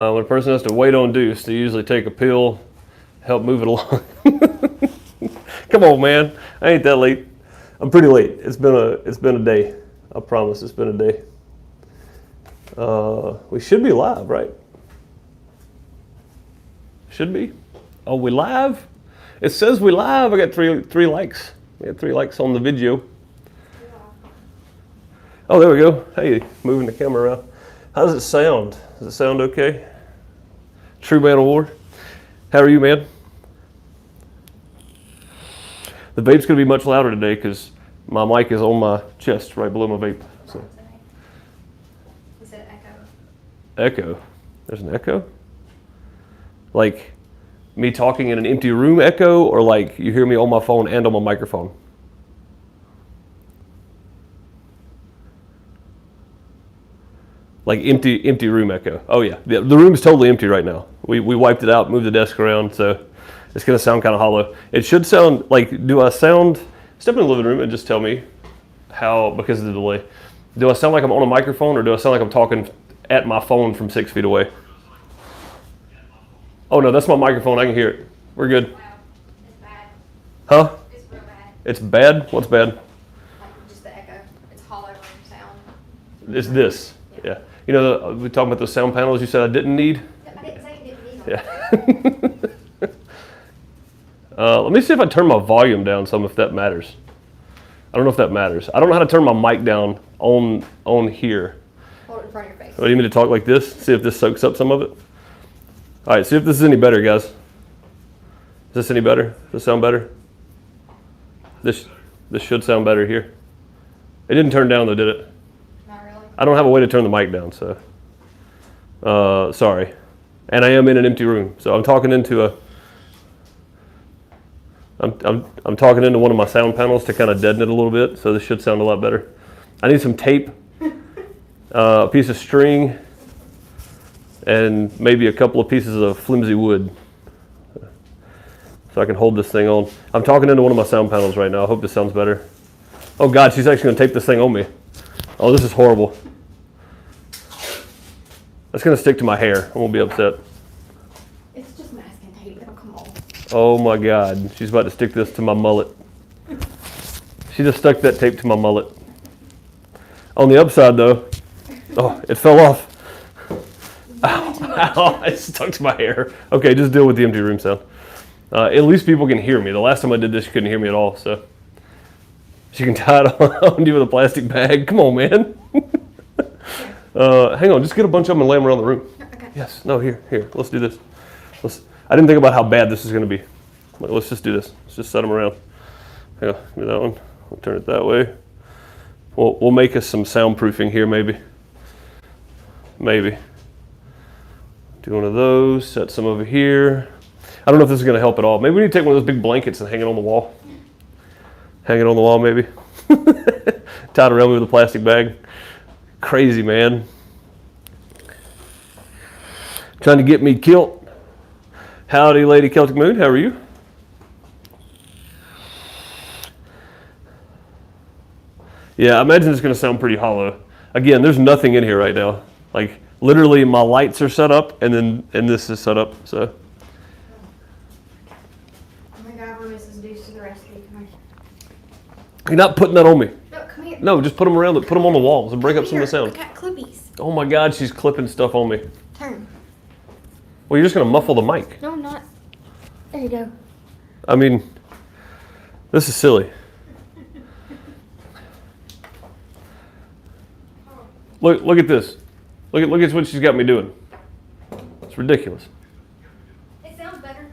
When a person has to wait on Deuce, they usually take a pill, help move it along. Come on, man. I ain't that late. I'm pretty late. It's been a day. I promise it's been a day. We should be live, right? Should be. Oh, we live? It says we live. I got three likes. We got 3 likes on the video. Oh, there we go. Hey, moving the camera around. How does it sound? Does it sound okay? True Man Award. How are you, man? The vape's going to be much louder today because my mic is on my chest right below my vape. So. Is it echo? Echo? There's an echo? Like me talking in an empty room echo, or like you hear me on my phone and on my microphone? Like empty room echo. Oh yeah, the room's totally empty right now. We wiped it out, moved the desk around, so it's gonna sound kind of hollow. It should sound like, do I sound, step in the living room and just tell me how, because of the delay. Do I sound like I'm on a microphone, or do I sound like I'm talking at my phone from 6 feet away? Oh no, that's my microphone, I can hear it. We're good. Wow, it's bad. Huh? It's real bad. It's bad? What's bad? Like just the echo. It's hollow room sound. It's this, yeah. You know, we talking about those sound panels you said I didn't need? I didn't say you didn't need them. Yeah. Let me see if I turn my volume down some, if that matters. I don't know if that matters. I don't know how to turn my mic down on here. Hold it in front of your face. Oh, you need me to talk like this? See if this soaks up some of it? All right, see if this is any better, guys. Is this any better? Does this sound better? This should sound better here. It didn't turn down though, did it? Not really. I don't have a way to turn the mic down, so sorry. And I am in an empty room, so I'm talking into a. I'm talking into one of my sound panels to kind of deaden it a little bit, so this should sound a lot better. I need some tape, a piece of string, and maybe a couple of pieces of flimsy wood, so I can hold this thing on. I'm talking into one of my sound panels right now. I hope this sounds better. Oh God, she's actually gonna tape this thing on me. Oh, this is horrible. That's gonna stick to my hair. I won't be upset. It's just masking tape. It'll come off. Oh my God, she's about to stick this to my mullet. She just stuck that tape to my mullet. On the upside though, oh, it fell off. Ow, ow, it stuck to my hair. Okay, just deal with the empty room sound. At least people can hear me. The last time I did this, you couldn't hear me at all, so. She can tie it on you with a plastic bag. Come on, man. Hang on, just get a bunch of them and lay them around the room. Okay. Yes, no, here, let's do this. I didn't think about how bad this is gonna be. Let's just do this. Let's just set them around. Hang on, give me that one. We'll turn it that way. We'll make us some soundproofing here, maybe. Maybe. Do one of those, set some over here. I don't know if this is gonna help at all. Maybe we need to take one of those big blankets and hang it on the wall. Hang it on the wall, maybe. Tied around me with a plastic bag. Crazy, man. Trying to get me killed. Howdy, Lady Celtic Moon. How are you? Yeah, I imagine it's going to sound pretty hollow. Again, there's nothing in here right now. Like, literally, my lights are set up, and this is set up, so. Oh my God, we're Mrs. Deuce to the rescue. Come here. You're not putting that on me. No, come here. No, just put them around, put them on the walls and break up some of the I sound. got clippies. Oh my God, she's clipping stuff on me. Turn. Well, you're just going to muffle the mic. No, I'm not. There you go. I mean, this is silly. Look at this. Look at what she's got me doing. It's ridiculous. It sounds better.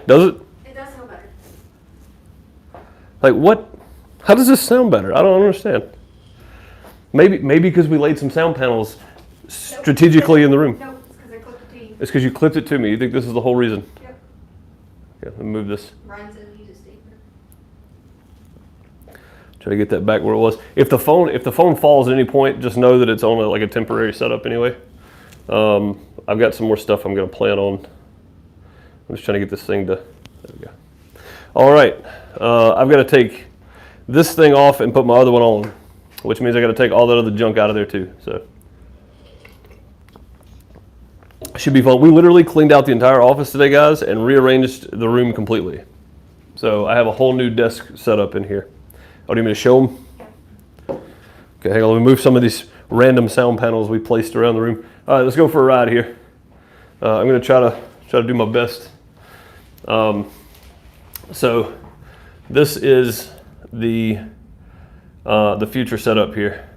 Does it? It does sound better. Like what? How does this sound better? I don't understand. Maybe because we laid some sound panels strategically in the room. No, it's because I clipped it to you. It's because you clipped it to me. You think this is the whole reason? Yep. Okay, let me move this. Ryan says use it, Steve. Try to get that back where it was. If the phone falls at any point, just know that it's on like a temporary setup anyway. I've got some more stuff I'm going to plan on. I'm just trying to get this thing to. There we go. All right, I've got to take this thing off and put my other one on, which means I got to take all that other junk out of there too. So Should be fun. We literally cleaned out the entire office today, guys, and rearranged the room completely. So I have a whole new desk set up in here. Oh, do you want me to show them? Okay, hang on. Let me move some of these random sound panels we placed around the room. All right, let's go for a ride here. I'm going to try to do my best. So this is the future setup here.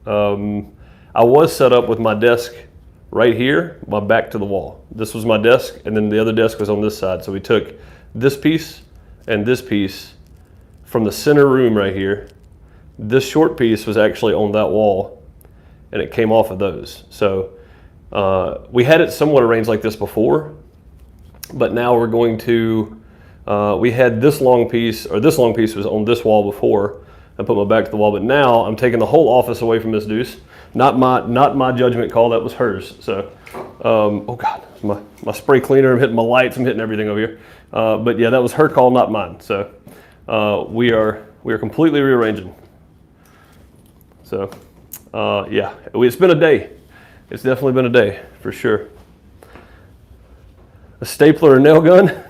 I was set up with my desk right here, my back to the wall. This was my desk, and then the other desk was on this side. So we took this piece and this piece from the center room right here. This short piece was actually on that wall, and it came off of those. So we had it somewhat arranged like this before, but now we're going to, we had this long piece, or this long piece was on this wall before. I put my back to the wall, but now I'm taking the whole office away from Miss Deuce. Not my judgment call, that was hers. So, oh God, my spray cleaner, I'm hitting my lights, I'm hitting everything over here. But yeah, that was her call, not mine. So we are completely rearranging. So yeah, it's been a day. It's definitely been a day, for sure. A stapler or nail gun?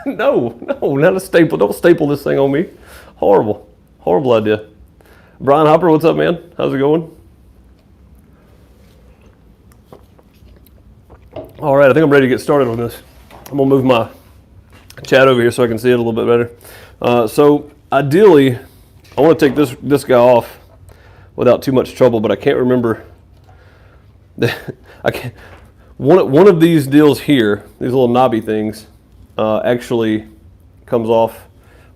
No, not a staple. Don't staple this thing on me. Horrible idea. Brian Hopper, what's up, man? How's it going? All right, I think I'm ready to get started on this. I'm gonna move my chat over here so I can see it a little bit better. So ideally, I want to take this guy off without too much trouble, but I can't remember. One of these deals here, these little knobby things, actually comes off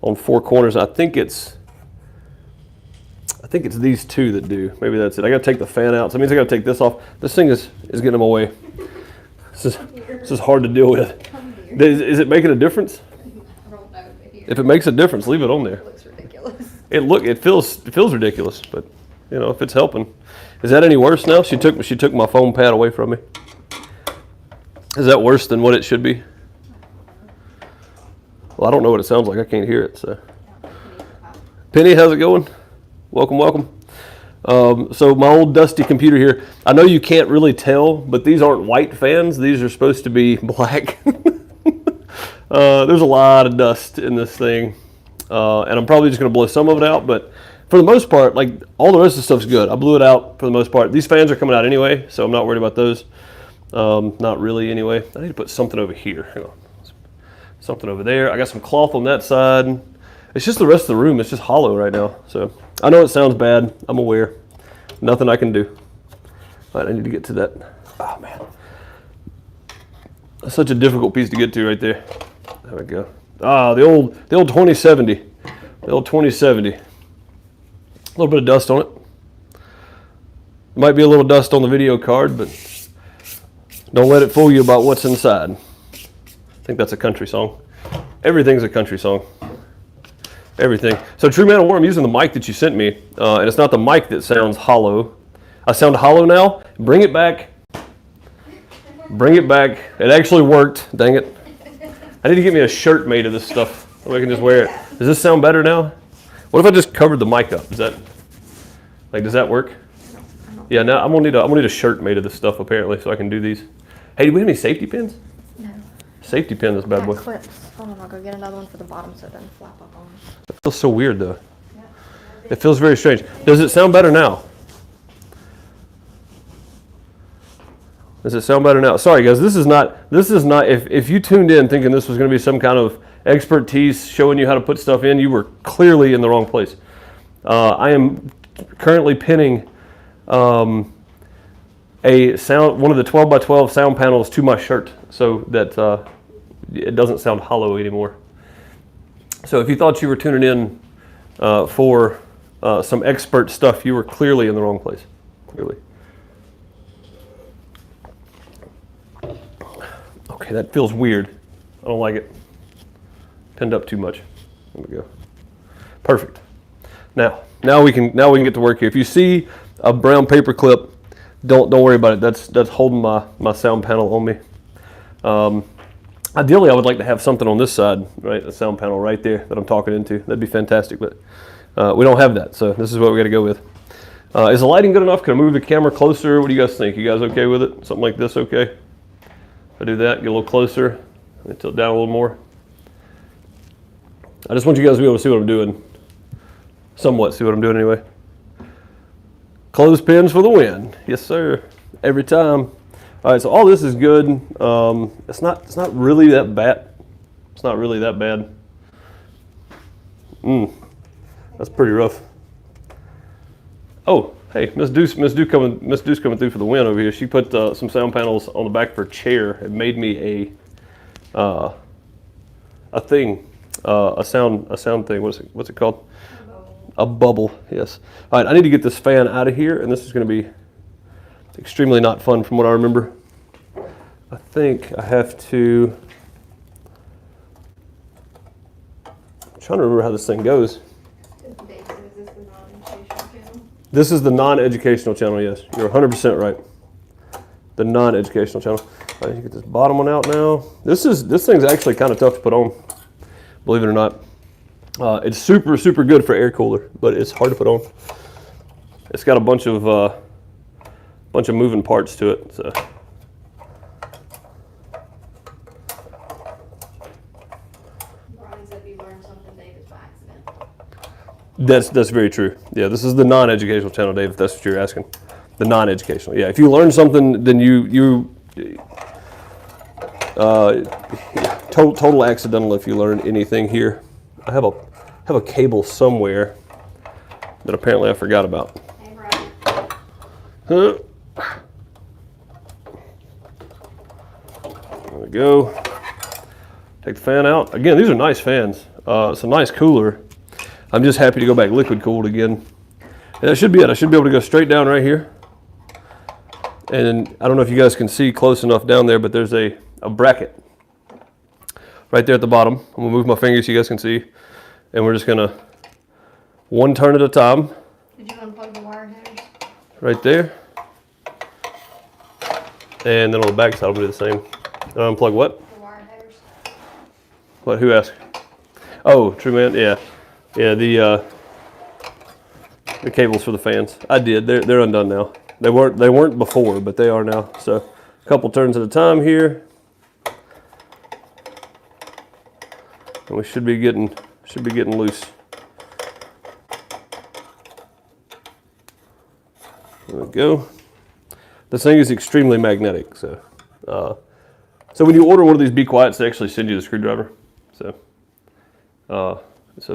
on 4 corners. I think it's these two that do. Maybe that's it. I got to take the fan out. So that means I got to take this off. This thing is getting in my way. This is hard to deal with. Is it making a difference? I don't know. If it makes a difference, leave it on there. It looks ridiculous. It feels ridiculous, but you know, if it's helping. Is that any worse now? She took my foam pad away from me. Is that worse than what it should be? Well, I don't know what it sounds like. I can't hear it. So, Penny, how's it going? Welcome. So my old dusty computer here. I know you can't really tell, but these aren't white fans. These are supposed to be black. There's a lot of dust in this thing, and I'm probably just going to blow some of it out. But for the most part, like all the rest of the stuff's good. I blew it out for the most part. These fans are coming out anyway, so I'm not worried about those. Not really anyway. I need to put something over here. Hang on. Something over there. I got some cloth on that side. It's just the rest of the room. It's just hollow right now. So I know it sounds bad. I'm aware. Nothing I can do. All right, I need to get to that. Oh man, that's such a difficult piece to get to right there. There we go. Ah, the old 2070. The old 2070. A little bit of dust on it. Might be a little dust on the video card, but don't let it fool you about what's inside. I think that's a country song. Everything's a country song. Everything. So True Man of War, I'm using the mic that you sent me, and it's not the mic that sounds hollow. I sound hollow now. Bring it back. Bring it back. It actually worked. Dang it. I need to get me a shirt made of this stuff so I can just wear it. Does this sound better now? What if I just covered the mic up? Does that work? Yeah. Now I'm gonna need a shirt made of this stuff apparently so I can do these. Hey, do we have any safety pins? No. Safety pin, this bad boy. Clips. Hold on, I'll go get another one for the bottom so it doesn't flap up on me. It feels so weird though. It feels very strange. Does it sound better now? Does it sound better now? Sorry guys, this is not, if you tuned in thinking this was going to be some kind of expertise showing you how to put stuff in, you were clearly in the wrong place. I am currently pinning one of the 12x12 sound panels to my shirt so that it doesn't sound hollow anymore. So if you thought you were tuning in for some expert stuff, you were clearly in the wrong place. Clearly. Okay, that feels weird. I don't like it. Pinned up too much. There we go. Perfect. Now we can get to work here. If you see a brown paper clip, don't worry about it. That's holding my sound panel on me. Ideally, I would like to have something on this side, right? A sound panel right there that I'm talking into. That'd be fantastic, but we don't have that, so this is what we got to go with. Is the lighting good enough? Can I move the camera closer? What do you guys think? You guys okay with it? Something like this okay? I do that, get a little closer, let me tilt down a little more. I just want you guys to be able to see what I'm doing. Somewhat see what I'm doing anyway. Clothespins for the win. Yes, sir. Every time. All right, so all this is good. It's not really that bad. It's not really that bad. That's pretty rough. Oh, hey, Miss Deuce coming through for the win over here. She put some sound panels on the back of her chair. It made me a thing, a sound thing. What's it called? A bubble. Yes. All right, I need to get this fan out of here, and this is going to be extremely not fun from what I remember. I think I have to. I'm trying to remember how this thing goes. This is the non-educational channel, yes. You're 100% right. The non-educational channel. All right, you get this bottom one out now. This thing's actually kind of tough to put on, believe it or not. It's super good for air cooler, but it's hard to put on. It's got a bunch of moving parts to it. So. That's very true. Yeah, this is the non-educational channel, Dave, if that's what you're asking. The non-educational. Yeah, if you learn something, then you total accidental if you learn anything here. I have a cable somewhere that apparently I forgot about. There we go. Take the fan out. Again, these are nice fans. It's a nice cooler. I'm just happy to go back liquid cooled again. And that should be it. I should be able to go straight down right here. And I don't know if you guys can see close enough down there, but there's a bracket right there at the bottom. I'm gonna move my finger so you guys can see. And we're just gonna one turn at a time. Did you unplug the wire headers? Right there. And then on the back side, I'm gonna do the same. Unplug what? The wire headers. What, who asked? Oh, true man, yeah. Yeah, the cables for the fans. I did. They're undone now. They weren't before, but they are now. So a couple turns at a time here, and we should be getting loose. There we go. This thing is extremely magnetic. So when you order one of these Be Quiets, they actually send you the screwdriver. So it's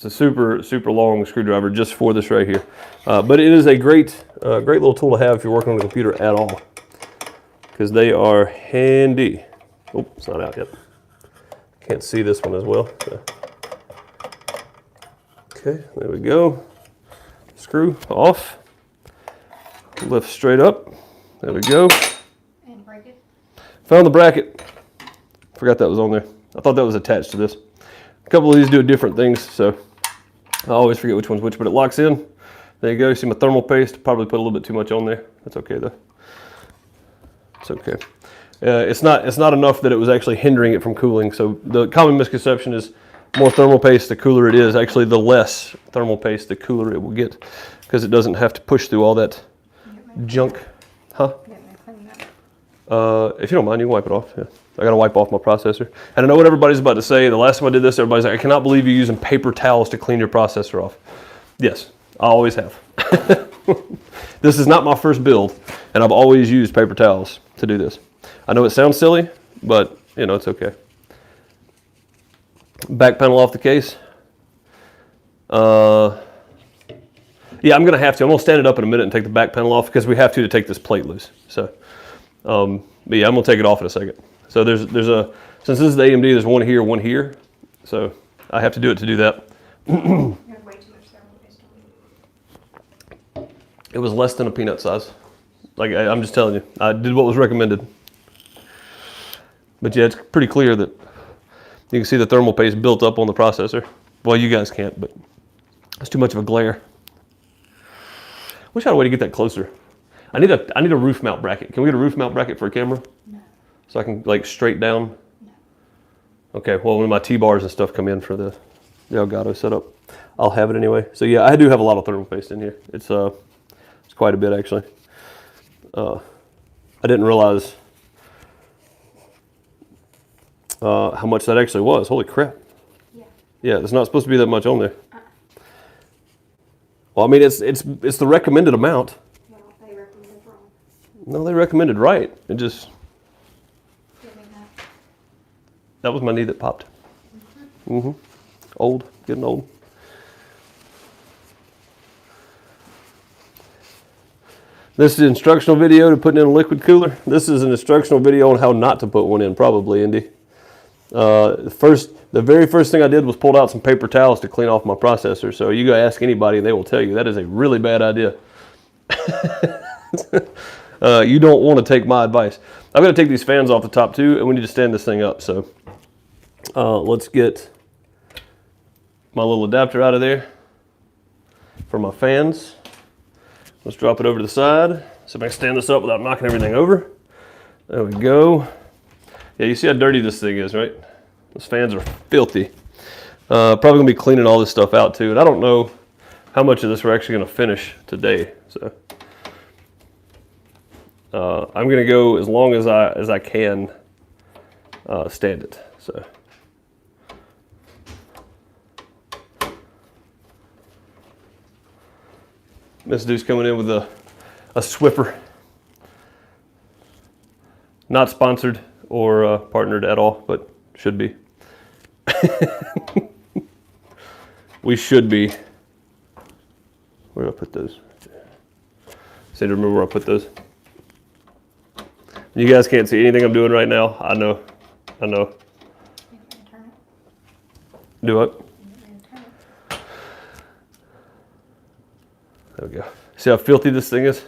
a super long screwdriver just for this right here. But it is a great little tool to have if you're working on the computer at all, because they are handy. Oh, it's not out yet. Can't see this one as well. So. Okay, there we go. Screw off. Lift straight up. There we go. And break it. Found the bracket. Forgot that was on there. I thought that was attached to this. A couple of these do different things, so I always forget which one's which, but it locks in. There you go. See my thermal paste? Probably put a little bit too much on there. That's okay though. It's okay. It's not enough that it was actually hindering it from cooling. So the common misconception is more thermal paste, the cooler it is. Actually, the less thermal paste, the cooler it will get, because it doesn't have to push through all that junk. Huh? If you don't mind, you can wipe it off. Yeah. I gotta wipe off my processor. And I know what everybody's about to say. The last time I did this, everybody's like, I cannot believe you're using paper towels to clean your processor off. Yes, I always have. This is not my first build, and I've always used paper towels to do this. I know it sounds silly, but you know, it's okay. Back panel off the case. Yeah, I'm gonna have to. I'm gonna stand it up in a minute and take the back panel off, because we have to take this plate loose. So, but yeah, I'm gonna take it off in a second. So there's a, since this is the AMD, there's one here. So I have to do it to do that. It was less than a peanut size. Like I'm just telling you, I did what was recommended. But yeah, it's pretty clear that you can see the thermal paste built up on the processor. Well, you guys can't, but it's too much of a glare. Wish I had a way to get that closer. I need a roof mount bracket. Can we get a roof mount bracket for a camera? No. So I can like straight down? No. Okay, well when my T-bars and stuff come in for the Elgato setup, I'll have it anyway. So yeah, I do have a lot of thermal paste in here. It's quite a bit actually. I didn't realize how much that actually was. Holy crap. Yeah, there's not supposed to be that much on there. Well, I mean, it's the recommended amount. Well, they recommended wrong. No, they recommended right. It just... That was my knee that popped. Old, getting old. This is an instructional video to putting in a liquid cooler. This is an instructional video on how not to put one in, probably, Indy. The very first thing I did was pulled out some paper towels to clean off my processor. So you go ask anybody and they will tell you that is a really bad idea. You don't want to take my advice. I'm going to take these fans off the top too, and we need to stand this thing up. So let's get my little adapter out of there for my fans. Let's drop it over to the side so I can stand this up without knocking everything over. There we go. Yeah, you see how dirty this thing is, right? Those fans are filthy. Probably gonna be cleaning all this stuff out too, and I don't know how much of this we're actually gonna finish today. So I'm gonna go as long as I can stand it. So. This dude's coming in with a Swiffer. Not sponsored or partnered at all, but should be. We should be. Where do I put those? Say to remember where I put those. You guys can't see anything I'm doing right now. I know. Do it. There we go. See how filthy this thing is?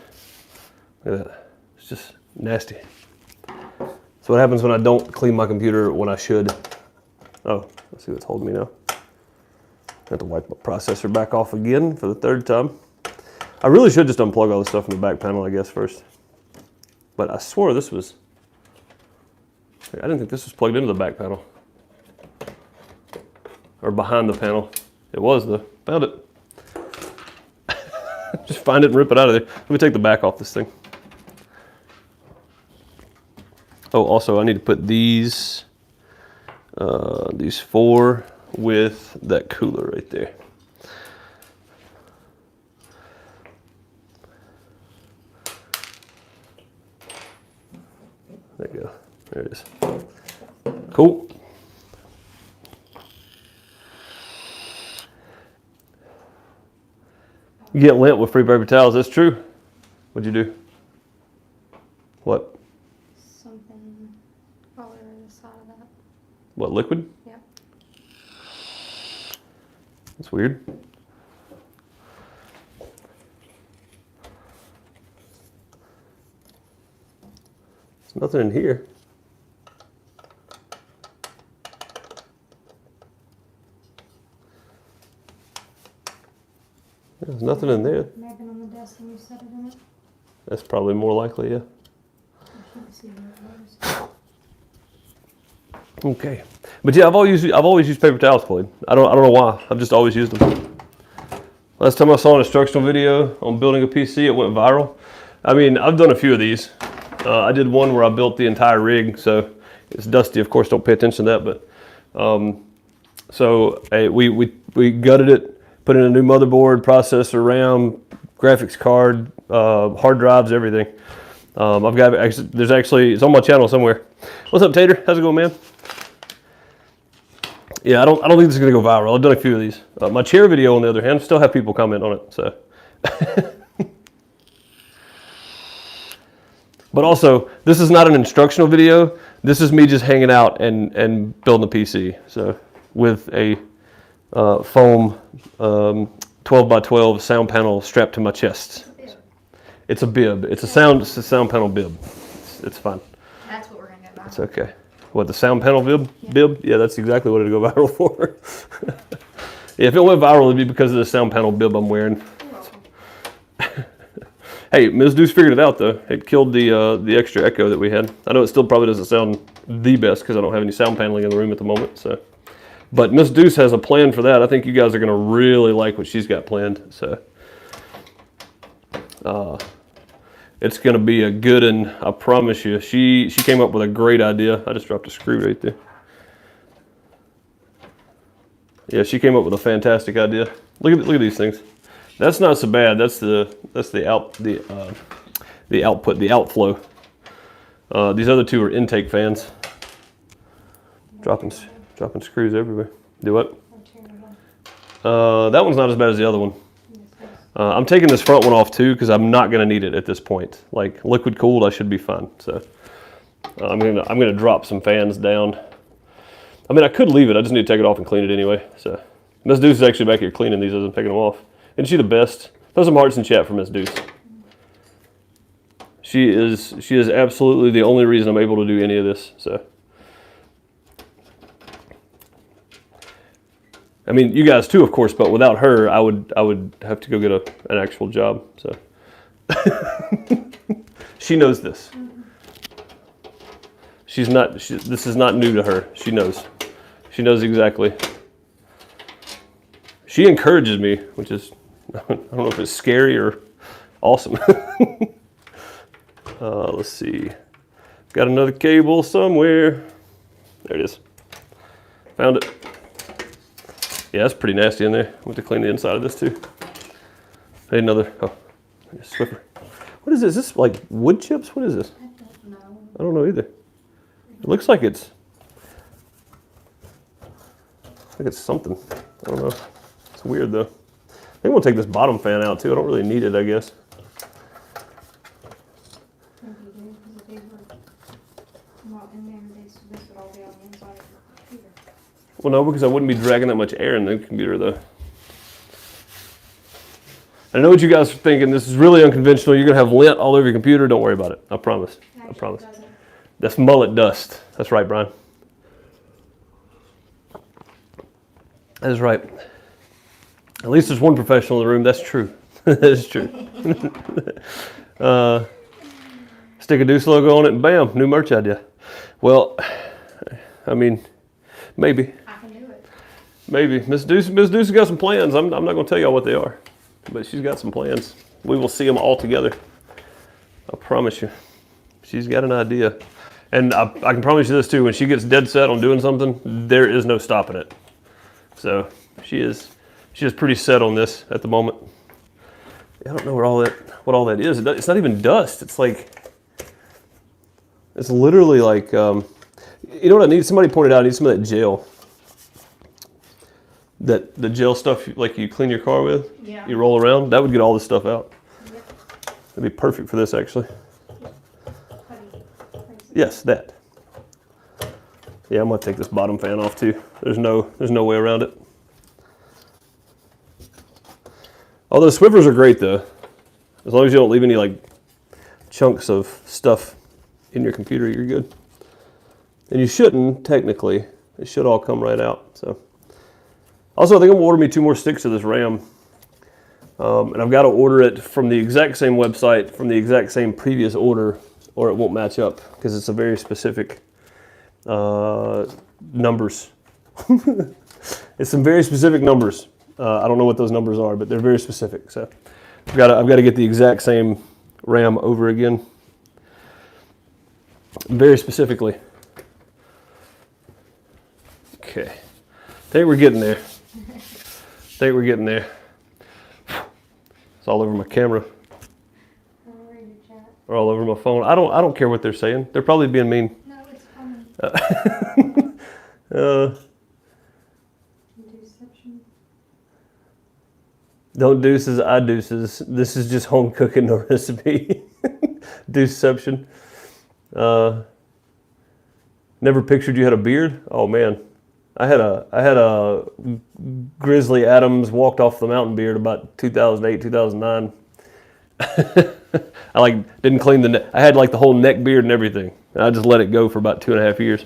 Look at that. It's just nasty. So what happens when I don't clean my computer when I should? Oh, let's see what's holding me now. I have to wipe my processor back off again for the third time. I really should just unplug all this stuff from the back panel, I guess, first. But I swore this was... I didn't think this was plugged into the back panel. Or behind the panel. It was though. Found it. Just find it and rip it out of there. Let me take the back off this thing. Oh, also I need to put these 4 with that cooler right there. There you go. There it is. Cool. You get lint with free paper towels. That's true. What'd you do? What? Something all over the side of that. What, liquid? Yeah. That's weird. There's nothing in here. There's nothing in there. May have been on the desk and you set it in it. That's probably more likely, yeah. I can't see where it was. Okay, but yeah, I've always used paper towels, Clayton. I don't know why. I've just always used them. Last time I saw an instructional video on building a PC, it went viral. I mean, I've done a few of these. I did one where I built the entire rig, so it's dusty. Of course, don't pay attention to that. But so we gutted it. Put in a new motherboard, processor, RAM, graphics card, hard drives, everything. I've got it's on my channel somewhere. What's up, Tater? How's it going, man? Yeah, I don't think this is gonna go viral. I've done a few of these. My chair video, on the other hand, still have people comment on it. So, but also, this is not an instructional video. This is me just hanging out and building a PC. So with a foam 12x12 sound panel strapped to my chest. It's a bib. It's a sound panel bib. It's fine. That's what we're gonna get back. It's okay. What, the sound panel bib? Yeah. Bib? Yeah, that's exactly what it'd go viral for. Yeah, if it went viral, it'd be because of the sound panel bib I'm wearing. Hey, Ms. Deuce figured it out though. It killed the extra echo that we had. I know it still probably doesn't sound the best because I don't have any sound paneling in the room at the moment. So, but Ms. Deuce has a plan for that. I think you guys are gonna really like what she's got planned. So, it's gonna be a good one, I promise you. She came up with a great idea. I just dropped a screw right there. Yeah, she came up with a fantastic idea. Look at these things. That's not so bad. That's the output, the outflow. These other two are intake fans. Dropping screws everywhere. Do what? That one's not as bad as the other one. I'm taking this front one off too because I'm not going to need it at this point. Like liquid cooled, I should be fine. So I'm gonna drop some fans down. I mean, I could leave it. I just need to take it off and clean it anyway. So Miss Deuce is actually back here cleaning these as I'm taking them off. Isn't she the best? Throw some hearts in chat for Miss Deuce. She is absolutely the only reason I'm able to do any of this. So. I mean, you guys too, of course, but without her, I would have to go get an actual job. So she knows this. This is not new to her. She knows. She knows exactly. She encourages me, which is, I don't know if it's scary or awesome. Let's see. Got another cable somewhere. There it is. Found it. Yeah, that's pretty nasty in there. I want to clean the inside of this too. Hey, another, Swiffer. What is this? Is this like wood chips? What is this? I don't know. I don't know either. It looks like it's something. I don't know. It's weird though. I think we'll take this bottom fan out too. I don't really need it, I guess. Well, no, because I wouldn't be dragging that much air in the computer, though. I know what you guys are thinking. This is really unconventional. You're going to have lint all over your computer. Don't worry about it. I promise. I promise. That's mullet dust. That's right, Brian. That is right. At least there's one professional in the room. That's true. That is true. Stick a Deuce logo on it and bam, new merch idea. Well, I mean, maybe. Maybe. Miss Deuce has got some plans. I'm not going to tell y'all what they are, but she's got some plans. We will see them all together. I promise you. She's got an idea. And I can promise you this too, when she gets dead set on doing something, there is no stopping it. So she is pretty set on this at the moment. I don't know what all that is. It's not even dust. It's literally like, you know what I need? Somebody pointed out I need some of that gel. The gel stuff like you clean your car with, yeah. You roll around, that would get all this stuff out. Yep. That'd be perfect for this actually. Yes, that. Yeah, I'm gonna take this bottom fan off too. There's no way around it. Although the Swiffers are great though. As long as you don't leave any like chunks of stuff in your computer, you're good. And you shouldn't, technically. It should all come right out. So. Also, I think I'm gonna order me 2 more sticks of this RAM. And I've got to order it from the exact same website, from the exact same previous order, or it won't match up, because it's a very specific numbers. It's some very specific numbers. I don't know what those numbers are, but they're very specific. So I've got to get the exact same RAM over again, very specifically. Okay, I think we're getting there. It's all over my camera. Or all over my phone. I don't care what they're saying. They're probably being mean. No, it's funny. Deception. Don't deuces, I deuces. This is just home cooking, no recipe. Deception. Never pictured you had a beard? Oh man. I had a Grizzly Adams walked off the mountain beard about 2008, 2009. I didn't clean the neck. I had the whole neck beard and everything. And I just let it go for about 2.5 years.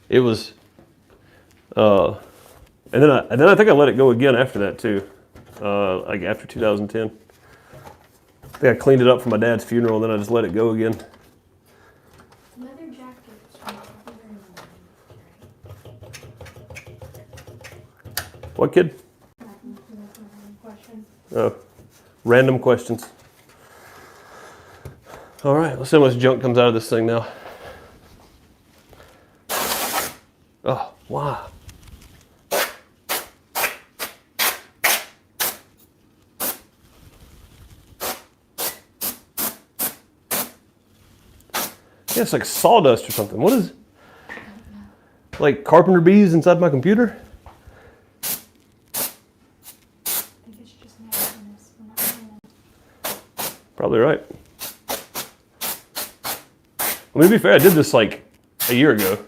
It was, and then I think I let it go again after that too, after 2010. I think I cleaned it up for my dad's funeral and then I just let it go again. What kid? Oh, random questions. All right, let's see how much junk comes out of this thing now. Oh, why? Yeah, it's like sawdust or something. What is, like carpenter bees inside my computer? I think it's just nastiness. We're not doing it. Probably right. I mean, to be fair, I did this like a year ago.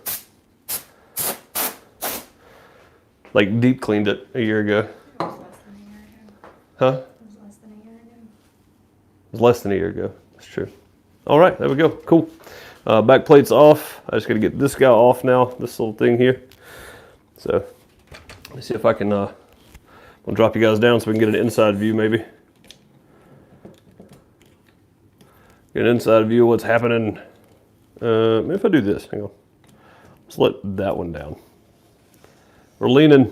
Like deep cleaned it a year ago. It was less than a year ago. Huh? It was less than a year ago. It was less than a year ago. That's true. All right, there we go. Cool. Back plate's off. I just got to get this guy off now, this little thing here. So, let's see if I can, I'll drop you guys down so we can get an inside view maybe. Get an inside view of what's happening. Maybe if I do this, hang on. Let's let that one down. We're leaning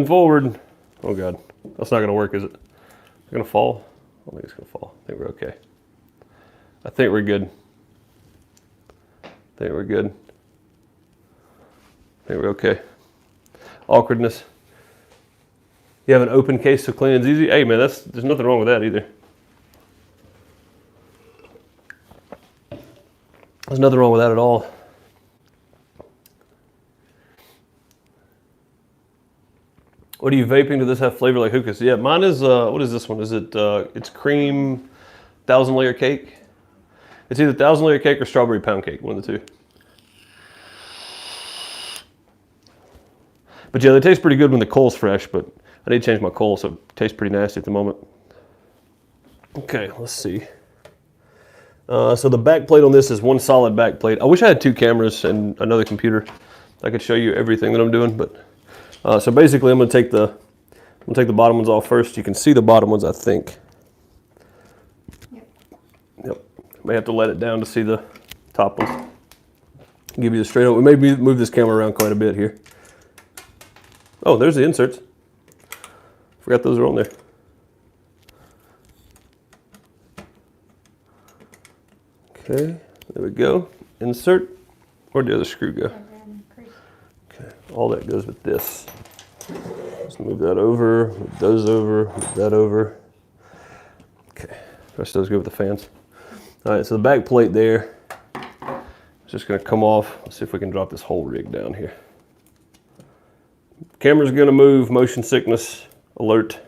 forward. Oh God, that's not gonna work, is it? Is it gonna fall? I don't think it's gonna fall. I think we're okay. I think we're good. I think we're good. I think we're okay. Awkwardness. You have an open case so cleaning's easy? Hey man, there's nothing wrong with that either. There's nothing wrong with that at all. What are you vaping? Does this have flavor like hookahs? Yeah, mine is, what is this one? Is it, it's cream 1,000-layer cake? It's either 1,000-layer cake or strawberry pound cake, one of the two. But yeah, they taste pretty good when the coal's fresh, but I need to change my coal, so it tastes pretty nasty at the moment. Okay, let's see. So the back plate on this is one solid back plate. I wish I had two cameras and another computer. I could show you everything that I'm doing, but so basically I'm gonna take the bottom ones off first. You can see the bottom ones, I think. Yep. May have to let it down to see the top ones. Give you the straight up. We may move this camera around quite a bit here. Oh, there's the inserts. Forgot those are on there. Okay, there we go. Insert. Where'd the other screw go? Okay, all that goes with this. Just move that over, move those over, move that over. Okay, the rest of those go with the fans. All right, so the back plate there is just gonna come off. Let's see if we can drop this whole rig down here. Camera's gonna move, motion sickness alert.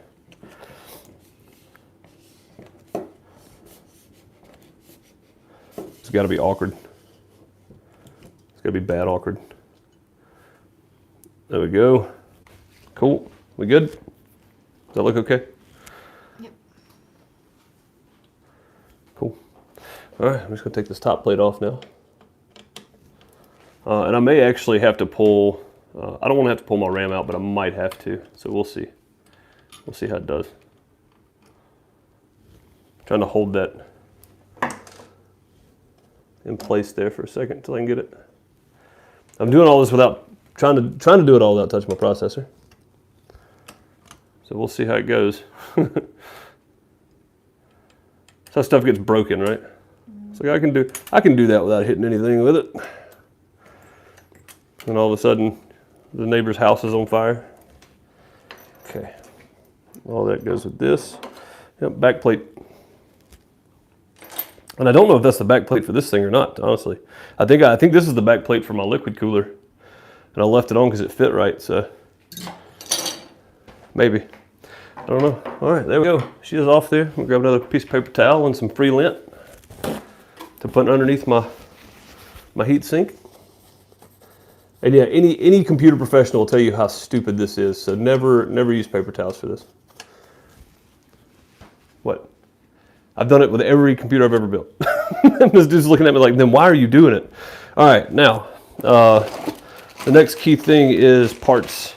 It's gotta be awkward. It's gotta be bad awkward. There we go. Cool. We good? Does that look okay? Yep. Cool. All right, I'm just gonna take this top plate off now. And I may actually have to pull, I don't wanna have to pull my RAM out, but I might have to, so we'll see. We'll see how it does. I'm trying to hold that in place there for a second until I can get it. I'm doing all this without, trying to do it all without touching my processor. So we'll see how it goes. That's how stuff gets broken, right? It's like I can do that without hitting anything with it. And all of a sudden, the neighbor's house is on fire. Okay, all that goes with this. Yep, back plate. And I don't know if that's the back plate for this thing or not, honestly. I think this is the back plate for my liquid cooler. And I left it on because it fit right, so maybe. I don't know. All right, there we go. She is off there. We'll grab another piece of paper towel and some free lint to put underneath my heat sink. And yeah, any computer professional will tell you how stupid this is, so never use paper towels for this. What? I've done it with every computer I've ever built. This dude's looking at me like, then why are you doing it? All right, now, the next key thing is parts.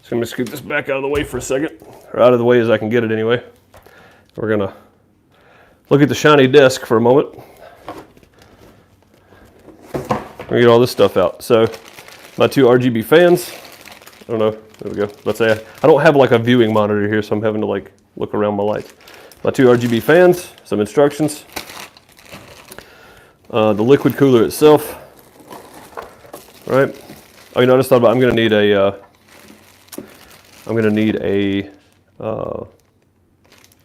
So I'm gonna scoot this back out of the way for a second, or out of the way as I can get it anyway. We're gonna look at the shiny desk for a moment. We're gonna get all this stuff out. So my two RGB fans, I don't know, there we go. Let's say I don't have like a viewing monitor here, so I'm having to like look around my lights. My two RGB fans, some instructions, the liquid cooler itself, right? Oh, you know, I just thought about, I'm gonna need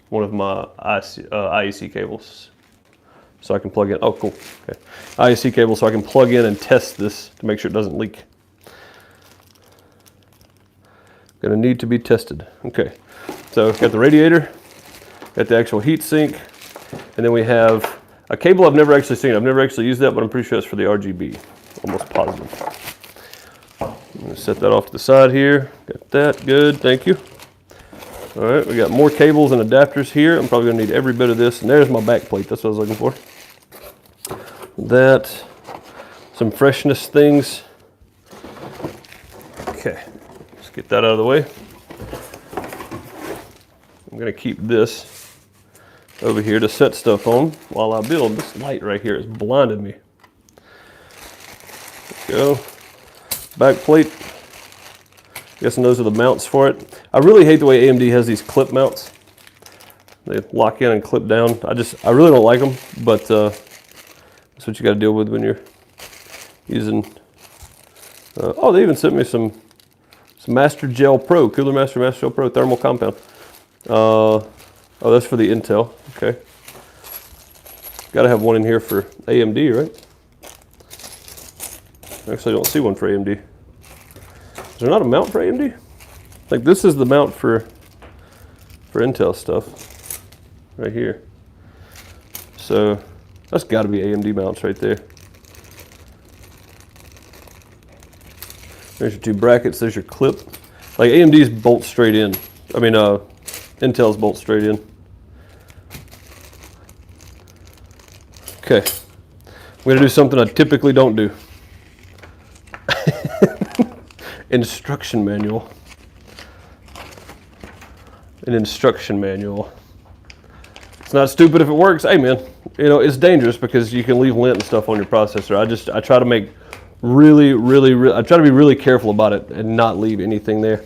one of my IEC cables so I can plug in. Oh, cool. Okay. IEC cable so I can plug in and test this to make sure it doesn't leak. Gonna need to be tested. Okay. So got the radiator, got the actual heat sink, and then we have a cable I've never actually seen. I've never actually used that, but I'm pretty sure it's for the RGB. Almost positive. I'm gonna set that off to the side here. Got that, good, thank you. All right, we got more cables and adapters here. I'm probably gonna need every bit of this. And there's my back plate, that's what I was looking for. That, some freshness things. Okay, let's get that out of the way. I'm gonna keep this over here to set stuff on while I build. This light right here has blinded me. Go. Back plate. Guessing those are the mounts for it. I really hate the way AMD has these clip mounts. They lock in and clip down. I really don't like them, but that's what you got to deal with when you're using. Oh, they even sent me some Master Gel Pro, Cooler Master Gel Pro thermal compound. Oh, that's for the Intel. Okay. Got to have one in here for AMD, right? Actually, I don't see one for AMD. Is there not a mount for AMD? Like this is the mount for Intel stuff, right here. So that's got to be AMD mounts right there. There's your two brackets. There's your clip. Like AMD's bolt straight in. I mean, Intel's bolt straight in. Okay, I'm gonna do something I typically don't do. Instruction manual. An instruction manual. It's not stupid if it works. Hey man, you know, it's dangerous because you can leave lint and stuff on your processor. I try to make I try to be really careful about it and not leave anything there.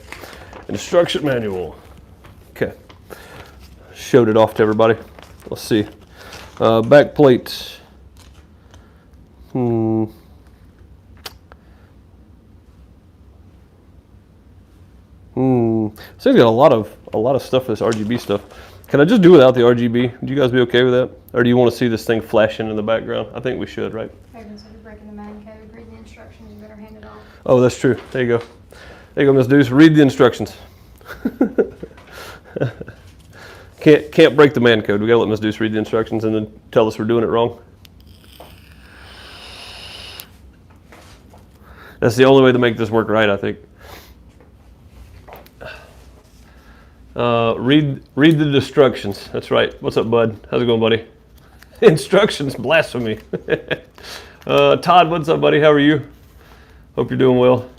Instruction manual. Okay. Showed it off to everybody. Let's see. Back plate. This thing's got a lot of stuff for this RGB stuff. Can I just do without the RGB? Would you guys be okay with that? Or do you want to see this thing flashing in the background? I think we should, right? Instead of breaking the man code, read the instructions, you better hand it off. Oh, that's true. There you go. There you go, Ms. Deuce. Read the instructions. Can't break the man code. We gotta let Ms. Deuce read the instructions and then tell us we're doing it wrong. That's the only way to make this work right, I think. Read the instructions. That's right. What's up, bud? How's it going, buddy? Instructions, blasphemy. Todd, what's up, buddy? How are you? Hope you're doing well.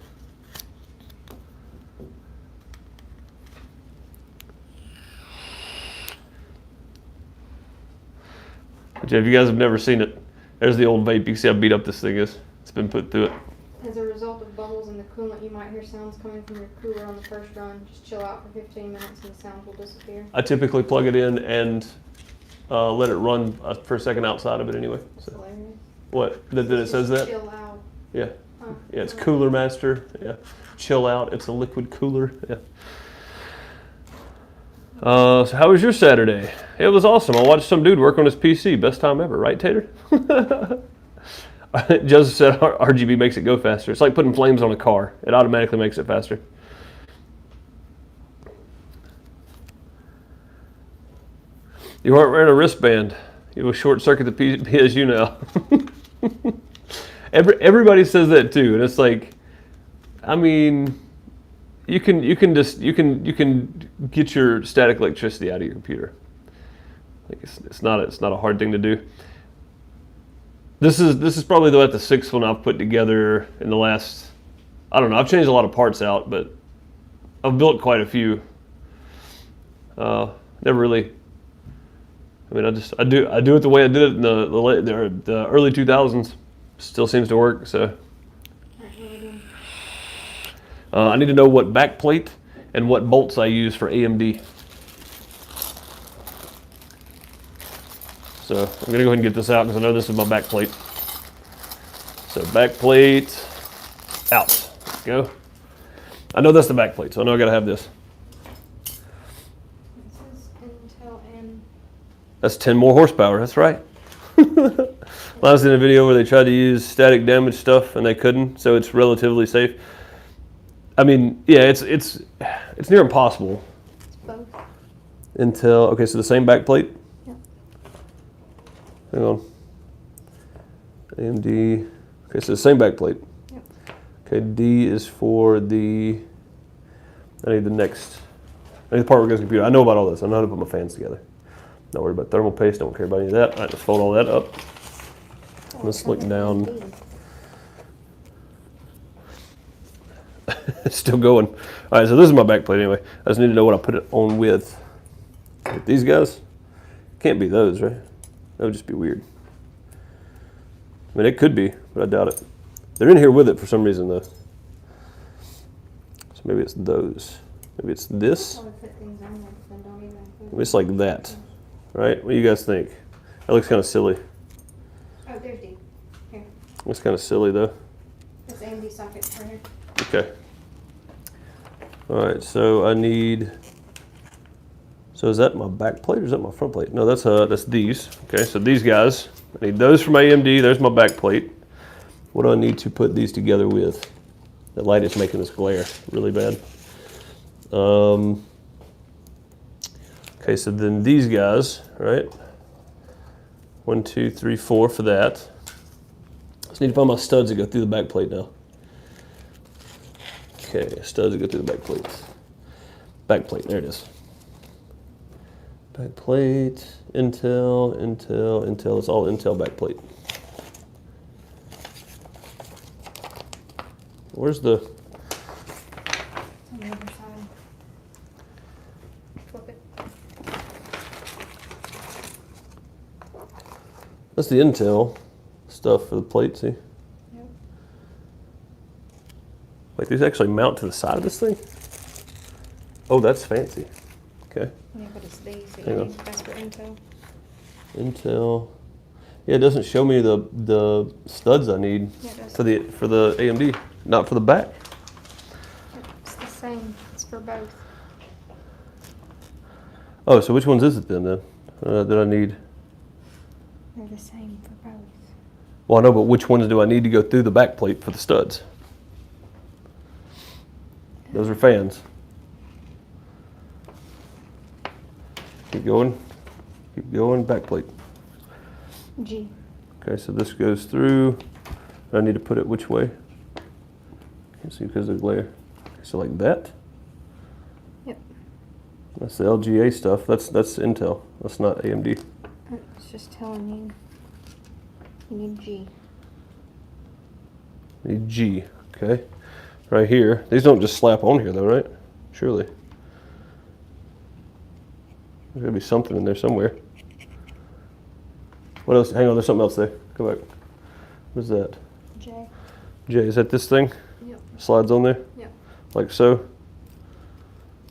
If you guys have never seen it, there's the old vape. You can see how beat up this thing is. It's been put through it. As a result of bubbles in the coolant, you might hear sounds coming from your cooler on the first run. Just chill out for 15 minutes and the sounds will disappear. I typically plug it in and let it run for a second outside of it anyway. So. Hilarious. What? That it says that? Chill out. Yeah. Huh. Yeah, it's Cooler Master. Yeah. Chill out. It's a liquid cooler. Yeah. So how was your Saturday? It was awesome. I watched some dude work on his PC. Best time ever, right, Tater? Joseph said RGB makes it go faster. It's like putting flames on a car. It automatically makes it faster. You weren't wearing a wristband. You will short circuit the PSU now. Everybody says that too, and it's like, I mean, you can get your static electricity out of your computer. Like it's not a hard thing to do. This is probably the sixth one I've put together in the last, I don't know, I've changed a lot of parts out, but I've built quite a few. Never really, I mean, I do it the way I did it in the early 2000s. Still seems to work, so. I need to know what back plate and what bolts I use for AMD. So I'm gonna go ahead and get this out because I know this is my back plate. So back plate out. go. I know that's the back plate, so I know I gotta have this. It says Intel and That's 10 more horsepower, that's right. I was in a video where they tried to use static damage stuff and they couldn't, so it's relatively safe. I mean, yeah, it's near impossible. it's both. Intel, okay, so the same back plate? Yep. Hang on. AMD, okay, so the same back plate. Yep. Okay, D is for the, I need the next, I need the part where it goes to the computer. I know about all this, I know how to put my fans together. Not worried about thermal paste, don't care about any of that. All right, let's fold all that up. Let's look down. It's still going. All right, so this is my back plate anyway. I just need to know what I put it on with. With these guys? Can't be those, right? That would just be weird. I mean, it could be, but I doubt it. They're in here with it for some reason, though. So maybe it's those. Maybe it's this. Maybe it's like that, right? What do you guys think? That looks kind of silly. Oh, there's D. Here. Looks kind of silly, though. This AMD socket right here. Okay. All right, so I need, so is that my back plate or is that my front plate? No, that's these. Okay, so these guys, I need those from AMD. There's my back plate. What do I need to put these together with? That light is making this glare really bad. Okay, so then these guys, right? 1, 2, 3, 4 for that. Just need to find my studs that go through the back plate now. Okay, studs that go through the back plate. Back plate, there it is. Back plate, Intel, Intel, Intel. It's all Intel back plate. Where's the? It's on the other side. Flip it. That's the Intel stuff for the plate, see? Like these actually mount to the side of this thing? Oh, that's fancy. Okay. Yeah, but it's these that Hang you on. need. That's for Intel. Intel. Yeah, it doesn't show me the studs I need Yeah, it does. for the AMD, not for the back. It's the same. It's for both. Oh, so which ones is it then that I need? They're the same for both. Well, I know, but which ones do I need to go through the back plate for the studs? Those are fans. Keep going. Keep going. Back plate. G. Okay, so this goes through. I need to put it which way? Can't see because of the glare. Okay, so like that. Yep. That's the LGA stuff. That's Intel. That's not AMD. It's just telling you. You need G. Need G. Okay. Right here. These don't just slap on here though, right? Surely. There's gotta be something in there somewhere. What else? Hang on, there's something else there. Go back. What is that? J. J, is that this thing? Yep. Slides on there? Yep. Like so?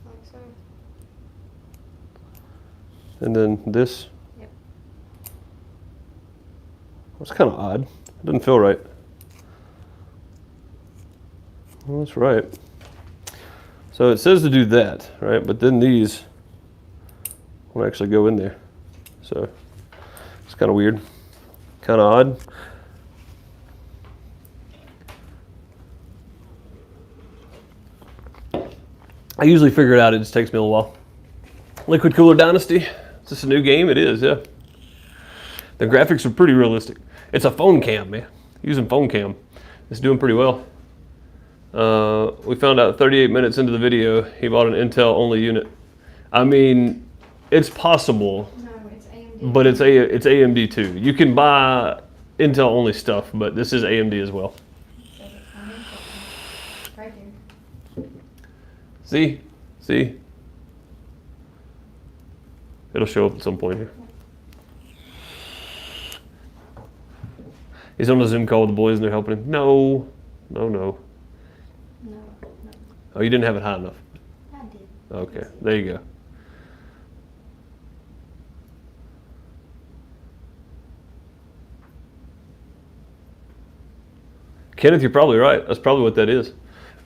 Like so. And then this? Yep. That's kind of odd. It doesn't feel right. Well, that's right. So it says to do that, right? But then these won't actually go in there. So it's kind of weird, kind of odd. I usually figure it out. It just takes me a little while. Liquid Cooler Dynasty. Is this a new game? It is, yeah. The graphics are pretty realistic. It's a phone cam, man. Using phone cam. It's doing pretty well. We found out 38 minutes into the video, he bought an Intel only unit. I mean, it's possible, No, it's AMD. but it's AMD too. You can buy Intel only stuff, but this is AMD as well. Does it come in? Right here. See? It'll show up at some point here. He's on a Zoom call with the boys and they're helping him. No. No. Oh, you didn't have it high enough. I did. Okay, there you go. Kenneth, you're probably right. That's probably what that is.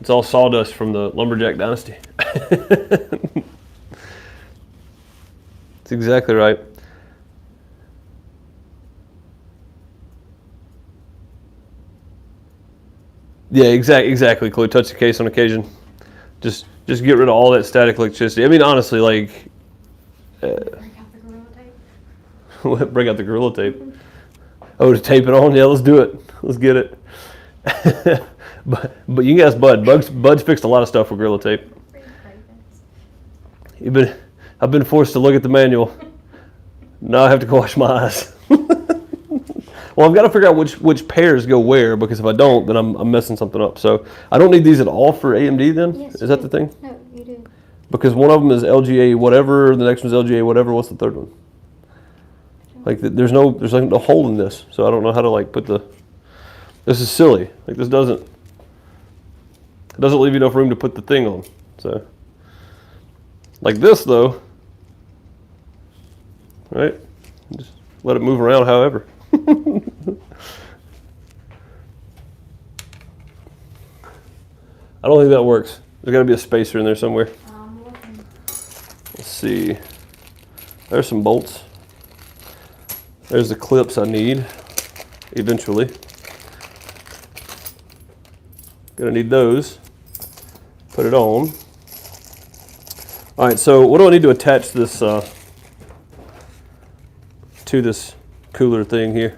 It's all sawdust from the lumberjack dynasty. That's exactly right. Yeah, exactly, Chloe. Touch the case on occasion. Just get rid of all that static electricity. I mean, honestly, like... Break out the Gorilla Tape. Bring out the Gorilla Tape. Oh, to tape it on? Yeah, let's do it. Let's get it. but you can ask Bud. Bud's fixed a lot of stuff with Gorilla Tape. I've been forced to look at the manual. Now I have to go wash my eyes. Well, I've got to figure out which pairs go where, because if I don't, then I'm messing something up. So I don't need these at all for AMD then? Yes, Is that the thing? No, you do. Because one of them is LGA whatever, the next one's LGA whatever. What's the third one? Like there's like no hole in this, so I don't know how to like put the. This is silly. Like this doesn't leave you enough room to put the thing on. So like this though, right? Just let it move around however. I don't think that works. There's got to be a spacer in there somewhere. Let's see. There's some bolts. There's the clips I need eventually. Gonna need those. Put it on. All right, so what do I need to attach this to this cooler thing here?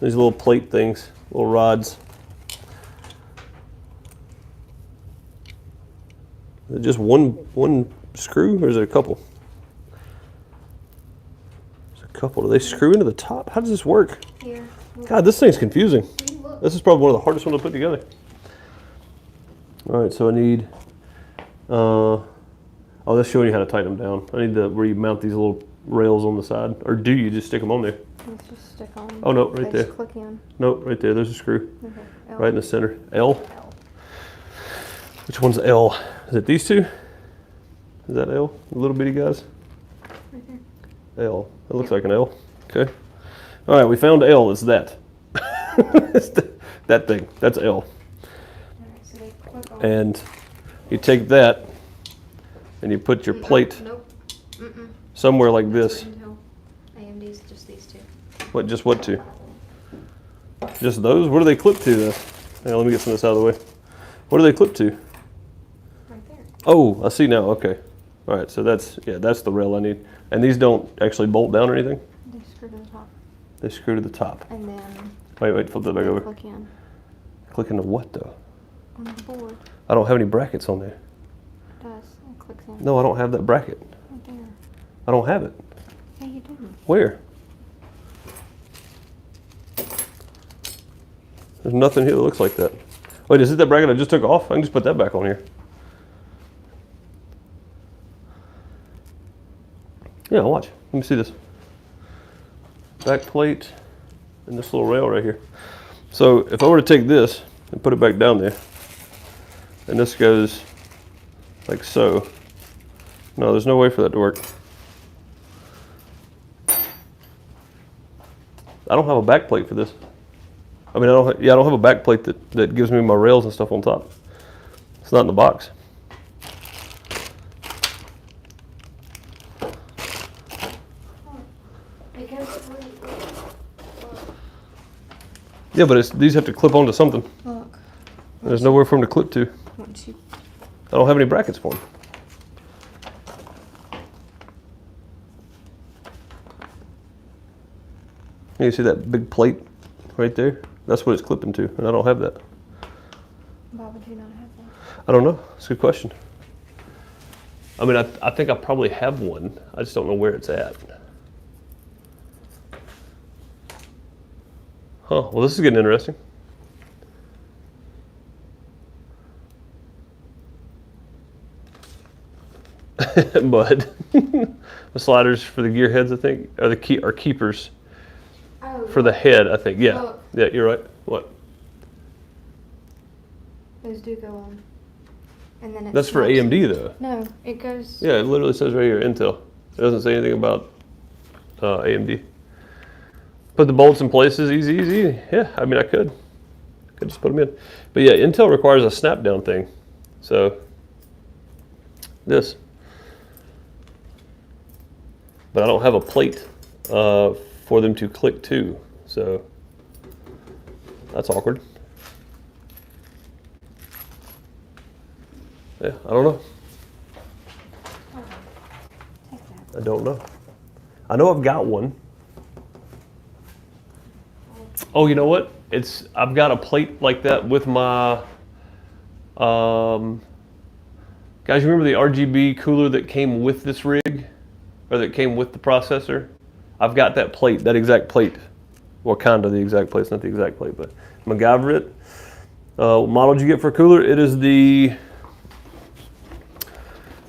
These little plate things, little rods. Is it just one screw, or is it a couple? There's a couple. Do they screw into the top? How does this work? Here. God, this thing's confusing. Look. This is probably one of the hardest ones to put together. All right, so I need. Oh, that's showing you how to tighten them down. I need where you mount these little rails on the side, or do you just stick them on there? Let's just stick on. Oh no, right there. Just click in. Nope, right there. There's a screw. Okay. L. Right in the center. L. L. Which one's L? Is it these two? Is that L? The little bitty guys? Right there. L. That looks like an L. Okay. All right, we found L. It's that. It's that thing. That's L. All right, so they click on. And you take that and you put your plate Nope. Mm-mm. somewhere like this. Intel. AMD's just these two. What? Just what two? Just those? What do they clip to? Then? Hang on, let me get some of this out of the way. What do they clip to? Right there. Oh, I see now. Okay. All right. So that's the rail I need. And these don't actually bolt down or anything. They screw to the top. They screw to the top. And then Wait. Flip that back over. click in. Click into what though? On the board. I don't have any brackets on there. It does. It clicks in. No, I don't have that bracket. Right there. I don't have it. Yeah, you do. Where? There's nothing here that looks like that. Wait, is it that bracket I just took off? I can just put that back on here. Yeah, watch. Let me see this. Back plate and this little rail right here. So if I were to take this and put it back down there, and this goes like so. No, there's no way for that to work. I don't have a back plate for this. I mean, I don't have a back plate that gives me my rails and stuff on top. It's not in the box. Yeah, but these have to clip onto something. Look. There's nowhere for them to clip to. Once you I don't have any brackets for them. You see that big plate right there? That's what it's clipping to, and I don't have that. Why would you not have that? I don't know. It's a good question. I mean, I think I probably have one. I just don't know where it's at. Huh. Well, this is getting interesting. But the sliders for the gear heads, I think, are keepers Oh, for the head, I think. Yeah. Look. Yeah, you're right. What? those do go on. And then it That's for snaps. AMD though. No, it goes. Yeah, it literally says right here, Intel. It doesn't say anything about AMD. Put the bolts in place is easy. Yeah, I mean, I could Could just put them in. But yeah, Intel requires a snap down thing. So this. But I don't have a plate for them to click to. So that's awkward. Yeah, I don't know. I don't know. I know I've got one. Oh, you know what? I've got a plate like that with my guys, you remember the RGB cooler that came with this rig? Or that came with the processor? I've got that plate, that exact plate. Well, kind of the exact plate, it's not the exact plate, but MacGyver it. What model did you get for a cooler? It is the,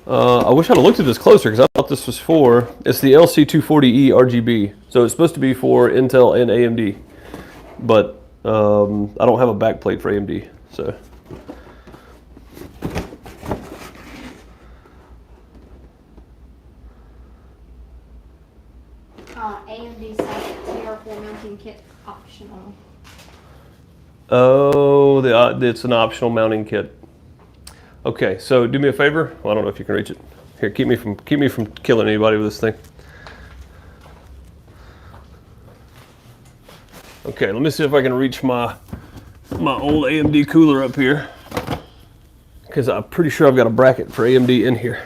I wish I'd have looked at this closer because I thought this was for, it's the LC240E RGB. So it's supposed to be for Intel and AMD. But I don't have a back plate for AMD, so. AMD says TR4 mounting kit optional. Oh, it's an optional mounting kit. Okay, so do me a favor. Well, I don't know if you can reach it. Here, keep me from killing anybody with this thing. Okay, let me see if I can reach my old AMD cooler up here, because I'm pretty sure I've got a bracket for AMD in here,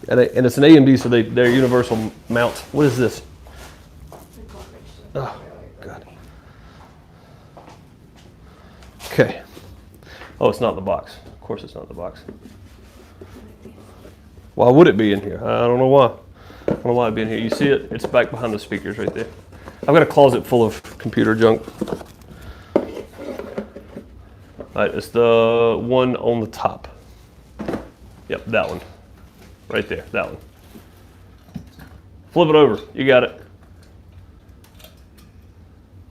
and it's an AMD, so they're universal mount. What is this? Oh, God. Okay. Oh, it's not in the box. Of course it's not in the box. Why would it be in here? I don't know why. I don't know why it'd be in here. You see it? It's back behind the speakers right there. I've got a closet full of computer junk. All right, it's the one on the top. Yep, that one. Right there, that one. Flip it over. You got it.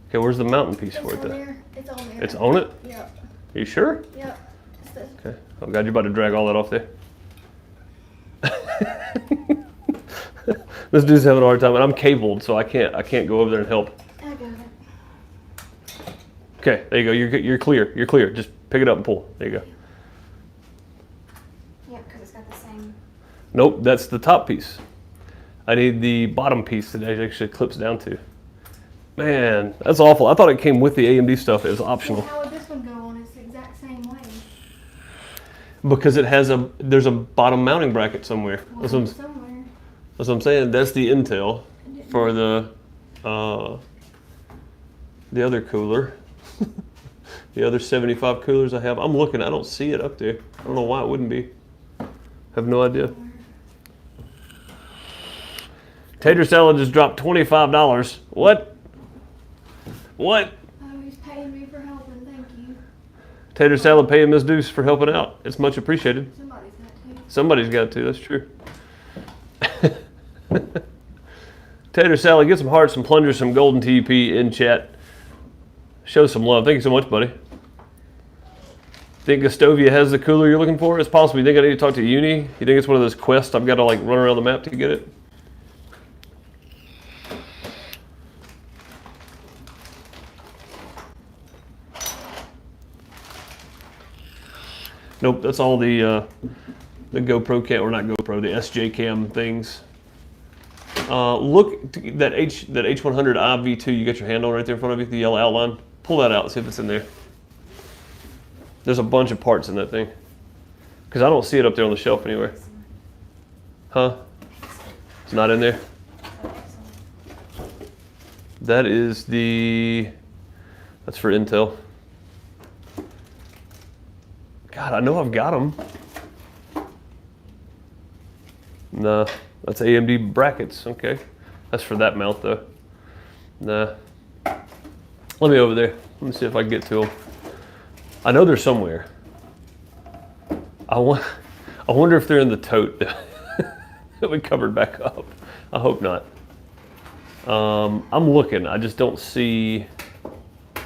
Okay, where's the mountain piece for it then? It's on there. It's on it? Yep. Are you sure? Yep. Okay. Oh God, you're about to drag all that off there. This dude's having a hard time, and I'm cabled, so I can't go over there and help. I got it. Okay, there you go. You're clear. You're clear. Just pick it up and pull. There you go. Yeah, because it's got the same. Nope, that's the top piece. I need the bottom piece that it actually clips down to. Man, that's awful. I thought it came with the AMD stuff. It was optional. Well, how would this one go on? It's the exact same way. Because there's a bottom mounting bracket somewhere. Somewhere. That's what I'm saying. That's the Intel for the other cooler. The other 75 coolers I have. I'm looking. I don't see it up there. I don't know why it wouldn't be. I have no idea. Tater salad just dropped $25. What? What? Oh, he's paying me for helping. Thank you. Tater salad paying Ms. Deuce for helping out. It's much appreciated. Somebody's got to. Somebody's got to. That's true. Tater salad, get some hearts, some plungers, some golden TP in chat. Show some love. Thank you so much, buddy. Think Gustovia has the cooler you're looking for? It's possible. You think I need to talk to Uni? You think it's one of those quests I've got to like run around the map to get it? Nope, that's all the GoPro cam, or not GoPro, the SJ cam things. Look, that H100 IV2 you got your hand on right there in front of you, the yellow outline. Pull that out, see if it's in there. There's a bunch of parts in that thing. Because I don't see it up there on the shelf anywhere. Huh? It's not in there? That is that's for Intel. God, I know I've got them. Nah, that's AMD brackets. Okay, that's for that mount though. Nah. Let me over there. Let me see if I can get to them. I know they're somewhere. I wonder if they're in the tote that we covered back up. I hope not. I'm looking. I just don't see. I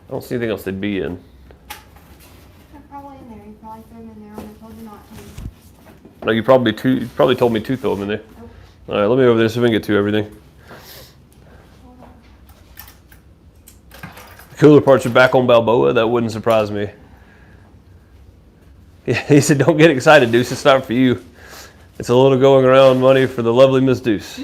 don't see anything else they'd be in. They're probably in there. You probably threw them in there. I told you not to. No, you probably told me to throw them in there. Nope. All right, let me over there so we can get to everything. Cooler parts are back on Balboa. That wouldn't surprise me. Yeah, he said, don't get excited, Deuce. It's not for you. It's a little going around money for the lovely Miss Deuce.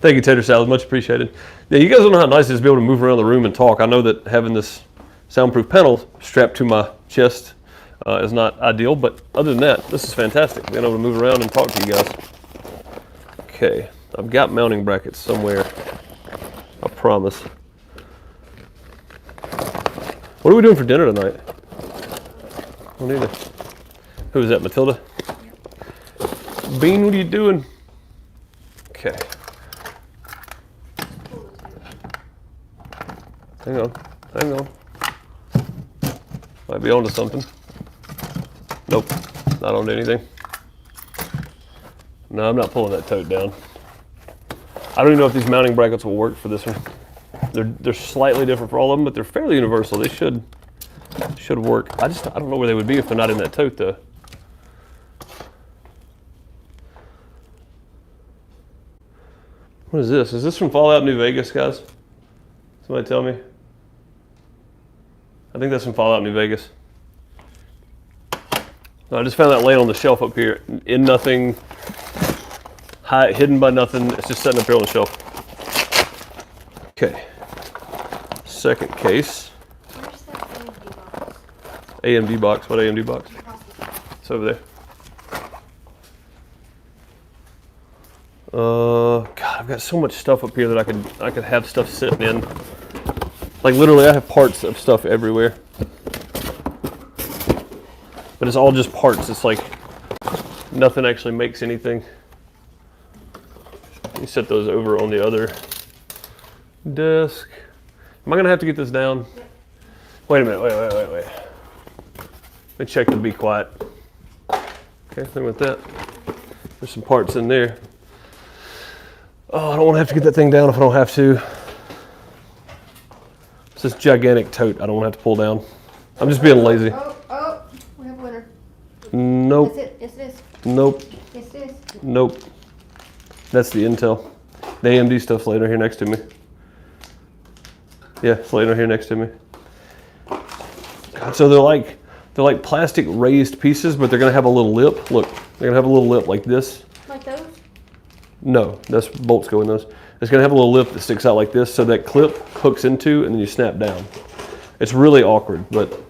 Thank you, Tater Salad. Much appreciated. Yeah, you guys don't know how nice it is to be able to move around the room and talk. I know that having this soundproof panel strapped to my chest is not ideal, but other than that, this is fantastic. Being able to move around and talk to you guys. Okay, I've got mounting brackets somewhere. I promise. What are we doing for dinner tonight? I don't either. Who is that, Matilda? Bean, what are you doing? Okay. Hang on, hang on. Might be onto something. Nope, not onto anything. No, I'm not pulling that tote down. I don't even know if these mounting brackets will work for this one. They're slightly different for all of them, but they're fairly universal. They should work. I don't know where they would be if they're not in that tote though. What is this? Is this from Fallout New Vegas, guys? Somebody tell me. I think that's from Fallout New Vegas. I just found that laying on the shelf up here. In nothing, hidden by nothing. It's just sitting up here on the shelf. Okay. Second case. Where's that AMD box? AMD box. What AMD box? It's over there. God, I've got so much stuff up here that I could have stuff sitting in. Like literally, I have parts of stuff everywhere. But it's all just parts. It's like nothing actually makes anything. Let me set those over on the other desk. Am I gonna have to get this down? Wait a minute, wait. Let me check the be quiet. Okay, thing with that. There's some parts in there. Oh, I don't wanna have to get that thing down if I don't have to. It's this gigantic tote I don't wanna have to pull down. I'm just being lazy. Oh, we have a winner. Nope. That's it, it's this. Nope. It's this. Nope. That's the Intel. The AMD stuff's laying right here next to me. Yeah, it's laying right here next to me. God, so they're like plastic raised pieces, but they're gonna have a little lip. Look, they're gonna have a little lip like this. Like those? No, that's bolts go in those. It's gonna have a little lip that sticks out like this, so that clip hooks into and then you snap down. It's really awkward, but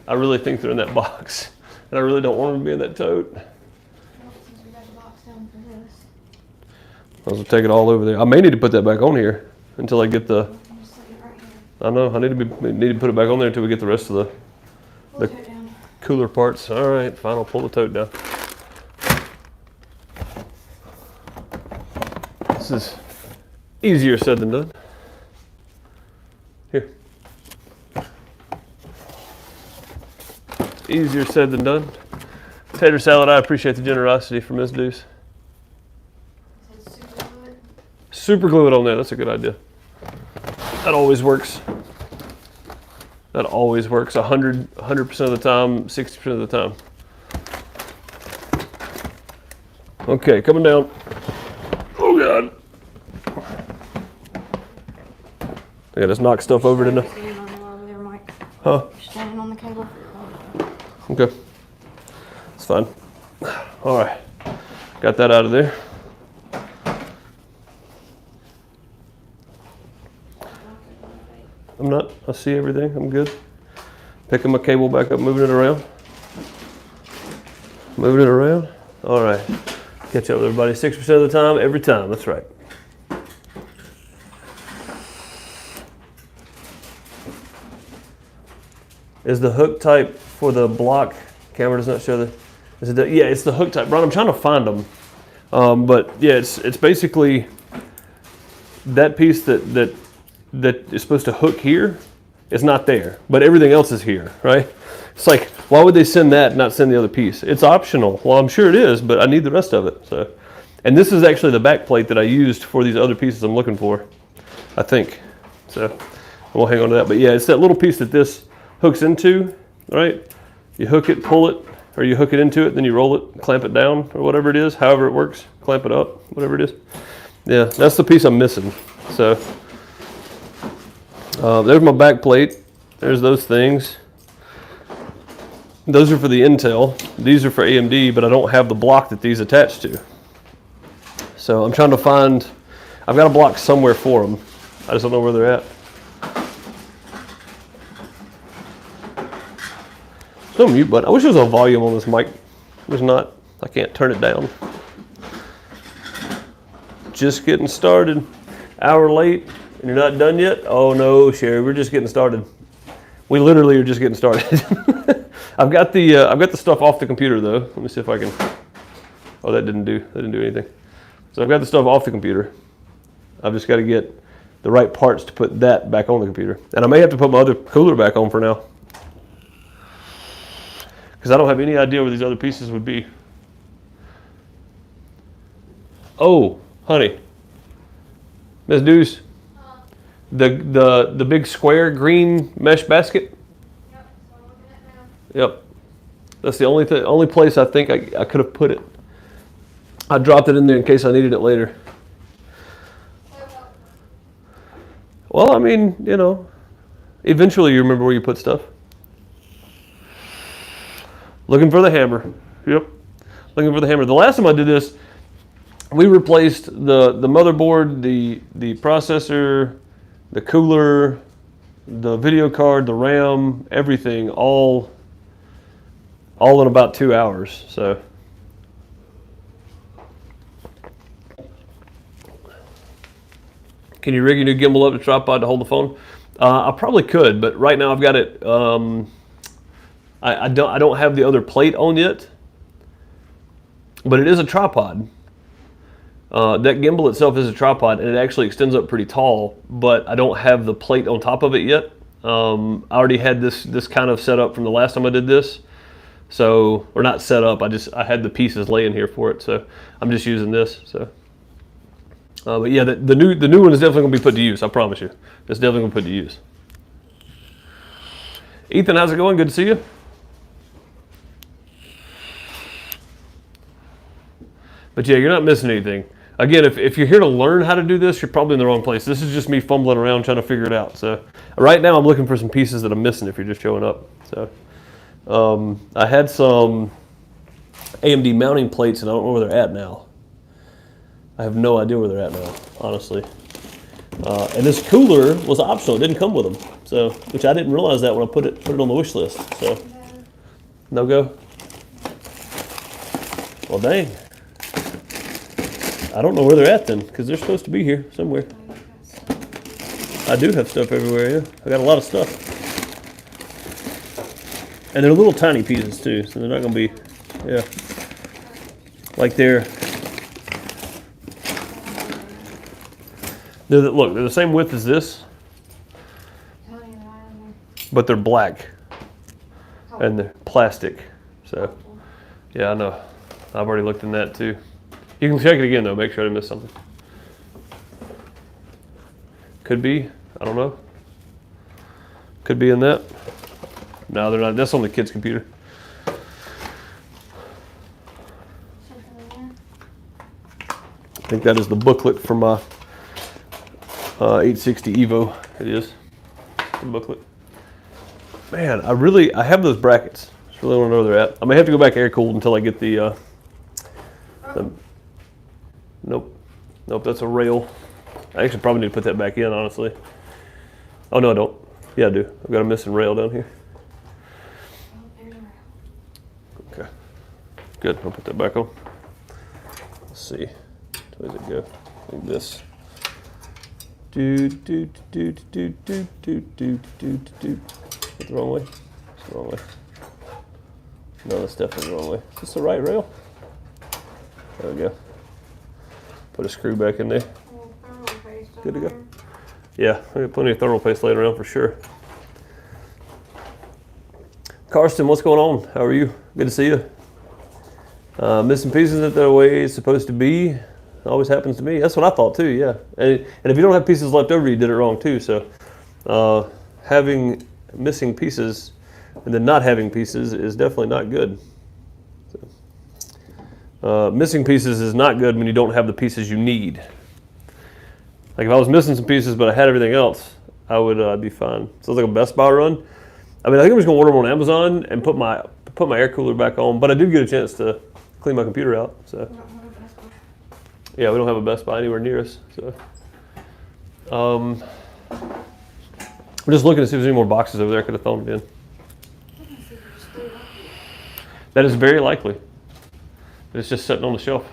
I really think they're in that box. And I really don't want them to be in that tote. Well, since we got the box down for this. I was gonna take it all over there. I may need to put that back on here until I get the. I'm just setting it right here. I know I need to put it back on there until we get the rest of the Pull the tote down. cooler parts. All right, fine. I'll pull the tote down. This is easier said than done. Here. Easier said than done. Tater salad, I appreciate the generosity from Ms. Deuce. Is it super good? Super glue it on there. That's a good idea. That always works. That always works 100% of the time, 60% of the time. Okay, coming down. Oh God. I gotta just knock stuff over, didn't I? Stand on the over there, Mike. Huh? Standing on the cable. Okay. It's fine. All right. Got that out of there. I'm not. I see everything. I'm good. Picking my cable back up, moving it around. Moving it around. All right. Catch up with everybody. 6% of the time, every time. That's right. Is the hook type for the block? Camera does not show the. Is it? Yeah, it's the hook type. Ron, I'm trying to find them, but yeah, it's basically that piece that is supposed to hook here is not there, but everything else is here, right? It's like, why would they send that and not send the other piece? It's optional. Well, I'm sure it is, but I need the rest of it. So, and this is actually the back plate that I used for these other pieces I'm looking for, I think. So we'll hang on to that. But yeah, it's that little piece that this hooks into, right? You hook it, pull it, or you hook it into it, then you roll it, clamp it down, or whatever it is, however it works, clamp it up, whatever it is. Yeah, that's the piece I'm missing. So, There's my back plate. There's those things. Those are for the Intel. These are for AMD, but I don't have the block that these attach to. So I'm trying to find, I've got a block somewhere for them. I just don't know where they're at. No mute button. I wish there was a volume on this mic. There's not. I can't turn it down. Just getting started. Hour late and you're not done yet? Oh no, Sherry, we're just getting started. We literally are just getting started. I've got the stuff off the computer though. Let me see if I can. Oh, that didn't do anything. So I've got the stuff off the computer. I've just got to get the right parts to put that back on the computer. And I may have to put my other cooler back on for now, because I don't have any idea where these other pieces would be. Oh, honey, Miss Deuce, the big square green mesh basket. Yep, so I'm looking at now. Yep, that's the only place I think I could have put it. I dropped it in there in case I needed it later. Well, I mean, you know, eventually you remember where you put stuff. Looking for the hammer. Yep, looking for the hammer. The last time I did this, we replaced the motherboard, the processor, the cooler, the video card, the RAM, everything, all in about 2 hours. So. Can you rig your new gimbal up to tripod to hold the phone? I probably could, but right now I've got it. I don't have the other plate on yet, but it is a tripod. That gimbal itself is a tripod, and it actually extends up pretty tall. But I don't have the plate on top of it yet. I already had this kind of set up from the last time I did this, so or not set up. I had the pieces laying here for it, so I'm just using this. So. But yeah, the new one is definitely going to be put to use. I promise you, it's definitely going to be put to use. Ethan, how's it going? Good to see you. But yeah, you're not missing anything. Again, if you're here to learn how to do this, you're probably in the wrong place. This is just me fumbling around trying to figure it out. So right now I'm looking for some pieces that I'm missing if you're just showing up. So I had some AMD mounting plates and I don't know where they're at now. I have no idea where they're at now, honestly. And this cooler was optional; it didn't come with them, so which I didn't realize that when I put it on the wish list. So no go. Well, dang. I don't know where they're at then, because they're supposed to be here somewhere. I do have stuff everywhere. Yeah, I got a lot of stuff, and they're little tiny pieces too, so they're not going to be, yeah, like they're. Look, they're the same width as this, but they're black and they're plastic. So, yeah, I know. I've already looked in that too. You can check it again though, make sure I didn't miss something. Could be, I don't know. Could be in that. No, they're not. That's on the kid's computer. I think that is the booklet for my 860 Evo. It is the booklet. Man, I have those brackets. Just really want to know where they're at. I may have to go back air cooled until I get the nope, that's a rail. I actually probably need to put that back in, honestly. Oh no, I don't. Yeah, I do. I've got a missing rail down here. Okay, good. I'll put that back on. Let's see. Where does it go? Like this. What's the wrong way? It's the wrong way. No, that's definitely the wrong way. Is this the right rail? There we go. Put a screw back in there. Good to go. Yeah, I got plenty of thermal paste laying around for sure. Karsten, what's going on? How are you? Good to see you. Missing pieces that the way it's supposed to be. Always happens to me. That's what I thought too, yeah. And if you don't have pieces left over, you did it wrong too. So having missing pieces and then not having pieces is definitely not good. So, missing pieces is not good when you don't have the pieces you need. Like if I was missing some pieces but I had everything else, I would be fine. Sounds like a Best Buy run. I mean, I think I'm just gonna order them on Amazon and put my air cooler back on. But I did get a chance to clean my computer out. So We don't have a Best Buy. yeah, we don't have a Best Buy anywhere near us. So I'm just looking to see if there's any more boxes over there. I could have thrown it in. That is very likely. It's just sitting on the shelf.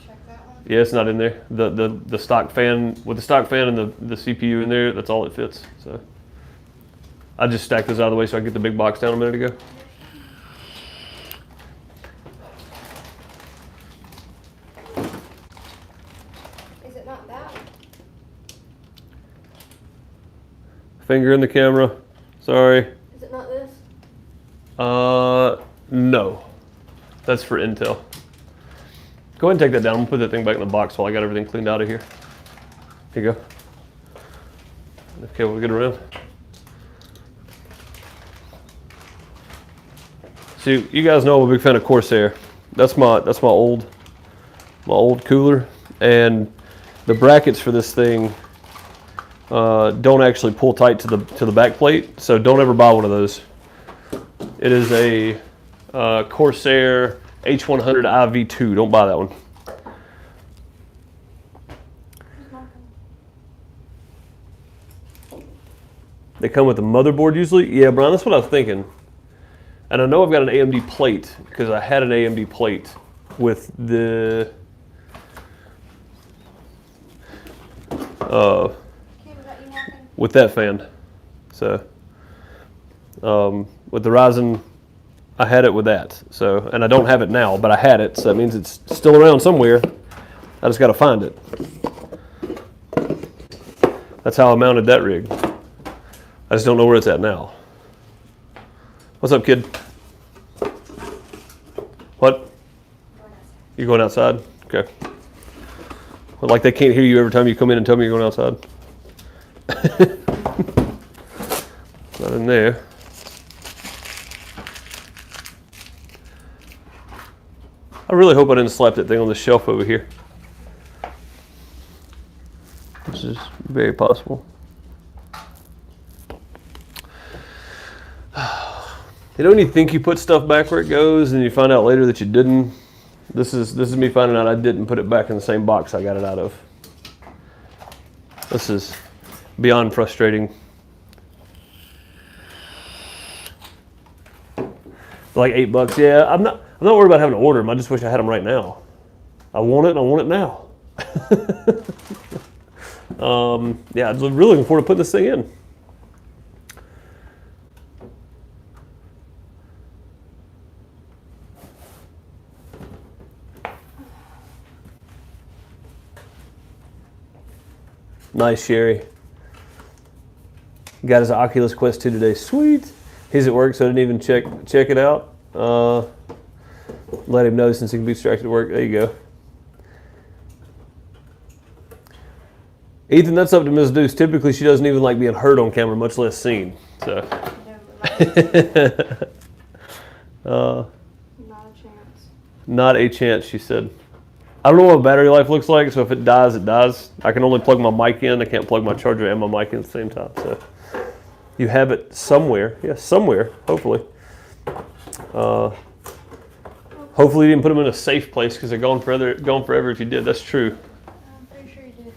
Check that one. Yeah, it's not in there. The stock fan, with the stock fan and the CPU in there, that's all it fits. So I just stacked those out of the way so I could get the big box down a minute ago. Is it not that? Finger in the camera. Sorry. Is it not this? No. That's for Intel. Go ahead and take that down. I'm gonna put that thing back in the box while I got everything cleaned out of here. Here you go. Okay, we'll get around. So you guys know I'm a big fan of Corsair. That's my old cooler, and the brackets for this thing don't actually pull tight to the back plate. So don't ever buy one of those. It is a Corsair H100 IV2. Don't buy that one. They come with the motherboard usually. Yeah, Brian, that's what I was thinking. And I know I've got an AMD plate because I had an AMD plate with the with that fan. So with the Ryzen, I had it with that. So, and I don't have it now, but I had it, so that means it's still around somewhere. I just got to find it. That's how I mounted that rig. I just don't know where it's at now. What's up, kid? What? You going outside? Okay. Well, like they can't hear you every time you come in and tell me you're going outside. Not in there. I really hope I didn't slap that thing on the shelf over here. This is very possible. You know when you think you put stuff back where it goes and you find out later that you didn't? This is me finding out I didn't put it back in the same box I got it out of. This is beyond frustrating. Like $8, yeah. I'm not worried about having to order them. I just wish I had them right now. I want it, and I want it now. Yeah, I'm really looking forward to putting this thing in. Nice, Sherry. Got his Oculus Quest 2 today. Sweet. He's at work, so I didn't even check it out. Let him know since he can be distracted at work. There you go. Ethan, that's up to Ms. Deuce. Typically, she doesn't even like being heard on camera, much less seen. So. Not a chance. Not a chance, she said. I don't know what battery life looks like, so if it dies, it dies. I can only plug my mic in. I can't plug my charger and my mic in at the same time. So you have it somewhere. Yeah, somewhere, hopefully. Hopefully you didn't put them in a safe place because they're gone forever if you did. That's true. I'm pretty sure you did.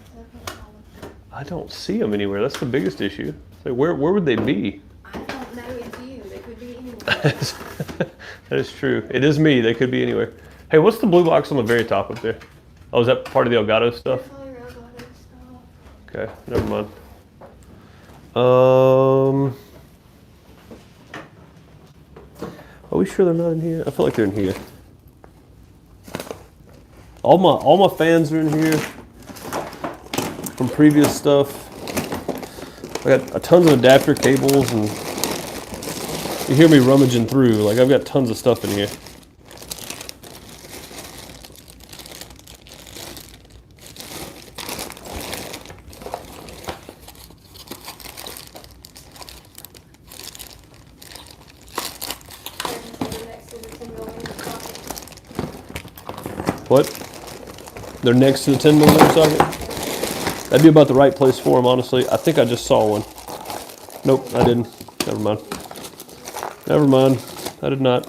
I don't see them anywhere. That's the biggest issue. So where would they be? I don't know. It's you. They could be anywhere. That is true. It is me. They could be anywhere. Hey, what's the blue box on the very top up there? Oh, is that part of the Elgato stuff? Okay, never mind. Are we sure they're not in here? I feel like they're in here. All my fans are in here from previous stuff. I got tons of adapter cables, and you hear me rummaging through. Like I've got tons of stuff in here. What? They're next to the 10mm socket? That'd be about the right place for them, honestly. I think I just saw one. Nope, I didn't. Never mind. Never mind. I did not.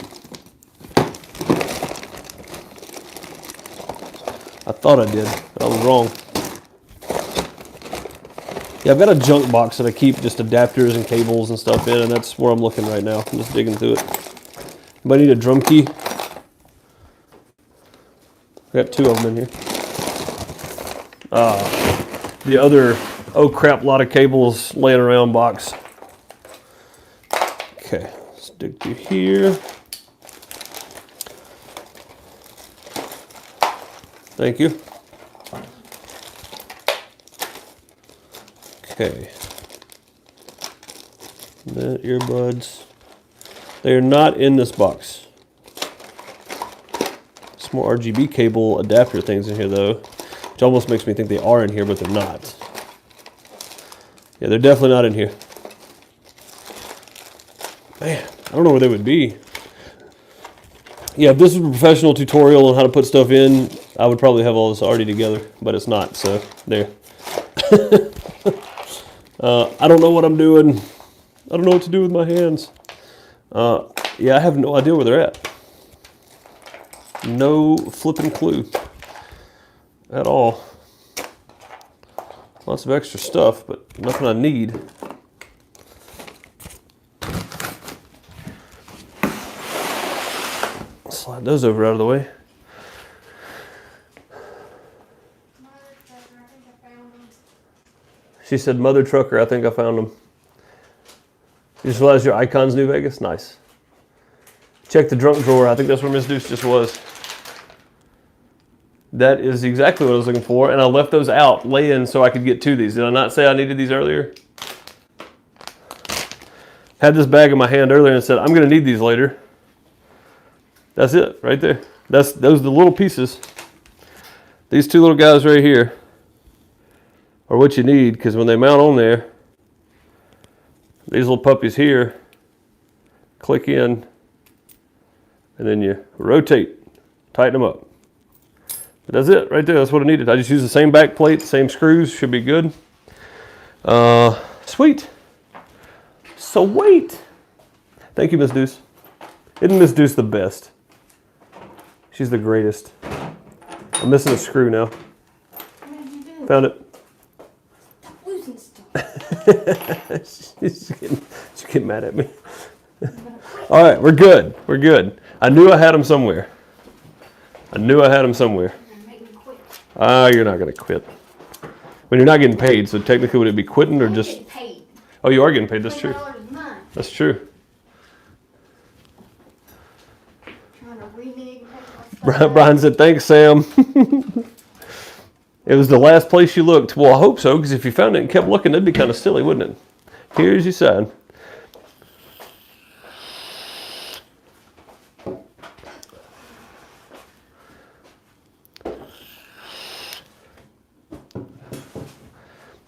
I thought I did. I was wrong. Yeah, I've got a junk box that I keep just adapters and cables and stuff in, and that's where I'm looking right now. I'm just digging through it. But I need a drum key. I got 2 of them in here. The other, oh crap, lot of cables laying around box. Okay, let's dig through here. Thank you. Okay. The earbuds. They are not in this box. Some more RGB cable adapter things in here though, which almost makes me think they are in here, but they're not. Yeah, they're definitely not in here. Man, I don't know where they would be. Yeah, if this was a professional tutorial on how to put stuff in, I would probably have all this already together, but it's not, so there. I don't know what I'm doing. I don't know what to do with my hands. Yeah, I have no idea where they're at. No flipping clue at all. Lots of extra stuff, but nothing I need. Slide those over out of the way. She said, Mother Trucker, I think I found them. You just realized your icon's New Vegas? Nice. Check the junk drawer. I think that's where Miss Deuce just was. That is exactly what I was looking for, and I left those out laying so I could get to these. Did I not say I needed these earlier? Had this bag in my hand earlier and said, I'm going to need these later. That's it, right there. Those are the little pieces. These 2 little guys right here are what you need, because when they mount on there, these little puppies here click in, and then you rotate, tighten them up. But that's it right there. That's what I needed. I just used the same back plate, same screws, should be good. Sweet. Sweet. Thank you, Miss Deuce. Isn't Miss Deuce the best? She's the greatest. I'm missing a screw now. Found it. Losing stuff. She's getting mad at me. All right, we're good. We're good. I knew I had them somewhere. I knew I had them somewhere. You're not going to quit. When you're not getting paid, so technically would it be quitting or just... Getting paid. Oh, you are getting paid. That's true. That's true. Trying to renege. Brian said, thanks, Sam. It was the last place you looked. Well, I hope so, because if you found it and kept looking, that'd be kind of silly, wouldn't it? Here's your sign.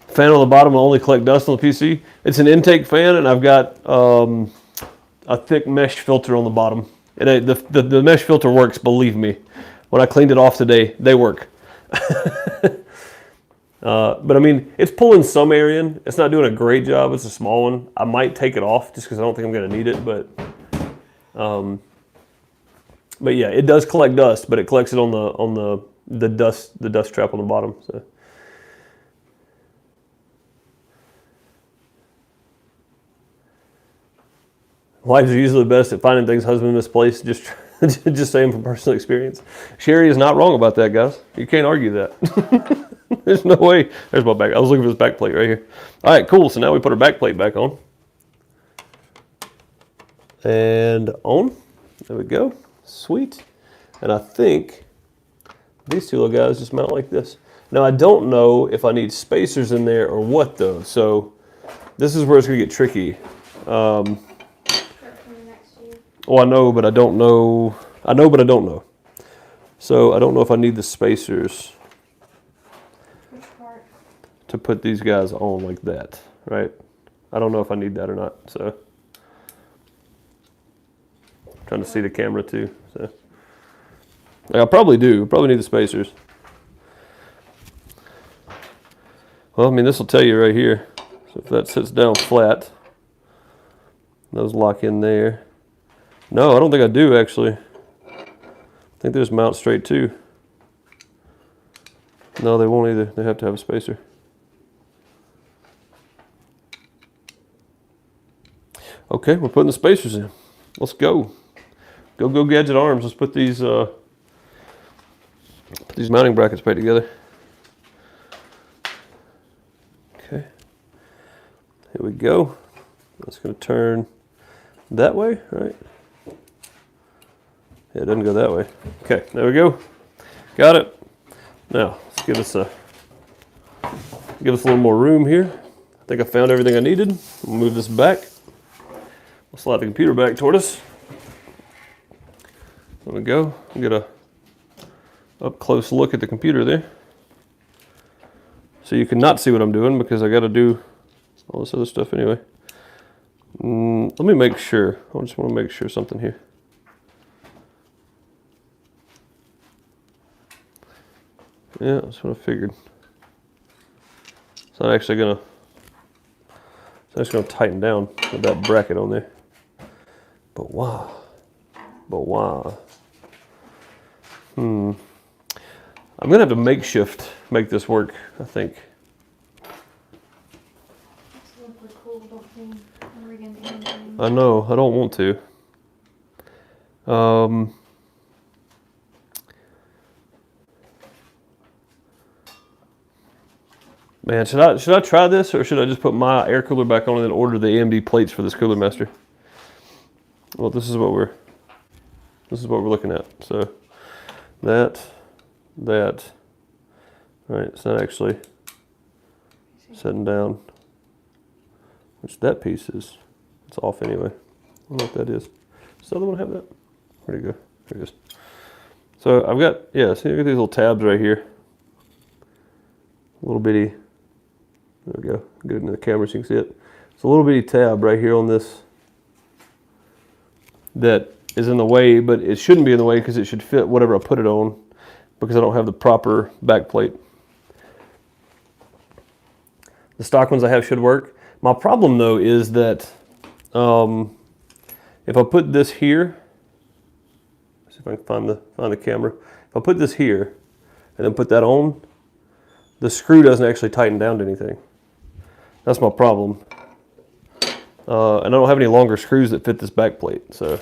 Fan on the bottom will only collect dust on the PC. It's an intake fan, and I've got a thick mesh filter on the bottom. The mesh filter works, believe me. When I cleaned it off today, they work. But I mean, it's pulling some air in. It's not doing a great job. It's a small one. I might take it off just because I don't think I'm going to need it. But yeah, it does collect dust, but it collects it on the dust trap on the bottom. So. Wives are usually best at finding things husband misplaced. Just saying from personal experience. Sherry is not wrong about that, guys. You can't argue that. There's no way. There's my back. I was looking for this back plate right here. All right, cool. So now we put our back plate back on. And on. There we go. Sweet. And I think these 2 little guys just mount like this. Now I don't know if I need spacers in there or what though. So this is where it's going to get tricky. Oh, I know, but I don't know. I know, but I don't know. So I don't know if I need the spacers. Which part? To put these guys on like that, right? I don't know if I need that or not. So I'm trying to see the camera too. So I probably do. Probably need the spacers. Well, I mean, this will tell you right here. So if that sits down flat, those lock in there. No, I don't think I do actually. I think there's mount straight too. No, they won't either. They have to have a spacer. Okay, we're putting the spacers in. Let's go. Go Gadget Arms. Let's put these mounting brackets back together. Okay. Here we go. That's going to turn that way, right? Yeah, it doesn't go that way. Okay, there we go. Got it. Now, let's give us a little more room here. I think I found everything I needed. We'll move this back. We'll slide the computer back toward us. There we go. Get a up close look at the computer there. So you cannot see what I'm doing because I got to do all this other stuff anyway. Let me make sure. I just want to make sure something here. Yeah, that's what I figured. It's not actually gonna. It's actually gonna tighten down with that bracket on there. But why? I'm gonna have to make this work, I think. I know, I don't want to. Man, should I try this, or should I just put my air cooler back on and then order the AMD plates for this Cooler Master? Well, this is what we're looking at. So that. All right, it's not actually setting down. Which that piece is. It's off anyway. I don't know what that is. Does the other one have that? Where'd it go? There it is. So I've got, yeah, see, I've got these little tabs right here. Little bitty. There we go. Get it into the camera so you can see it. It's a little bitty tab right here on this that is in the way, but it shouldn't be in the way because it should fit whatever I put it on because I don't have the proper back plate. The stock ones I have should work. My problem though is that if I put this here, let's see if I can find the camera. If I put this here and then put that on, the screw doesn't actually tighten down to anything. That's my problem. And I don't have any longer screws that fit this back plate, so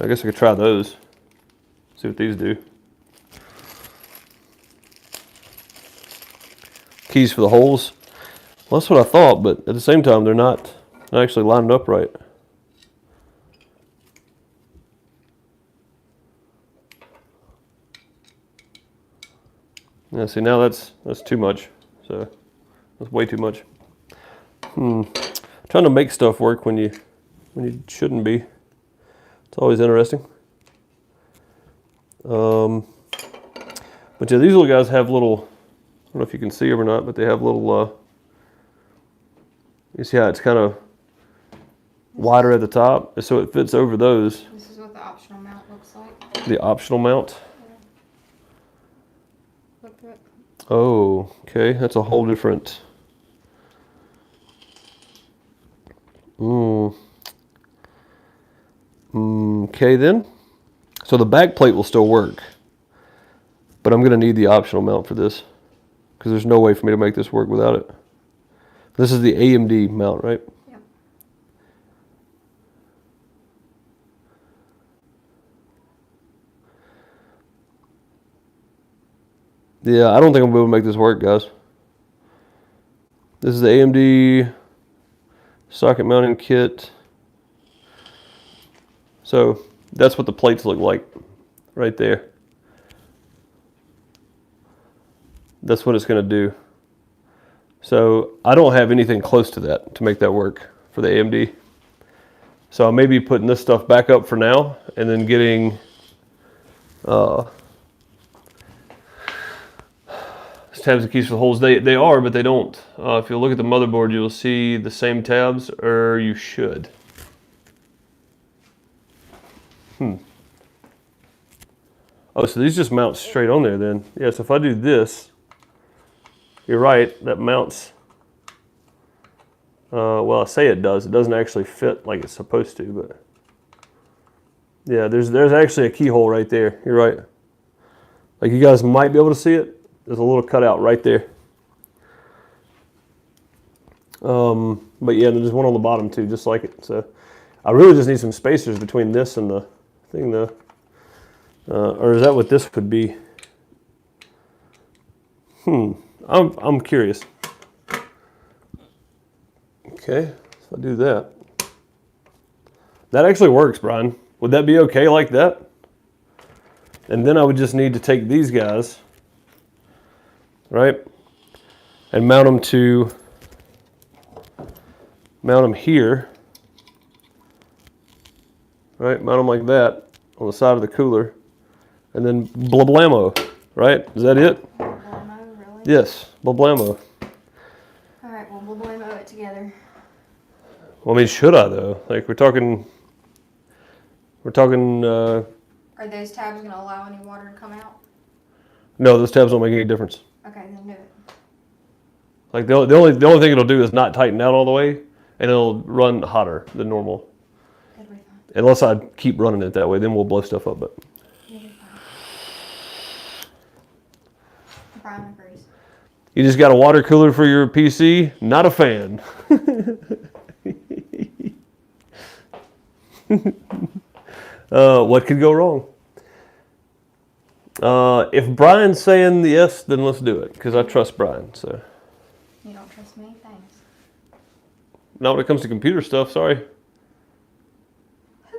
I guess I could try those. See what these do. Keys for the holes. Well, that's what I thought, but at the same time, they're not actually lined up right. Yeah, see, now that's too much. So that's way too much. Trying to make stuff work when you shouldn't be. It's always interesting. But yeah, these little guys have little, I don't know if you can see them or not, but they have little, you see how it's kind of wider at the top, so it fits over those. This is what the optional mount looks like. The optional mount? Yeah. Look through it. Oh, okay, that's a whole different. Okay then. So the back plate will still work, but I'm going to need the optional mount for this because there's no way for me to make this work without it. This is the AMD mount, right? Yeah. Yeah, I don't think I'm going to be able to make this work, guys. This is the AMD socket mounting kit. So that's what the plates look like right there. That's what it's going to do. So I don't have anything close to that to make that work for the AMD. So I may be putting this stuff back up for now and then getting tabs and keys for the holes. They are, but they don't. If you look at the motherboard, you'll see the same tabs, or you should. Oh, so these just mount straight on there then. Yeah, so if I do this, you're right, that mounts. Well, I say it does. It doesn't actually fit like it's supposed to, but yeah, there's actually a keyhole right there. You're right. Like you guys might be able to see it. There's a little cutout right there. But yeah, there's one on the bottom too, just like it. So I really just need some spacers between this and the thing, though. Or is that what this could be? I'm curious. Okay, so I do that. That actually works, Brian. Would that be okay like that? And then I would just need to take these guys, right, and mount them here, right? Mount them like that on the side of the cooler, and then blablamo, right? Is that it? Blablamo, really? Yes, blablamo. All right, well, we'll blablamo it together. Well, I mean, should I though? Like we're talking. Are those tabs going to allow any water to come out? No, those tabs don't make any difference. Okay, then do it. Like the only thing it'll do is not tighten out all the way, and it'll run hotter than normal. It'll be fine. Unless I keep running it that way, then we'll blow stuff up. But It'll be fine. Brian agrees. you just got a water cooler for your PC? Not a fan. What could go wrong? If Brian's saying yes, then let's do it, because I trust Brian. So. You don't trust me? Thanks. Not when it comes to computer stuff, sorry. Who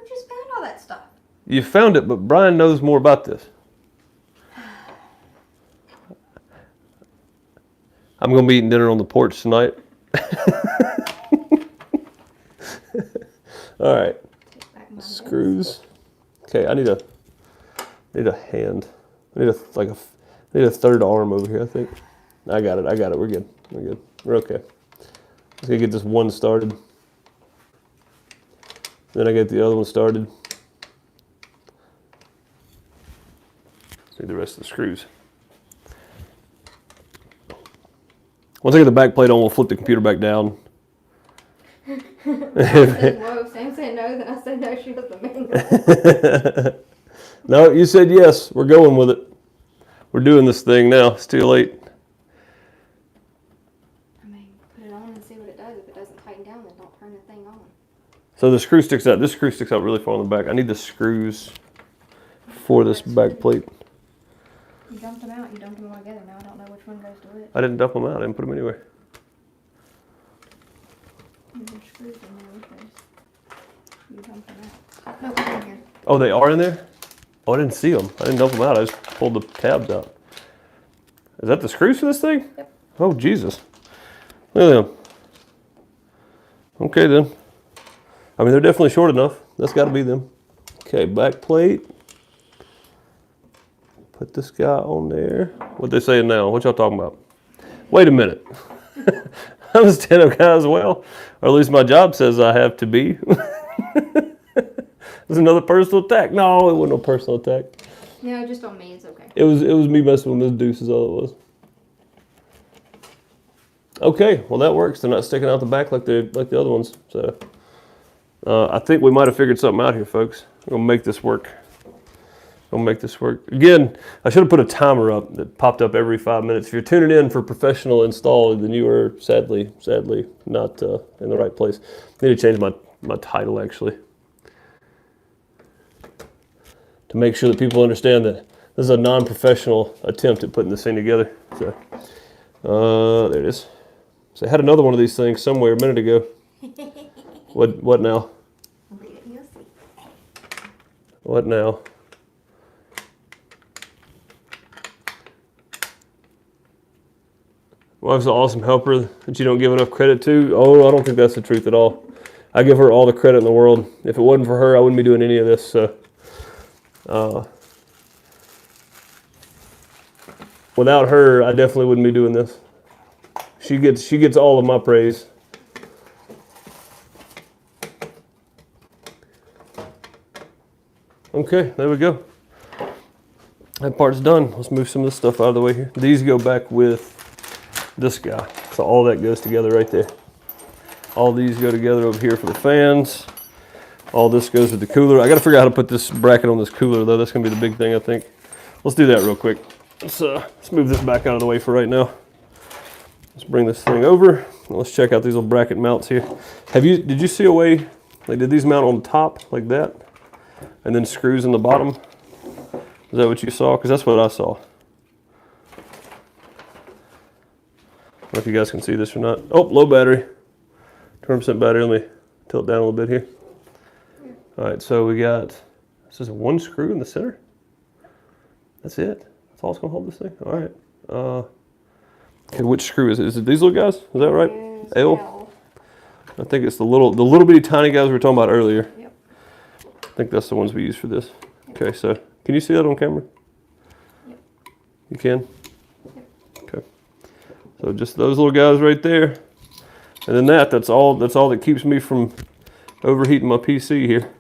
just found all that stuff? You found it, but Brian knows more about this. I'm going to be eating dinner on the porch tonight. All right. Screws. Okay, I need a hand. I need a third arm over here, I think. I got it. We're good. We're okay. Let's get this one started. Then I get the other one started. Let's do the rest of the screws. Once I get the back plate on, we'll flip the computer back down. Whoa, Sam said no, then I said no, she was the manual. No, you said yes. We're going with it. We're doing this thing now. It's too late. I mean, put it on and see what it does. If it doesn't tighten down, then don't turn the thing on. So the screw sticks out. This screw sticks out really far on the back. I need the screws for this back plate. You dumped them out. You dumped them all together. Now I don't know which one goes to it. I didn't dump them out. I didn't put them anywhere. There's screws in there with those. You dumped them out. No, they're in here. Oh, they are in there? Oh, I didn't see them. I didn't dump them out. I just pulled the tabs out. Is that the screws for this thing? Yep. Oh, Jesus. Look at them. Okay, then. I mean, they're definitely short enough. That's got to be them. Okay, back plate. Put this guy on there. What they saying now? What y'all talking about? Wait a minute. I'm a stand-up guy as well. Or at least my job says I have to be. It was another personal attack. No, it wasn't no personal attack. No, just on me. It's okay. It was me messing with Miss Deuce is all it was. Okay, well that works. They're not sticking out the back like the other ones. So I think we might have figured something out here, folks. We're gonna make this work. Again, I should have put a timer up that popped up every 5 minutes. If you're tuning in for professional install, then you are sadly not in the right place. I need to change my title actually, to make sure that people understand that this is a non-professional attempt at putting this thing together. So, there it is. So I had another one of these things somewhere a minute ago. What now? What now? Wife's an awesome helper that you don't give enough credit to. Oh, I don't think that's the truth at all. I give her all the credit in the world. If it wasn't for her, I wouldn't be doing any of this. So, without her, I definitely wouldn't be doing this. She gets all of my praise. Okay, there we go. That part's done. Let's move some of this stuff out of the way here. These go back with this guy. So all that goes together right there. All these go together over here for the fans. All this goes with the cooler. I got to figure out how to put this bracket on this cooler though. That's going to be the big thing, I think. Let's do that real quick. Let's move this back out of the way for right now. Let's bring this thing over. Let's check out these little bracket mounts here. Did you see a way, like did these mount on top like that? And then screws in the bottom? Is that what you saw? Because that's what I saw. I don't know if you guys can see this or not. Oh, low battery. 20% battery. Let me tilt down a little bit here. All right, so we got, this is one screw in the center. That's it. That's all it's gonna hold this thing. All right. Okay, which screw is it? Is it these little guys? Is that right? L. I think it's the little bitty tiny guys we were talking about earlier. Yep. I think that's the ones we use for this. Yep. Okay, so can you see that on camera? Yep. You can. Yep. Okay. So just those little guys right there, and then that's all that keeps me from overheating my PC here.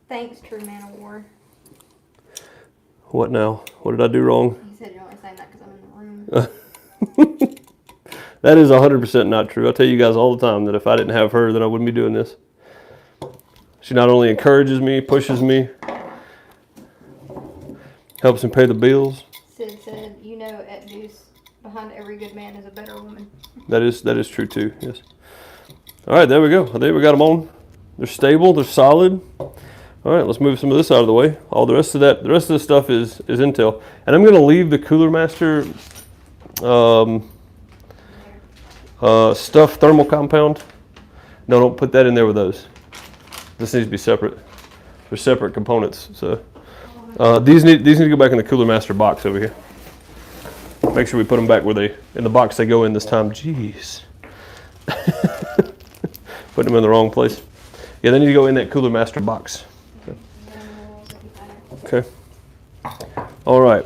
Thanks, True Man of War. What now? What did I do wrong? You said you're only saying that because I'm in the room. That is 100% not true. I tell you guys all the time that if I didn't have her, then I wouldn't be doing this. She not only encourages me, pushes me, helps me pay the bills. Sid said, you know, at Deuce, behind every good man is a better woman. That is true too. Yes. All right, there we go. I think we got them on. They're stable. They're solid. All right, let's move some of this out of the way. All the rest of the stuff is Intel, and I'm going to leave the Cooler Master stuff thermal compound. No, don't put that in there with those. This needs to be separate. They're separate components. So these need to go back in the Cooler Master box over here. Make sure we put them back where in the box they go in this time. Jeez. Putting them in the wrong place. Yeah, they need to go in that Cooler Master box. Okay. All right.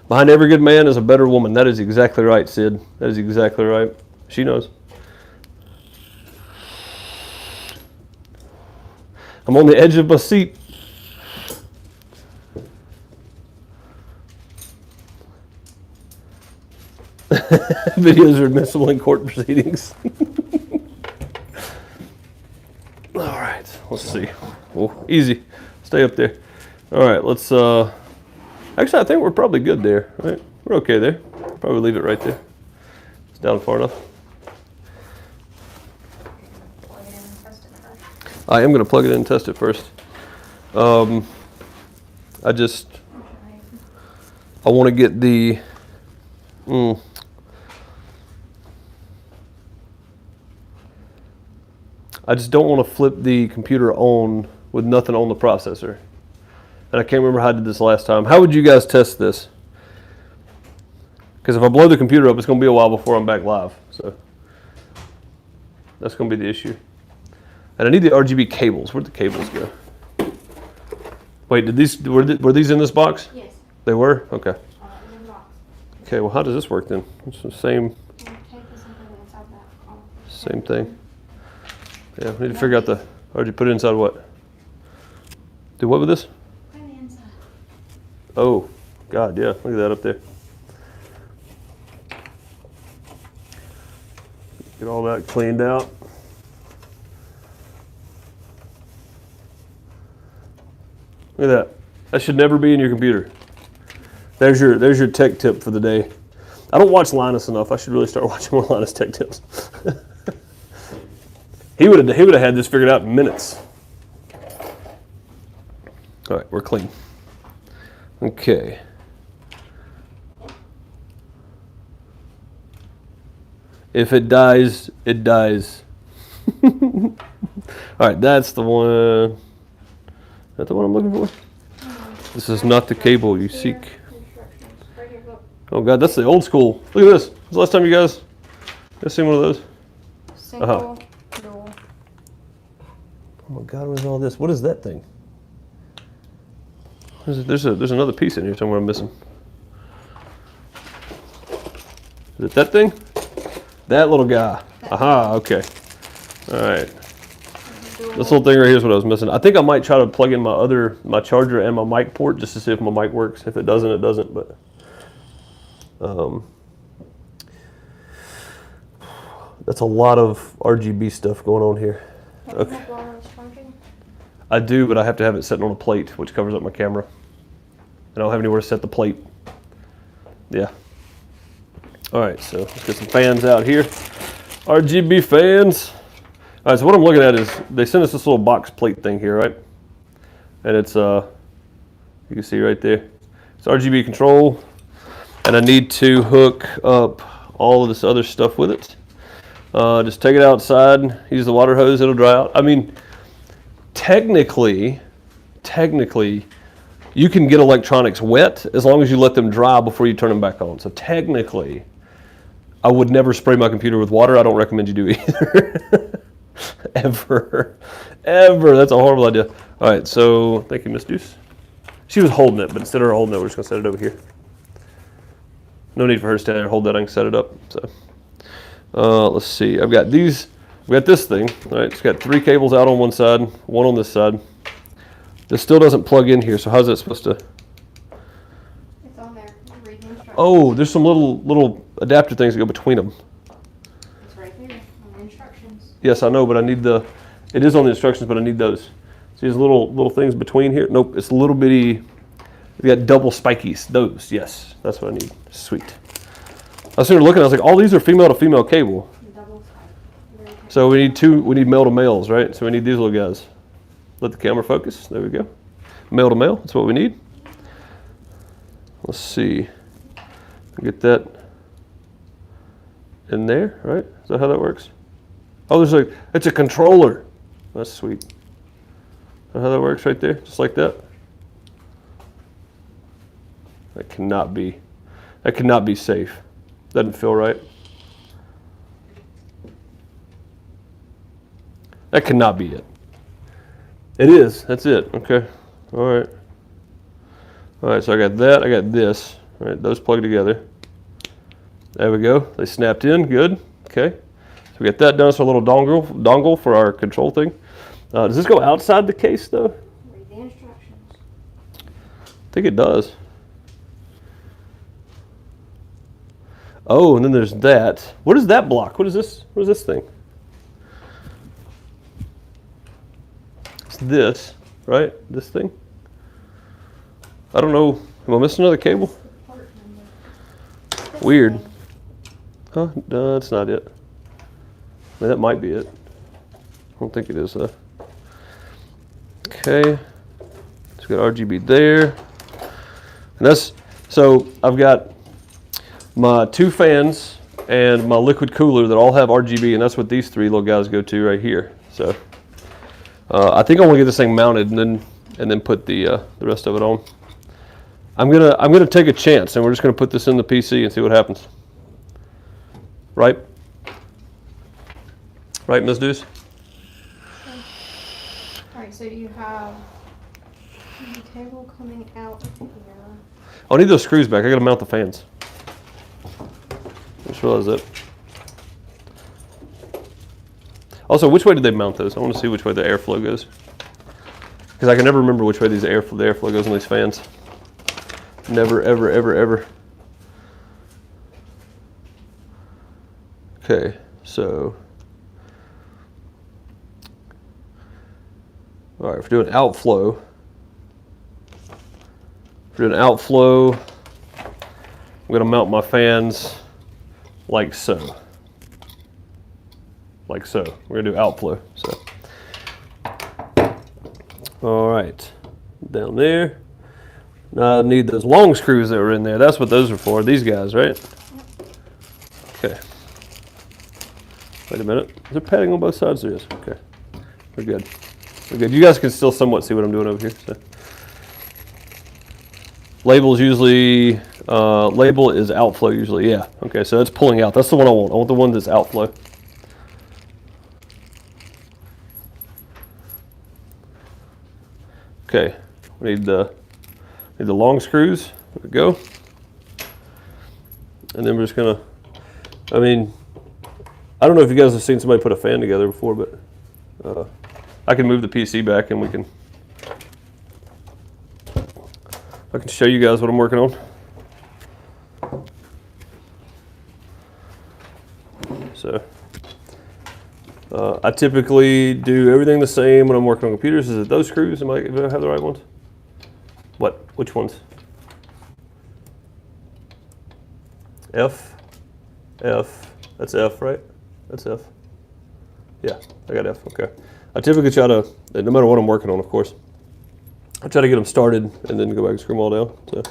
Behind every good man is a better woman. That is exactly right, Sid. That is exactly right. She knows. I'm on the edge of my seat. Videos are admissible in court proceedings. All right, let's see. Oh, easy. Stay up there. All right, let's, actually, I think we're probably good there, right? We're okay there. Probably leave it right there. It's down far enough. I am going to plug it in and test it first. I want to get the, I just don't want to flip the computer on with nothing on the processor. And I can't remember how I did this last time. How would you guys test this? Because if I blow the computer up, it's going to be a while before I'm back live. So that's going to be the issue. And I need the RGB cables. Where'd the cables go? Wait, were these in this box? Yes. They were? Okay. In the box. Okay, well how does this work then? It's the same thing. Yeah, we need to figure out the, or did you put it inside what? Do what with this? Put it inside. Oh, God, yeah, look at that up there. Get all that cleaned out. Look at that. That should never be in your computer. There's your tech tip for the day. I don't watch Linus enough. I should really start watching more Linus tech tips. He would have had this figured out in minutes. All right, we're clean. Okay. If it dies, it dies. All right, that's the one. Is that the one I'm looking for? This is not the cable you seek. Oh God, that's the old school. Look at this. When's the last time you guys seen one of those? Single door. Oh my God, what is all this? What is that thing? There's another piece in here somewhere I'm missing. Is it that thing? That little guy. Aha, okay. All right. This little thing right here is what I was missing. I think I might try to plug in my charger and my mic port just to see if my mic works. If it doesn't, it doesn't, but That's a lot of RGB stuff going on here. Okay. I do, but I have to have it sitting on a plate, which covers up my camera. I don't have anywhere to set the plate. Yeah. All right, so let's get some fans out here. RGB fans. All right, so what I'm looking at is they sent us this little box plate thing here, right? And it's, you can see right there. It's RGB control, and I need to hook up all of this other stuff with it. Just take it outside, use the water hose, it'll dry out. I mean, technically, you can get electronics wet as long as you let them dry before you turn them back on. So technically, I would never spray my computer with water. I don't recommend you do either. Ever. That's a horrible idea. All right, so thank you, Miss Deuce. She was holding it, but instead of her holding it, we're just gonna set it over here. No need for her to stand there and hold that. I can set it up. So let's see. I've got this thing. All right, it's got 3 cables out on one side, 1 on this side. This still doesn't plug in here, so how's that supposed to? It's on there. Read the instructions. Oh, there's some little adapter things that go between them. It's right there on the instructions. Yes, I know, but I need it is on the instructions, but I need those. See these little things between here? Nope, it's a little bitty, we got double spikies. Those, yes, that's what I need. Sweet. I was sitting there looking, I was like, all these are female to female cable. Double spike. So we need male to males, right? So we need these little guys. Let the camera focus. There we go. Male to male. That's what we need. Let's see. Get that in there, right? Is that how that works? Oh, it's a controller. That's sweet. Is that how that works right there? Just like that? That cannot be safe. Doesn't feel right. That cannot be it. It is. That's it. Okay. All right. All right. So I got that. I got this. All right. Those plug together. There we go. They snapped in. Good. Okay. So we got that done. So a little dongle for our control thing. Does this go outside the case though? Read the instructions. I think it does. Oh, and then there's that. What is that block? What is this? What is this thing? It's this, right? This thing? I don't know. Am I missing another cable? Weird. Huh? No, that's not it. I mean, that might be it. I don't think it is though. Okay. It's got RGB there. And so I've got my 2 fans and my liquid cooler that all have RGB, and that's what these 3 little guys go to right here. So I think I want to get this thing mounted and then put the rest of it on. I'm gonna take a chance, and we're just gonna put this in the PC and see what happens. Right? Right, Ms. Deuce? All right, so you have the cable coming out of here. I need those screws back. I gotta mount the fans. I just realized that. Also, which way did they mount those? I want to see which way the airflow goes. Because I can never remember which way the airflow goes on these fans. Never, ever, ever, ever. Okay, so. All right, if we're doing outflow. I'm going to mount my fans like so. Like so. We're going to do outflow. So. All right. Down there. Now I need those long screws that were in there. That's what those are for. These guys, right? Okay. Wait a minute. Is there padding on both sides? There is. Okay. We're good. We're good. You guys can still somewhat see what I'm doing over here. So. Label is outflow usually, yeah. Okay, so it's pulling out. That's the one I want. I want the one that's outflow. Okay, we need the long screws. There we go. And then we're just gonna, I mean, I don't know if you guys have seen somebody put a fan together before, but I can move the PC back and I can show you guys what I'm working on. So I typically do everything the same when I'm working on computers. Is it those screws? Do I have the right ones? What? Which ones? F. That's F, right? That's F. Yeah, I got F. Okay. I typically try to, no matter what I'm working on, of course, I try to get them started and then go back and screw them all down. So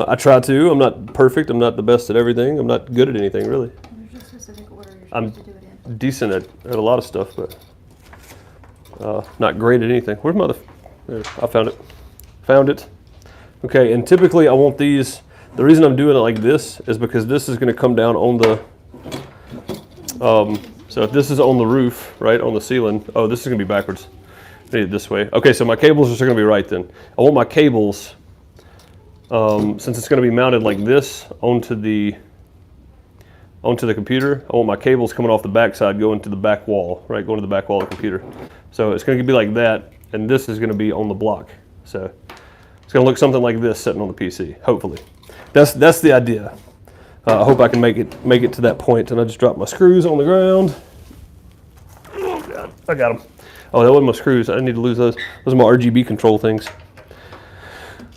I try to. I'm not perfect. I'm not the best at everything. I'm not good at anything, really. There's a specific order you're I'm supposed to do it in. decent at a lot of stuff, but not great at anything. Where's my other? There, I found it. Found it. Okay, and typically I want these. The reason I'm doing it like this is because this is going to come down on the. So if this is on the roof, right, on the ceiling. Oh, this is going to be backwards. I need it this way. Okay, so my cables are going to be right then. I want my cables, since it's going to be mounted like this onto the computer, I want my cables coming off the back side going to the back wall, right, going to the back wall of the computer. So it's going to be like that, and this is going to be on the block. So it's going to look something like this sitting on the PC, hopefully. That's the idea. I hope I can make it to that point. And I just dropped my screws on the ground. Oh God, I got them. Oh, that wasn't my screws. I need to lose those. Those are my RGB control things.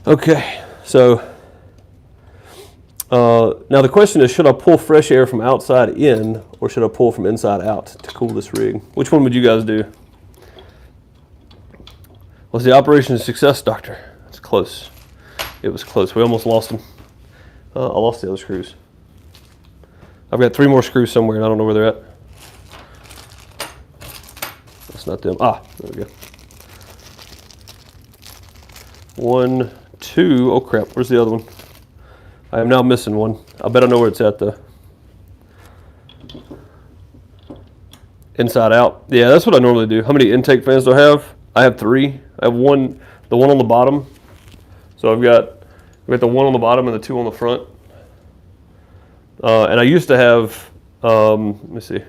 Okay, so now the question is, should I pull fresh air from outside in, or should I pull from inside out to cool this rig? Which one would you guys do? Was the operation a success, Doctor? It's close. It was close. We almost lost them. I lost the other screws. I've got 3 more screws somewhere, and I don't know where they're at. That's not them. Ah, there we go. 1, 2. Oh crap! Where's the other one? I am now missing one. I bet I know where it's at though. Inside out. Yeah, that's what I normally do. How many intake fans do I have? I have 3. I have one, the one on the bottom. So I've got the one on the bottom and the 2 on the front. And I used to have, let me see.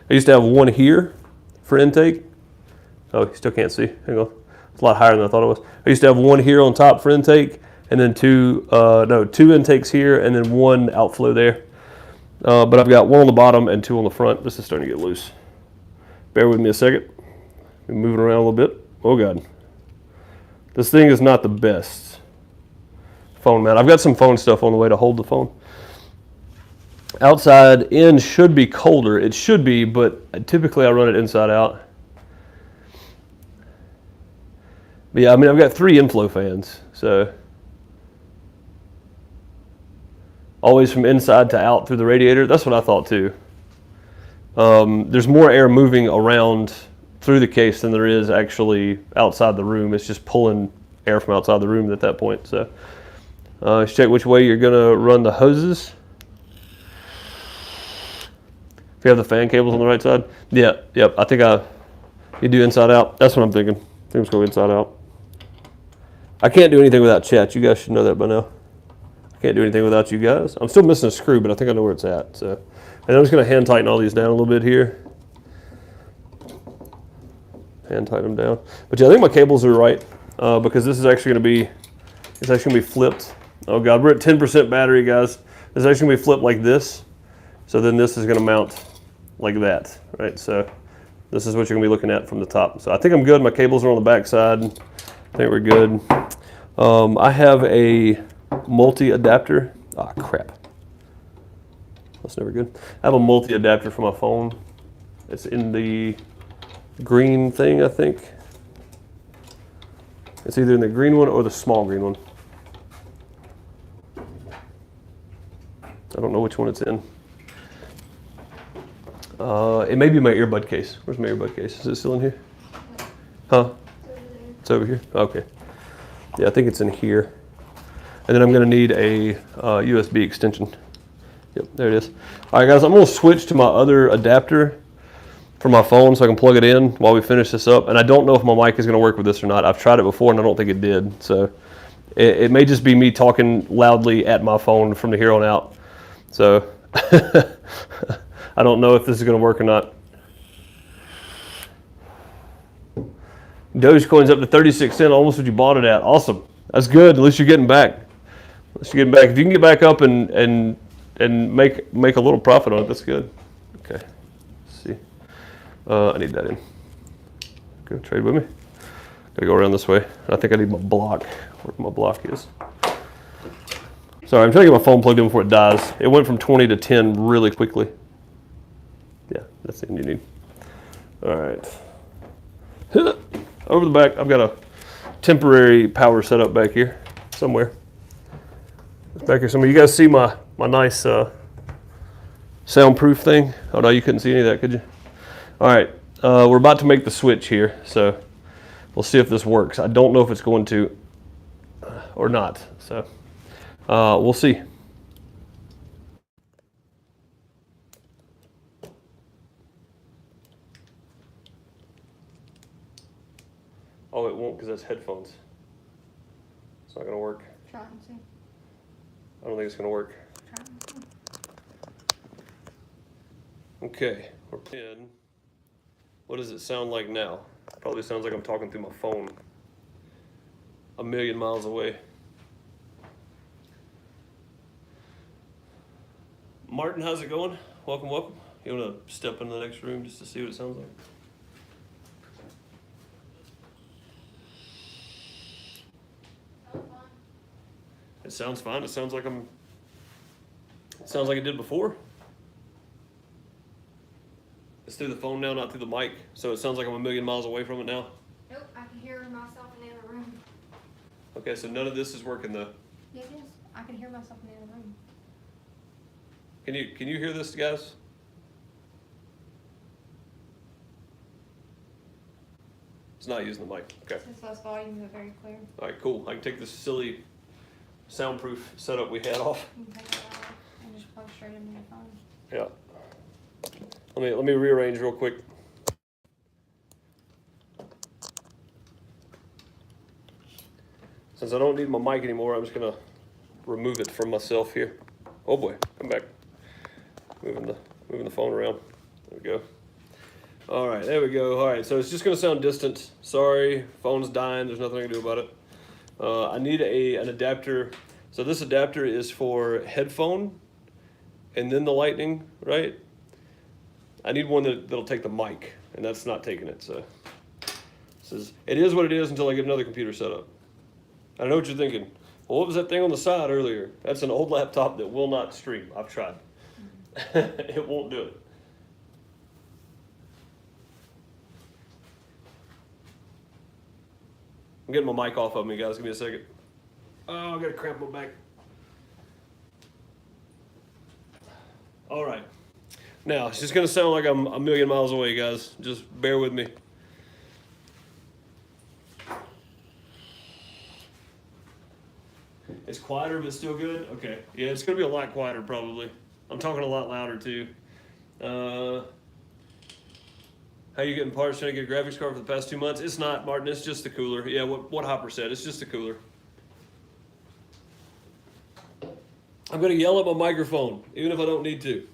I used to have one here for intake. Oh, you still can't see. Hang on. It's a lot higher than I thought it was. I used to have one here on top for intake, and then 2 intakes here, and then 1 outflow there. But I've got 1 on the bottom and 2 on the front. This is starting to get loose. Bear with me a second. I'm moving around a little bit. Oh God. This thing is not the best phone mount. I've got some phone stuff on the way to hold the phone. Outside in should be colder. It should be, but typically I run it inside out. But yeah, I mean, I've got 3 inflow fans, so always from inside to out through the radiator. That's what I thought too. There's more air moving around through the case than there is actually outside the room. It's just pulling air from outside the room at that point. So let's check which way you're gonna run the hoses. If you have the fan cables on the right side. Yeah, yep, I think you do inside out. That's what I'm thinking. I think let's go inside out. I can't do anything without chat. You guys should know that by now. I can't do anything without you guys. I'm still missing a screw, but I think I know where it's at. So, and I'm just gonna hand tighten all these down a little bit here. Hand tighten them down. But yeah, I think my cables are right because this is actually gonna be, it's actually gonna be flipped. Oh God, we're at 10% battery, guys. It's actually gonna be flipped like this. So then this is going to mount like that, right? So this is what you're going to be looking at from the top. So I think I'm good. My cables are on the back side. I think we're good. I have a multi-adapter. Ah, crap. That's never good. I have a multi-adapter for my phone. It's in the green thing, I think. It's either in the green one or the small green one. I don't know which one it's in. It may be my earbud case. Where's my earbud case? Is it still in here? Huh? It's over here? Okay. Yeah, I think it's in here. And then I'm going to need a USB extension. Yep, there it is. All right, guys, I'm going to switch to my other adapter for my phone so I can plug it in while we finish this up. And I don't know if my mic is going to work with this or not. I've tried it before and I don't think it did. So it may just be me talking loudly at my phone from here on out. So I don't know if this is going to work or not. Dogecoin's up to 36 cents, almost what you bought it at. Awesome. That's good. At least you're getting back. At least you're getting back. If you can get back up and make a little profit on it, that's good. Okay, let's see. I need that in. Go trade with me. Gotta go around this way. I think I need my block, where my block is. Sorry, I'm trying to get my phone plugged in before it dies. It went from 20 to 10 really quickly. Yeah, that's the end you need. All right. Over the back, I've got a temporary power setup back here somewhere. Back here somewhere. You guys see my nice soundproof thing? Oh no, you couldn't see any of that, could you? All right, we're about to make the switch here, so we'll see if this works. I don't know if it's going to or not, so we'll see. Oh, it won't because that's headphones. It's not gonna work. Try and see. I don't think it's gonna work. Try and see. Okay, we're in. What does it sound like now? Probably sounds like I'm talking through my phone. A million miles away. Martin, how's it going? Welcome, welcome. You wanna step in the next room just to see what it sounds like? It sounds fine. It sounds like it sounds like it did before. It's through the phone now, not through the mic. So it sounds like I'm a million miles away from it now. Nope, I can hear myself in the other room. Okay, so none of this is working though. Yeah, it is. I can hear myself in the other room. Can you hear this, guys? It's not using the mic. Okay. Since those volumes are very clear. All right, cool. I can take this silly soundproof setup we had off. You can take it out and just plug straight into your phone. Yeah. Let me rearrange real quick. Since I don't need my mic anymore, I'm just gonna remove it from myself here. Oh boy, come back. Moving the phone around. There we go. All right, there we go. All right, so it's just gonna sound distant. Sorry, phone's dying. There's nothing I can do about it. I need an adapter. So this adapter is for headphone and then the lightning, right? I need one that'll take the mic, and that's not taking it. So it is what it is until I get another computer set up. I know what you're thinking. Well, what was that thing on the side earlier? That's an old laptop that will not stream. I've tried. It won't do it. I'm getting my mic off of me, guys. Give me a second. Oh, I gotta cramp my back. All right. Now, it's just gonna sound like I'm a million miles away, guys. Just bear with me. It's quieter, but still good? Okay. Yeah, it's gonna be a lot quieter, probably. I'm talking a lot louder, too. How you getting parts? Trying to get a graphics card for the past 2 months? It's not, Martin. It's just the cooler. Yeah, what Hopper said. It's just the cooler. I'm gonna yell at my microphone, even if I don't need to.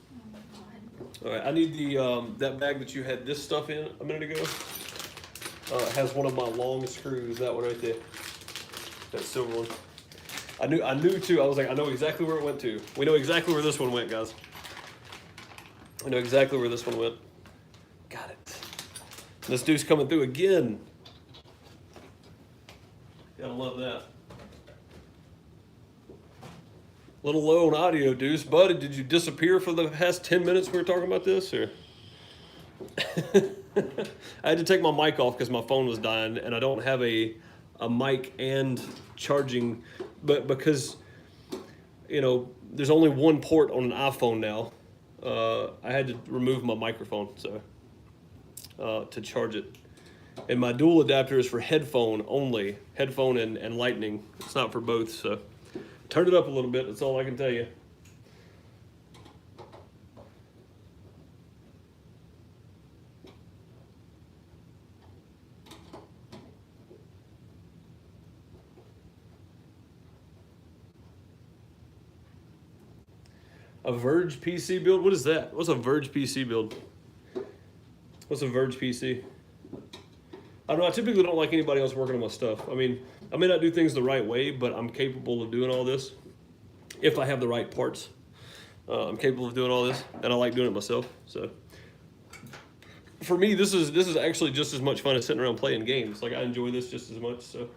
All right, I need the that bag that you had this stuff in a minute ago. It has one of my long screws. That one right there. That silver one. I knew too. I was like, I know exactly where it went to. We know exactly where this one went, guys. We know exactly where this one went. Got it. This dude's coming through again. Gotta love that. Little low on audio, Deuce. Buddy, did you disappear for the past 10 minutes we were talking about this? Or I had to take my mic off because my phone was dying, and I don't have a mic and charging, but because, you know, there's only one port on an iPhone now, I had to remove my microphone to charge it. And my dual adapter is for headphone only, headphone and lightning. It's not for both, so turn it up a little bit, that's all I can tell you. A Verge PC build? What is that? What's a Verge PC build? What's a Verge PC? I don't know, I typically don't like anybody else working on my stuff. I mean, I may not do things the right way, but I'm capable of doing all this if I have the right parts. I'm capable of doing all this, and I like doing it myself. So for me, this is actually just as much fun as sitting around playing games. Like I enjoy this just as much. So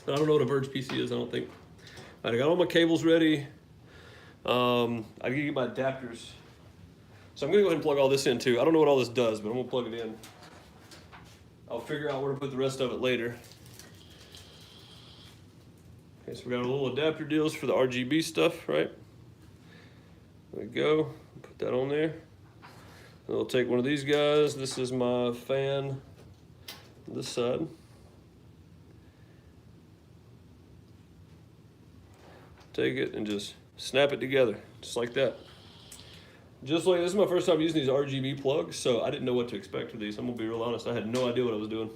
I don't know what a Verge PC is. I don't think. All right, I got all my cables ready. I gotta get my adapters. So I'm gonna go ahead and plug all this in too. I don't know what all this does, but I'm gonna plug it in. I'll figure out where to put the rest of it later. Okay, so we got a little adapter deals for the RGB stuff, right? There we go. Put that on there. And I'll take one of these guys. This is my fan on this side. Take it and just snap it together, just like that. Just like, this is my first time using these RGB plugs, so I didn't know what to expect with these. I'm gonna be real honest, I had no idea what I was doing.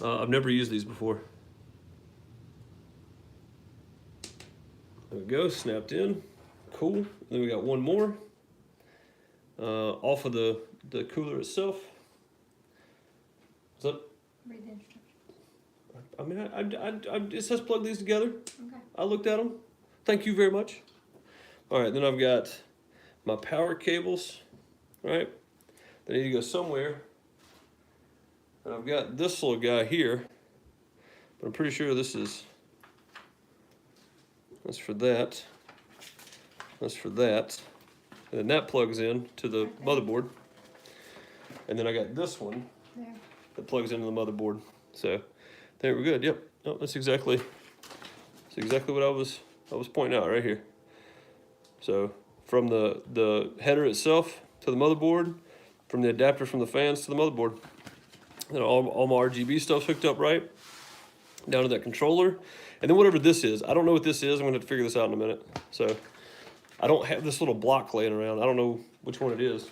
I've never used these before. There we go, snapped in, cool. Then we got one more off of the cooler itself. What's up? Read the instructions. I mean, it says plug these together. Okay. I looked at them. Thank you very much. All right, then I've got my power cables, right? They need to go somewhere. And I've got this little guy here, but I'm pretty sure that's for that. That's for that. And then that plugs in to the motherboard. And then I got this one There. that plugs into the motherboard. So there we're good. Yep. No, that's exactly what I was pointing out right here. So from the header itself to the motherboard, from the adapter from the fans to the motherboard. And all my RGB stuff's hooked up right, down to that controller. And then whatever this is, I don't know what this is, I'm gonna have to figure this out in a minute. So I don't have this little block laying around. I don't know which one it is.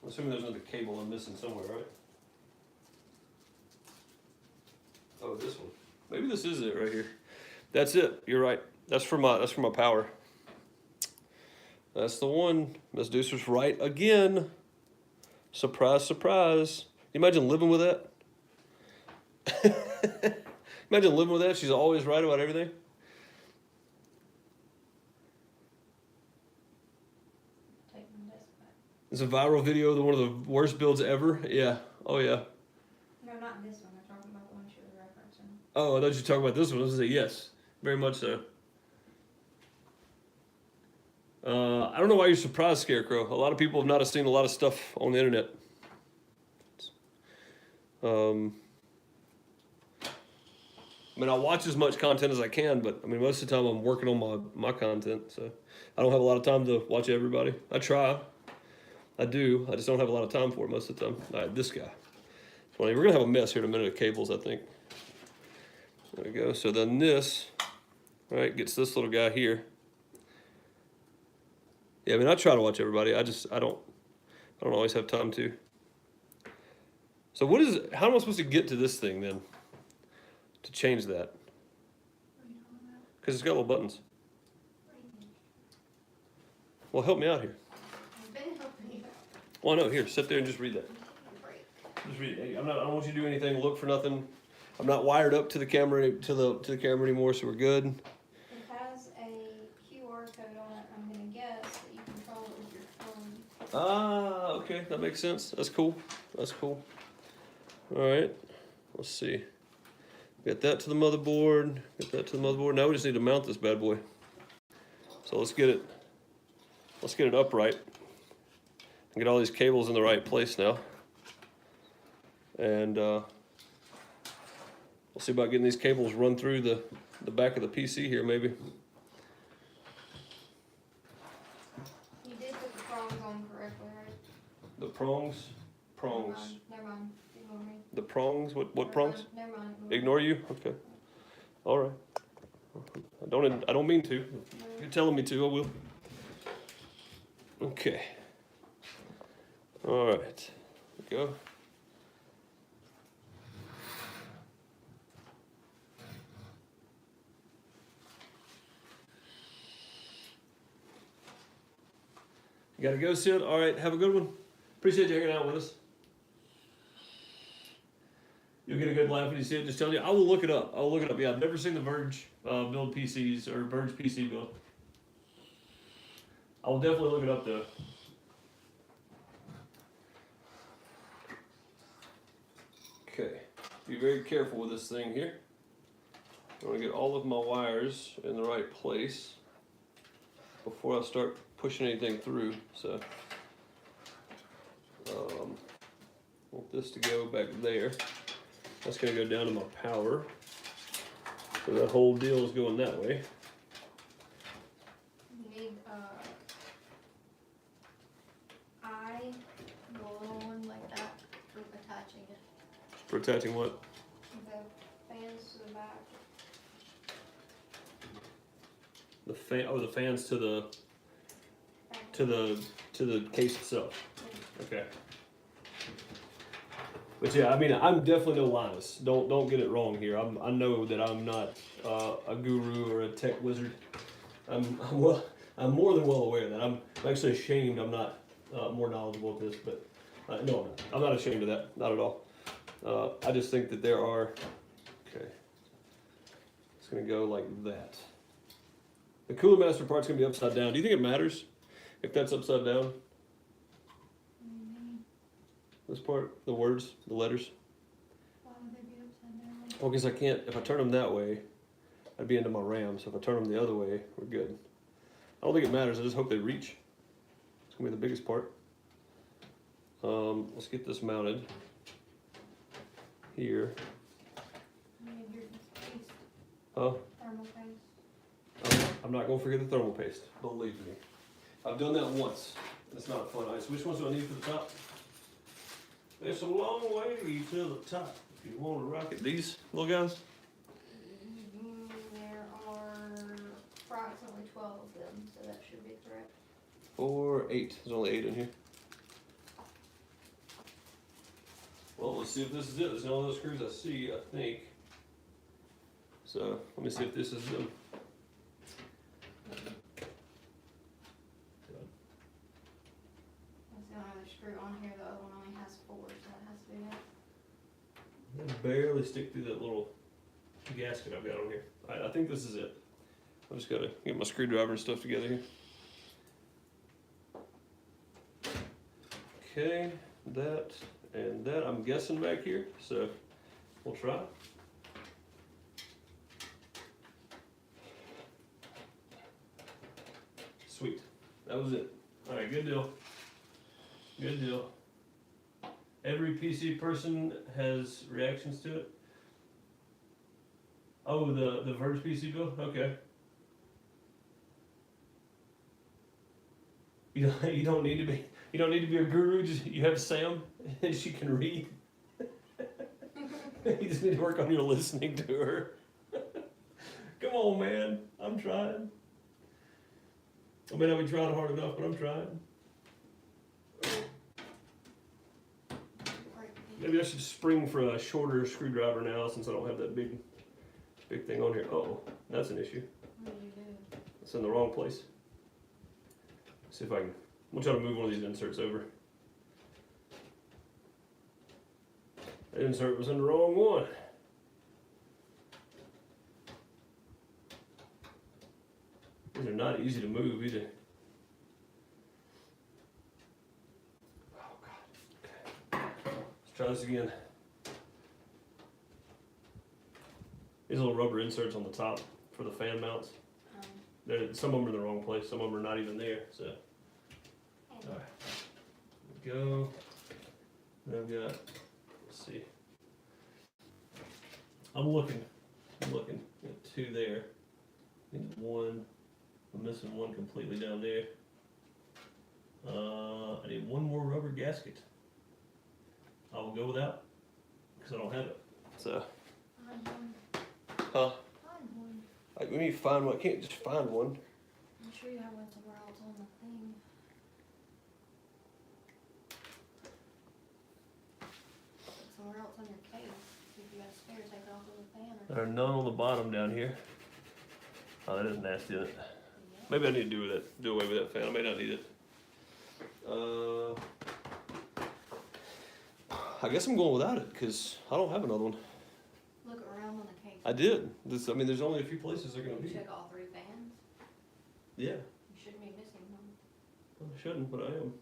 I'm assuming there's another cable I'm missing somewhere, right? Oh, this one. Maybe this is it right here. That's it. You're right. That's for my power. That's the one. Miss Deucer's right again. Surprise, surprise. You imagine living with that? Imagine living with that. She's always right about everything. It's a viral video of one of the worst builds ever. Yeah. Oh, yeah. No, not this one. I'm talking about the one she was referencing. Oh, I thought you were talking about this one. I was going to say yes. Very much so. I don't know why you're surprised, Scarecrow. A lot of people have not seen a lot of stuff on the internet. I mean, I watch as much content as I can, but I mean, most of the time I'm working on my content, so I don't have a lot of time to watch everybody. I try. I do. I just don't have a lot of time for it most of the time. All right, this guy. We're going to have a mess here in a minute of cables, I think. There we go. So then this, right, gets this little guy here. Yeah, I mean, I try to watch everybody. I don't always have time to. So how am I supposed to get to this thing then? To change that? Because it's got little buttons. Well, help me out here. I've been helping you. Well, no, here, sit there and just read that. Just read it. Hey, I don't want you to do anything, look for nothing. I'm not wired up to the camera to the camera anymore, so we're good. It has a QR code on it. I'm gonna guess that you control it with your phone. Ah, okay, that makes sense. That's cool. That's cool. All right, let's see. Get that to the motherboard. Get that to the motherboard. Now we just need to mount this bad boy. So let's get it upright. And get all these cables in the right place now. And we'll see about getting these cables run through the back of the PC here, maybe. You did put the prongs on correctly, right? The prongs? Prongs. Never mind. Ignore me. The prongs? What Never prongs? mind. Never mind. Ignore you? Okay. All right. I don't mean to. You're telling me to, I will. Okay. All right. There we go. You gotta go, Sid? All right, have a good one. Appreciate you hanging out with us. You'll get a good laugh when you see it. Just telling you, I will look it up. Yeah, I've never seen the Verge build PCs or Verge PC build. I'll definitely look it up though. Okay, be very careful with this thing here. I want to get all of my wires in the right place before I start pushing anything through. So, want this to go back there. That's going to go down to my power. So that whole deal is going that way. You need eye, the little one like that for attaching it. For attaching what? The fans to the back. The fan. Oh, the fans to the case itself. Okay. But yeah, I mean, I'm definitely no Linus. Don't get it wrong here. I know that I'm not a guru or a tech wizard. I'm more than well aware of that. I'm actually ashamed I'm not more knowledgeable at this. But no, I'm not ashamed of that. Not at all. I just think that there are. Okay. It's gonna go like that. The Cooler Master part's gonna be upside down. Do you think it matters if that's upside down? This part, the words, the letters. Why would they be upside down? Well, because I can't, if I turn them that way, I'd be into my RAM. So if I turn them the other way, we're good. I don't think it matters. I just hope they reach. It's gonna be the biggest part. Let's get this mounted here. You need your paste, Huh? thermal paste. I'm not gonna forget the thermal paste. Believe me. I've done that once. It's not fun. All right, so which ones do I need for the top? It's a long way to the top. If you want to rock it, these little guys. There are approximately 12 of them, so that should be correct. 4, 8. There's only 8 in here. Well, let's see if this is it. There's no other screws I see, I think. So let me see if this is them. That's the only other screw on here. The other one only has 4, so that has to be it. I barely stick through that little gasket I've got on here. All right, I think this is it. I just gotta get my screwdriver and stuff together here. Okay, that and that I'm guessing back here, so we'll try. Sweet, that was it. All right, good deal. Good deal. Every PC person has reactions to it. Oh, the Verge PC bill? Okay. You don't need to be a guru. Just you have Sam and she can read. You just need to work on your listening to her. Come on, man. I'm trying. I may not be trying hard enough, but I'm trying. Maybe I should spring for a shorter screwdriver now since I don't have that big thing on here. Oh, that's an issue. What do you do? It's in the wrong place. Let's see if I can. I'm trying to move one of these inserts over. That insert was in the wrong one. These are not easy to move either. Oh God. Okay. Let's try this again. These little rubber inserts on the top for the fan mounts. Some of them are in the wrong place. Some of them are not even there. So, all right. There we go. Then I've got. Let's see. I'm looking. Got 2 there. I need 1. I'm missing 1 completely down there. I need 1 more rubber gasket. I will go without because I don't have it. So. Find one. Huh? Find one. We need to find one. I can't just find one. I'm sure you have one somewhere else on the thing. Somewhere else on your case. If you got a spare, take it off of the fan. Or There are none on the bottom down here. Oh, that is nasty, isn't it? yeah. Maybe I need to do away with that fan. I may not need it. I guess I'm going without it because I don't have another one. Look around on the case. I did. I mean, there's only a few places they're going to You be. check all 3 fans. Yeah. You shouldn't be missing one. shouldn't, but I am.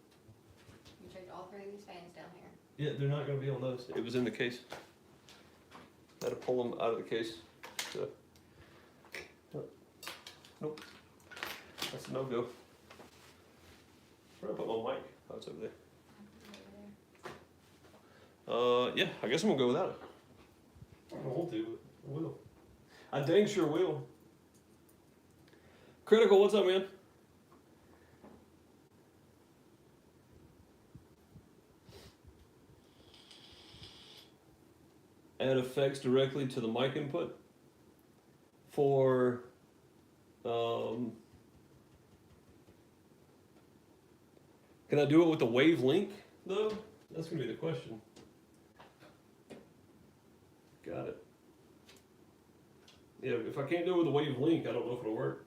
You checked all three of these fans down here. Yeah, they're not gonna be on those. It was in the case. I had to pull them out of the case. So. Nope. That's a no-go. Where did I put my mic? Oh, it's over there. Yeah, I guess I'm gonna go without it. I don't want to, but I will. I dang sure will. Critical, what's up, man? Add effects directly to the mic input for can I do it with the wave link though? That's gonna be the question. Got it. Yeah, if I can't do it with the wave link, I don't know if it'll work.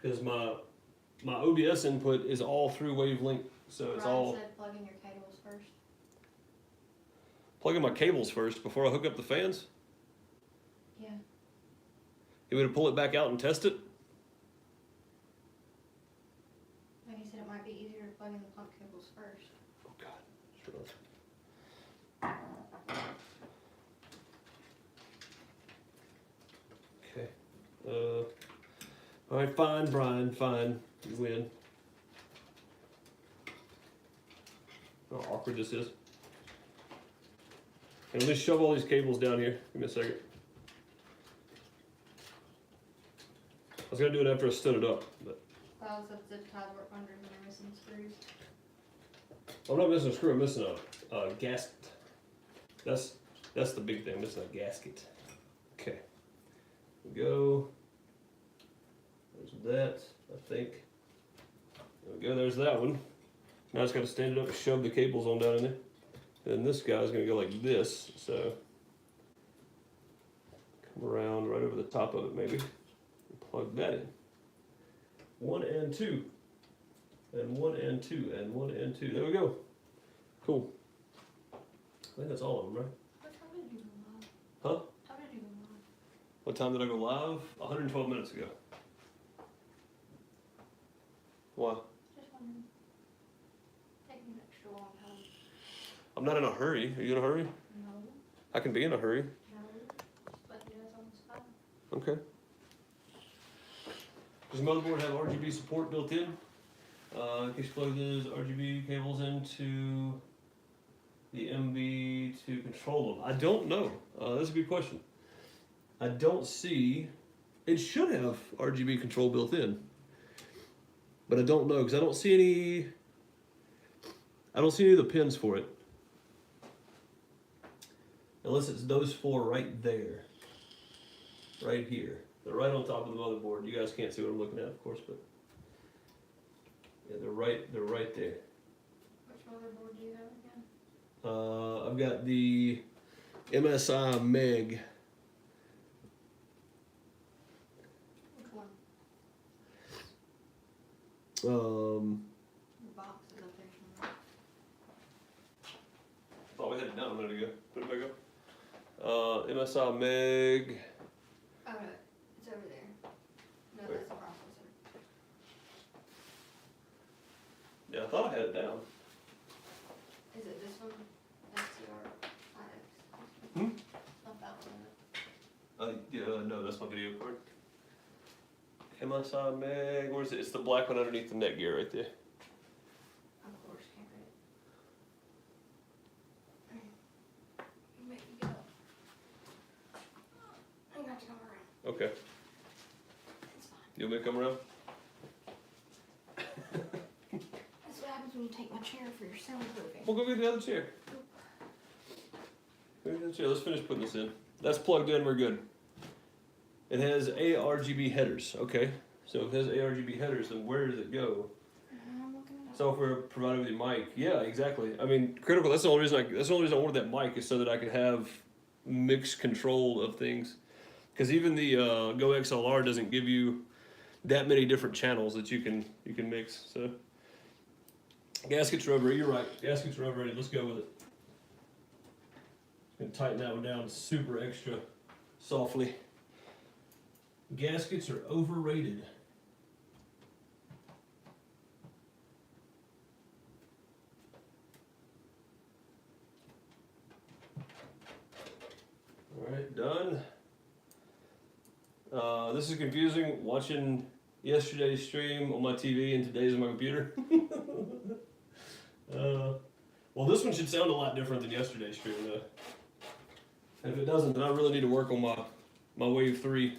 Because my OBS input is all through wavelink, so it's all. Said plug in your cables first. Plug in my cables first before I hook up the fans. Yeah. You want me to pull it back out and test it? Like you said, it might be easier to plug in the pump cables first. Oh God, sure. Okay. All right, fine, Brian, fine. You win. How awkward this is. And let's shove all these cables down here. Give me a second. I was gonna do it after I stood it up, but Clouds of zip ties work wonders when they're missing screws. I'm not missing a screw. I'm missing a gasket. That's the big thing. I'm missing a gasket. Okay. There we go. There's that. I think. There we go. There's that one. Now I just got to stand it up and shove the cables on down in there. And this guy's gonna go like this. So come around right over the top of it, maybe. And plug that in. 1 and 2. And 1 and 2 and 1 and 2. There we go. Cool. I think that's all of them, right? What time did you go live? Huh? How did you go live? What time did I go live? 112 minutes ago. Why? Just wondering. Taking an extra long time. I'm not in a hurry. Are you in a hurry? No. I can be in a hurry. No. But it is on the spot. Okay. Does the motherboard have RGB support built in? In case you plug those RGB cables into the MB to control them. I don't know. That's a good question. I don't see. It should have RGB control built in, but I don't know because I don't see any. I don't see any of the pins for it, unless it's those 4 right there, right here. They're right on top of the motherboard. You guys can't see what I'm looking at, of course, but yeah, they're right there. Which motherboard do you have again? I've got the MSI Meg. Which one? Um, The box is up there somewhere. thought we had it down a minute ago. Put it back up. MSI Meg. Oh no, it's over there. No, Where? that's the processor. Yeah, I thought I had it down. Is it this one? STR IX? Hmm? Not that one. Yeah, no, that's my video card. MSI Meg. Where is it? It's the black one underneath the netgear right there. Of course, can't read it. You make me go. I got to come around. Okay. It's fine. You want me to come around? That's what happens when you take my chair for your soundproofing. We'll go get the other chair. Go get the other chair. Let's finish putting this in. That's plugged in. We're good. It has ARGB headers. Okay. So if it has ARGB headers, then where does it go? I'm looking it up. Software provided with your mic. Yeah, exactly. I mean, critical. That's the only reason. That's the only reason I ordered that mic is so that I could have mixed control of things. Because even the Go XLR doesn't give you that many different channels that you can mix. So gaskets are over. You're right. Gaskets are overrated. Let's go with it. Gonna tighten that one down super extra softly. Gaskets are overrated. This is confusing, watching yesterday's stream on my TV and today's on my computer. Well, this one should sound a lot different than yesterday's stream, though. And if it doesn't, then I really need to work on my Wave 3.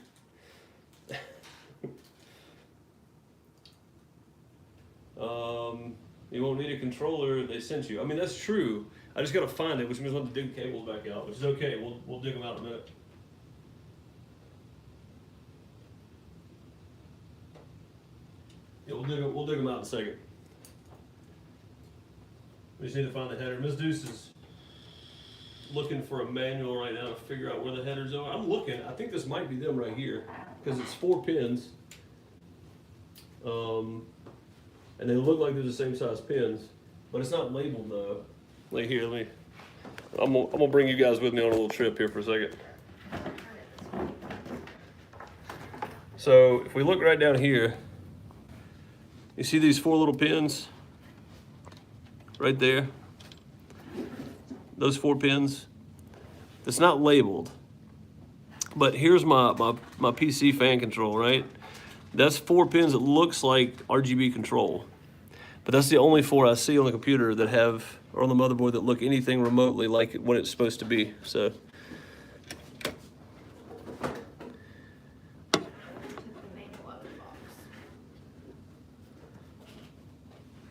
You won't need a controller, they sent you. I mean, that's true. I just gotta find it, which means we'll have to dig cables back out, which is okay. We'll dig them out in a minute. Yeah, we'll dig them out in a second. We just need to find the header. Ms. Deuce is looking for a manual right now to figure out where the headers are. I'm looking. I think this might be them right here because it's 4 pins. And they look like they're the same size pins, but it's not labeled though. Like here, I'm gonna bring you guys with me on a little trip here for a second. So if we look right down here, you see these 4 little pins right there? Those 4 pins. It's not labeled, but here's my PC fan control, right? That's 4 pins that looks like RGB control. But that's the only 4 I see on the computer that have, or on the motherboard, that look anything remotely like what it's supposed to be. So.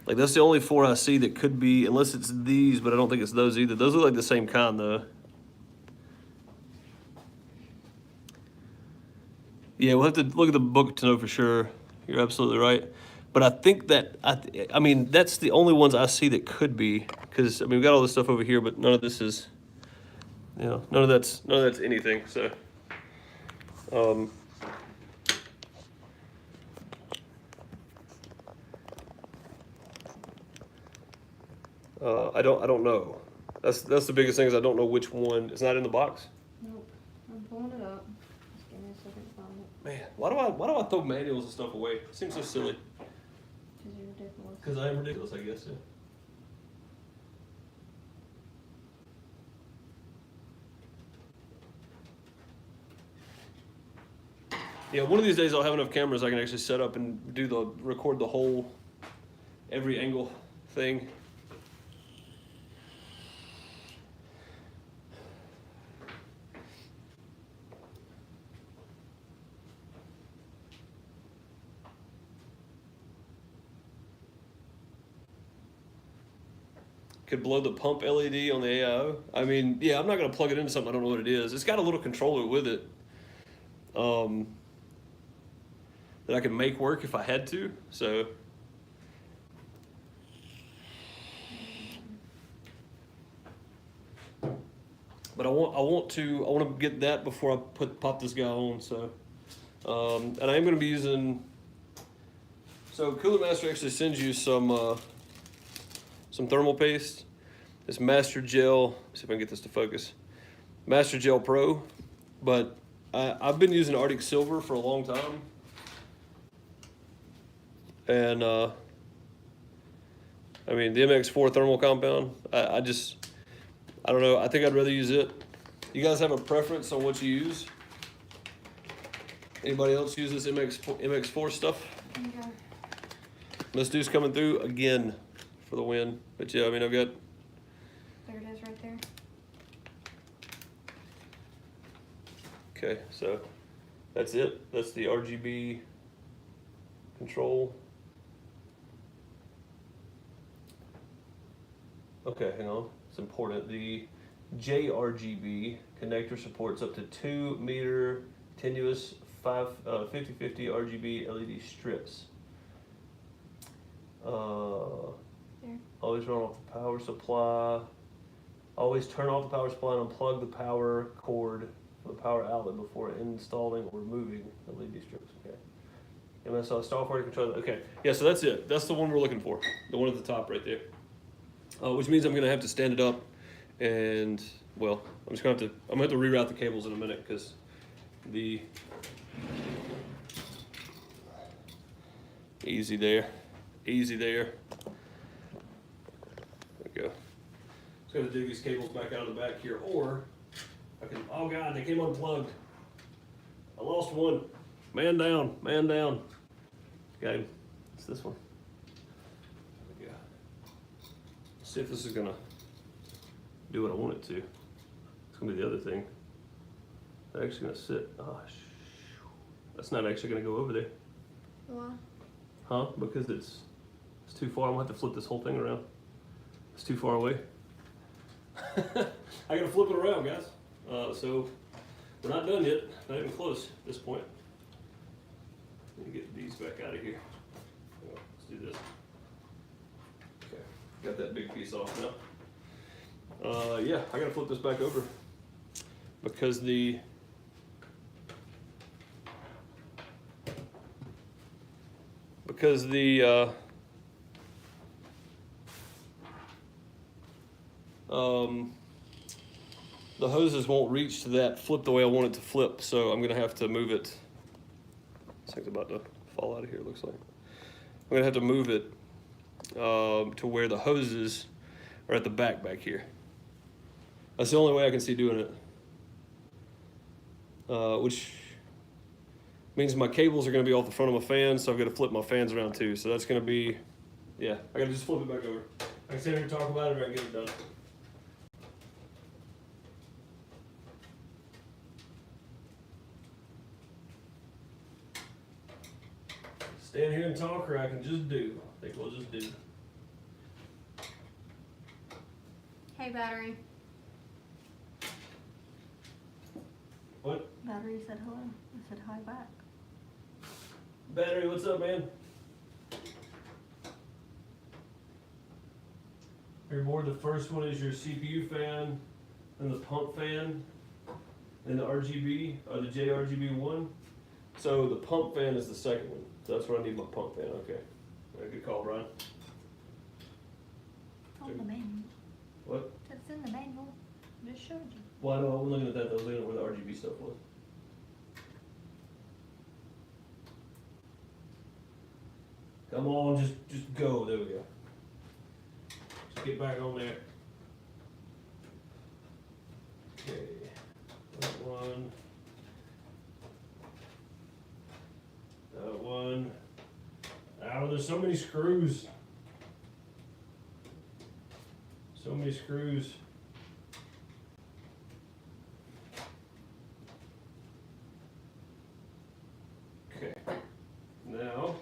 Like that's the only 4 I see that could be, unless it's these, but I don't think it's those either. Those look like the same kind though. Yeah, we'll have to look at the book to know for sure. You're absolutely right. But I think that, I mean, that's the only ones I see that could be, because, I mean, we've got all this stuff over here, but none of this is, you know, none of that's anything, so. I don't know. That's the biggest thing is I don't know which one. It's not in the box? Nope. I'm pulling it up. Just give me a second to find it. Man, why do I throw manuals and stuff away? It seems so silly. Because you're ridiculous. Because I am ridiculous, I guess, yeah. Yeah, one of these days I'll have enough cameras I can actually set up and record the whole, every angle thing. Could blow the pump LED on the AIO. I mean, yeah, I'm not gonna plug it into something I don't know what it is. It's got a little controller with it that I could make work if I had to. So, but I want to get that before I pop this guy on. So, and I am gonna be using. So Cooler Master actually sends you some thermal paste. It's Master Gel. Let's see if I can get this to focus. Master Gel Pro, but I've been using Arctic Silver for a long time, and I mean the MX4 thermal compound. I don't know. I think I'd rather use it. You guys have a preference on what you use? Anybody else use this MX4 stuff? Yeah. Miss Deuce coming through again for the win. But yeah, I mean, I've got. There it is right there. Okay, so that's it. That's the RGB control. Okay, hang on. It's important. The JRGB connector supports up to 2 meter continuous 50/50 RGB LED strips. Always run off the power supply. Always turn off the power supply and unplug the power cord from the power outlet before installing or removing the LED strips. Okay. MSI software control. Okay. Yeah, so that's it. That's the one we're looking for. The one at the top right there. Which means I'm gonna have to stand it up, and well, I'm gonna have to reroute the cables in a minute because easy there. There we go. Just gotta dig these cables back out of the back here, or I can. Oh God, they came unplugged. I lost one. Man down, man down. Got him. It's this one. There we go. See if this is gonna do what I want it to. It's gonna be the other thing. It's actually gonna sit. Oh, that's not actually gonna go over there. Why? Huh? Because it's too far. I'm gonna have to flip this whole thing around. It's too far away. I gotta flip it around, guys. So we're not done yet. Not even close at this point. Let me get these back out of here. Let's do this. Okay, got that big piece off now. Yeah, I gotta flip this back over because the hoses won't reach to that flip the way I want it to flip, so I'm gonna have to move it. This thing's about to fall out of here, it looks like. I'm gonna have to move it to where the hoses are at the back here. That's the only way I can see doing it. Which means my cables are gonna be off the front of my fan, so I've got to flip my fans around too. So that's gonna be, yeah, I gotta just flip it back over. I can sit here and talk about it, or I can get it done. Stand here and talk, or I can just do. I think we'll just do. Hey, battery. What? Battery said hello. I said hi back. Battery, what's up, man? Your board, the first one is your CPU fan, then the pump fan, then the RGB, or the JRGB1. So the pump fan is the second one. So that's where I need my pump fan, okay. Good call, Brian. Oh, the manual. What? It's in the manual. Just showed you. Well, I know, I wasn't looking at that, I was looking at where the RGB stuff was. Come on, just go, there we go. Just get back on there. Okay, that one. That one. Ow, there's so many screws. So many screws. Okay, now.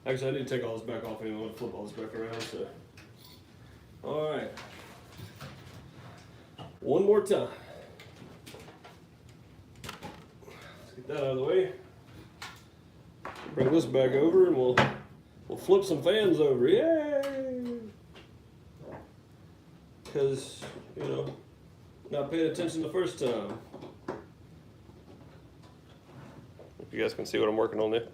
Actually, I need to take all this back off anyway. I want to flip all this back around, so. All right. One more time. Let's get that out of the way. Bring this back over and we'll flip some fans over. Yay! Because, you know, not paying attention the first time. If you guys can see what I'm working on there.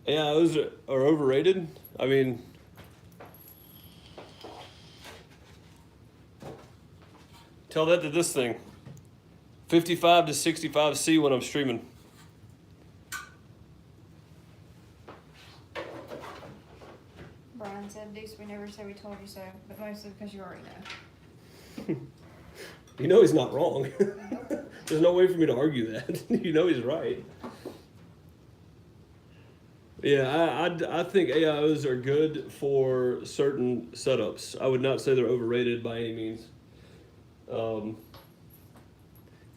Yeah, those are overrated. I mean, tell that to this thing. 55 to 65C when I'm streaming. Brian said, Deuce, we never say we told you so, but mostly because you already know. You know he's not wrong. There's no way for me to argue that. You know he's right. Yeah, I think AIOs are good for certain setups. I would not say they're overrated by any means.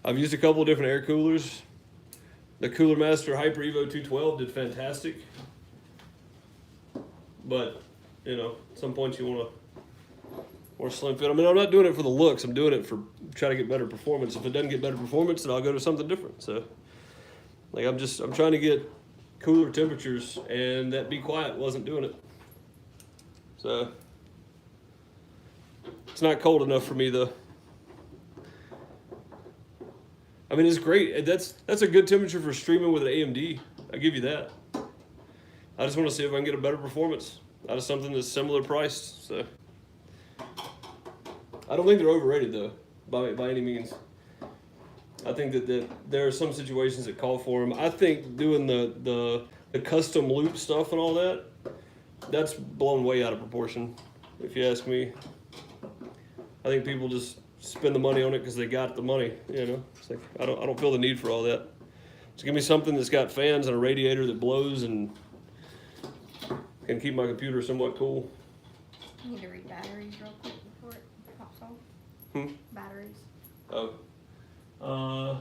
I've used a couple of different air coolers. The Cooler Master Hyper Evo 212 did fantastic. But, you know, at some point you want to more slim fit. I mean, I'm not doing it for the looks. I'm doing it for trying to get better performance. If it doesn't get better performance, then I'll go to something different. So, like, I'm trying to get cooler temperatures, and that Be Quiet wasn't doing it. So it's not cold enough for me though. I mean, it's great. That's a good temperature for streaming with an AMD. I give you that. I just want to see if I can get a better performance. out of something that's similar priced. So I don't think they're overrated though, by any means. I think that there are some situations that call for them. I think doing the custom loop stuff and all that, that's blown way out of proportion, if you ask me. I think people just spend the money on it because they got the money. You know, it's like I don't feel the need for all that. Just give me something that's got fans and a radiator that blows and can keep my computer somewhat cool. You need to read batteries real quick before it pops off. Batteries. Oh. Oh,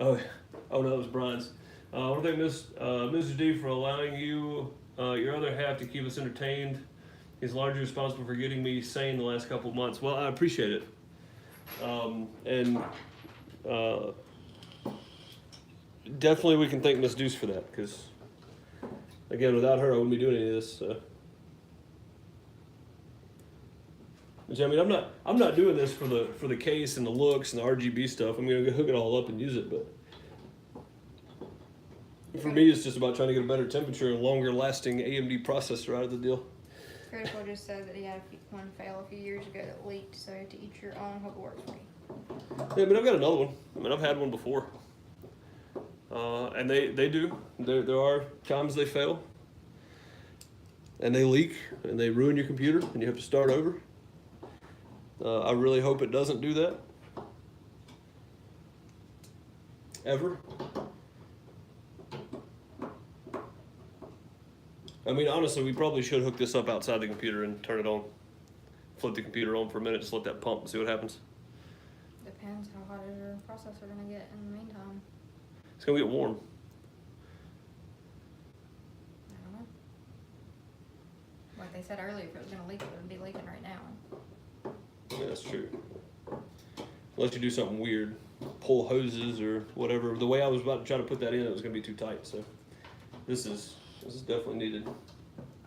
no, that was Brian's. I want to thank Mr. D for allowing you, your other half, to keep us entertained. He's largely responsible for getting me sane the last couple of months. Well, I appreciate it. Definitely we can thank Miss Deuce for that, because, again, without her, I wouldn't be doing any of this. Which, I mean, I'm not doing this for the case and the looks and the RGB stuff. I'm gonna go hook it all up and use it, but for me, it's just about trying to get a better temperature and longer lasting AMD processor out of the deal. Critical just said that he had one fail a few years ago that leaked, so to each your own. Hope it works for you. Yeah, but I've got another one. I mean, I've had one before, and they do. There are times they fail, and they leak, and they ruin your computer, and you have to start over. I really hope it doesn't do that. Ever. I mean, honestly, we probably should hook this up outside the computer and turn it on. Flip the computer on for a minute, just let that pump and see what happens. Depends how hot is your processor gonna get in the meantime. It's gonna get warm. I don't know. Like they said earlier, if it was gonna leak, it would be leaking right now. Yeah, that's true. Unless you do something weird, pull hoses or whatever. The way I was about to try to put that in, it was gonna be too tight. So this is definitely needed.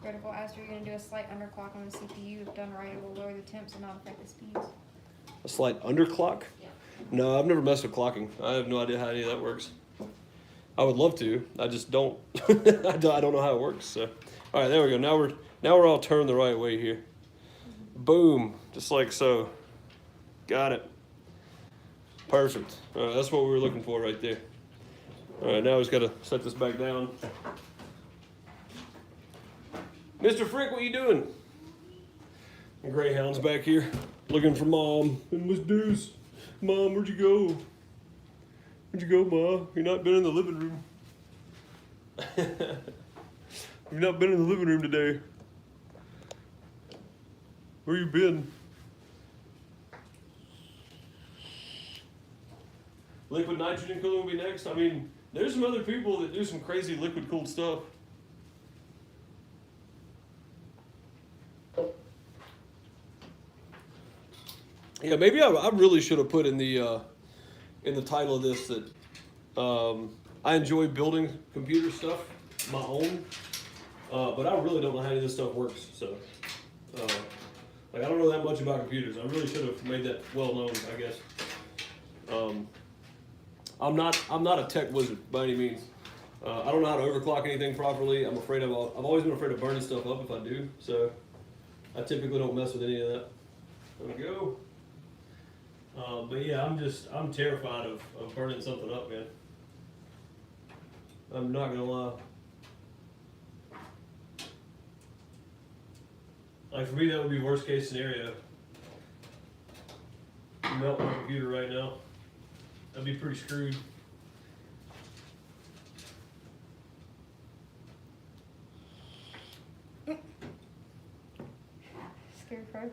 Critical asked, are you going to do a slight underclock on the CPU? If done right, it will lower the temps and not affect the speeds. A slight underclock? Yeah. No, I've never messed with clocking. I have no idea how any of that works. I would love to. I just don't. I don't know how it works. So, all right, there we go. Now we're all turned the right way here. Boom, just like so. Got it. Perfect. All right, that's what we were looking for right there. All right, now we just got to set this back down. Mr. Frick, what you doing? Greyhound's back here, looking for Mom and Miss Deuce. Mom, where'd you go? Where'd you go, Ma? You're not been in the living room. You've not been in the living room today. Where you been? Liquid nitrogen cooling will be next. I mean, there's some other people that do some crazy liquid cooled stuff. Yeah, maybe I really should have put in the title of this that I enjoy building computer stuff, my own, but I really don't know how any of this stuff works. So, like I don't know that much about computers. I really should have made that well known, I guess. I'm not a tech wizard by any means. I don't know how to overclock anything properly. I've always been afraid of burning stuff up if I do. So, I typically don't mess with any of that. There we go. But yeah, I'm terrified of burning something up, man. I'm not gonna lie. Like for me, that would be worst case scenario. Melt my computer right now. I'd be pretty screwed. Scarecrow.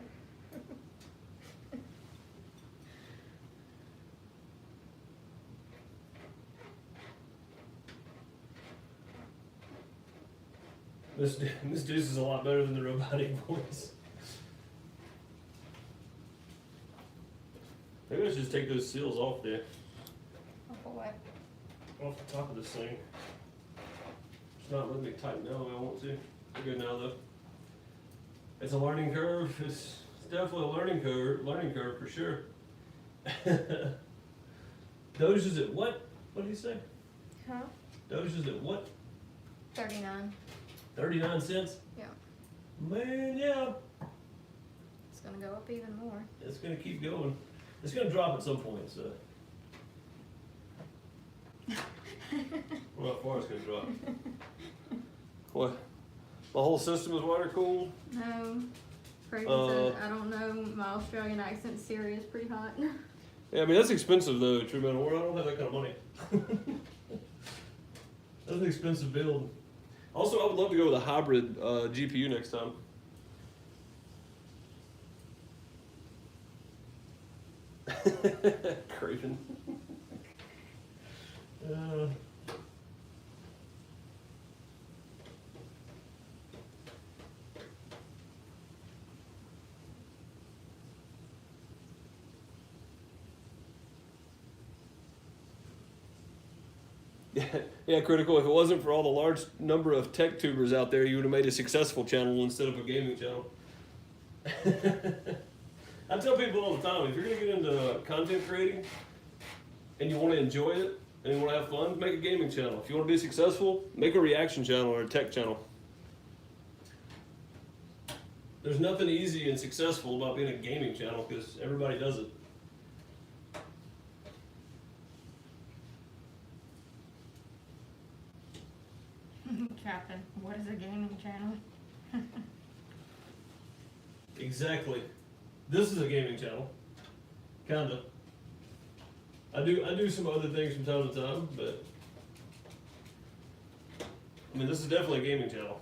This Deuce is a lot better than the robotic voice. Maybe I should just take those seals off there. Off of what? Off the top of this thing. It's not letting me tighten down the way I want to. We're good now though. It's a learning curve. It's definitely a learning curve for sure. Doge is at what? What did he say? Huh? Doge is at what? 39. 39 cents? Yeah. Man, yeah. It's gonna go up even more. It's gonna keep going. It's gonna drop at some point, so. Well, how far it's gonna drop? What? The whole system is water cooled? No. Crazy said, I don't know, my Australian accent's serious, pretty hot. Yeah, I mean, that's expensive though, True Metal. I don't have that kind of money. That's an expensive build. Also, I would love to go with a hybrid GPU next time. Craven. Yeah, Critical. If it wasn't for all the large number of tech tubers out there, you would have made a successful channel instead of a gaming channel. I tell people all the time, if you're going to get into content creating and you want to enjoy it and you want to have fun, make a gaming channel. If you want to be successful, make a reaction channel or a tech channel. There's nothing easy and successful about being a gaming channel because everybody does it. Captain, what is a gaming channel? Exactly. This is a gaming channel. Kinda. I do some other things from time to time, but I mean this is definitely a gaming channel.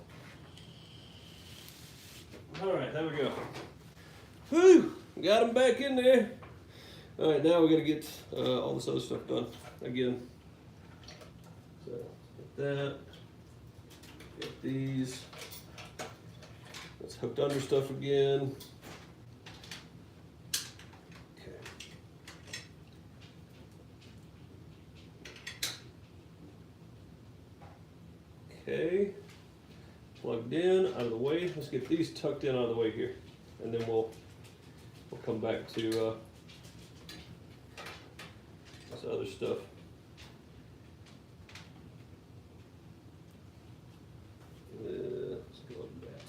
Alright, there we go. Whew! Got them back in there. Alright, now we gotta get all this other stuff done again. So get that. Get these. Let's hooked under stuff again. Okay. Okay. Plugged in, out of the way. Let's get these tucked in out of the way here. And then we'll come back to this other stuff. Let's go like that.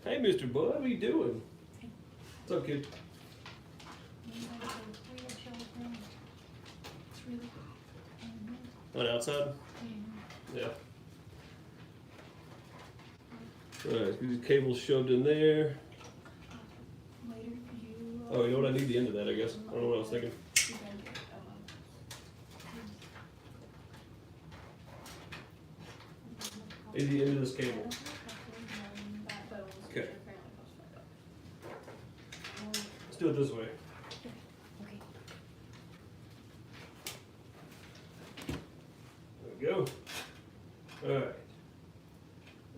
Hey, Mr. Bud, what are you doing? What's up, kid? On outside? Yeah. Alright, these cables shoved in there. Oh, you know what? I need the end of that, I guess. I don't know what I was thinking. Need the end of this cable. Okay. Let's do it this way. There we go. Alright.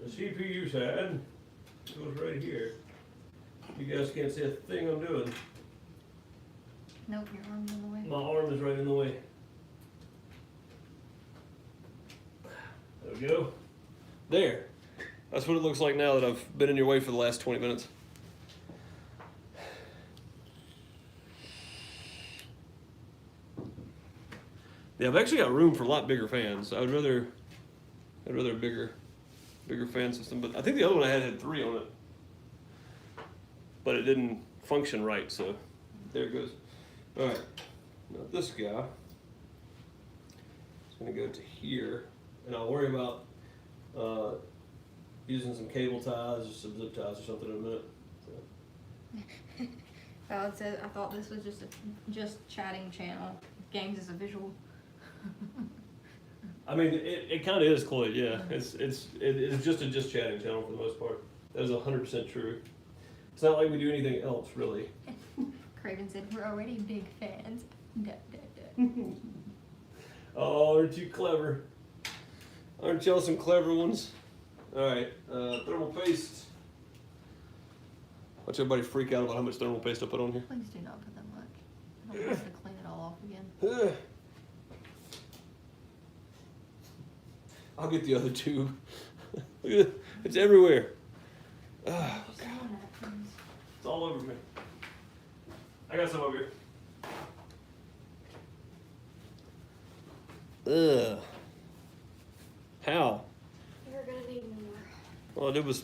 The CPU side goes right here. You guys can't see a thing I'm doing. Nope, your arm's in the way. My arm is right in the way. There we go. There. That's what it looks like now that I've been in your way for the last 20 minutes. Yeah, I've actually got room for a lot bigger fans. I'd rather a bigger fan system, but I think the other one I had 3 on it. But it didn't function right, so there it goes. All right, now this guy is gonna go to here, and I'll worry about using some cable ties or some zip ties or something in a minute. So. Valid said, I thought this was just chatting channel. Games is a visual. I mean, it kind of is, Chloe. Yeah, it's just a chatting channel for the most part. That is 100% true. It's not like we do anything else really. Craven said, we're already big fans. Duh, duh, duh. Oh, aren't you clever? Aren't y'all some clever ones? All right, thermal paste. Watch everybody freak out about how much thermal paste I put on here. Please do not put that much. I don't have to clean it all off again. I'll get the other two. Look at it. It's everywhere. Oh, God. It's all over me. I got some over here. Ugh. How? You're gonna I did was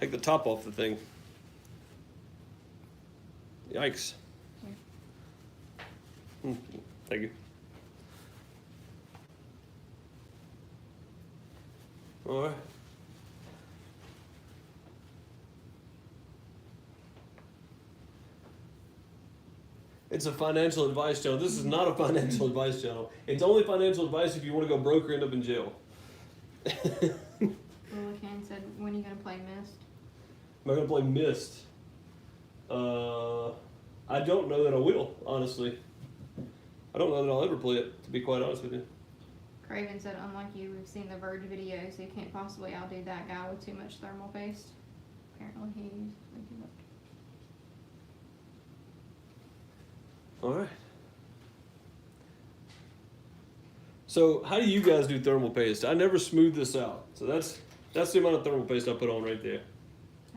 take the top off the thing. Yikes. Thank you. All right. It's a financial advice channel. This is not a financial advice channel. It's only financial advice if you want to go broke or end up in jail. Lily Kane said, when are you going to play Myst? Am I going to play Myst? I don't know that I will, honestly. I don't know that I'll ever play it, to be quite honest with you. Craven said, unlike you, we've seen the Verge video, so you can't possibly outdo that guy with too much thermal paste. Apparently he's way too much. All right. So how do you guys do thermal paste? I never smooth this out. So that's the amount of thermal paste I put on right there.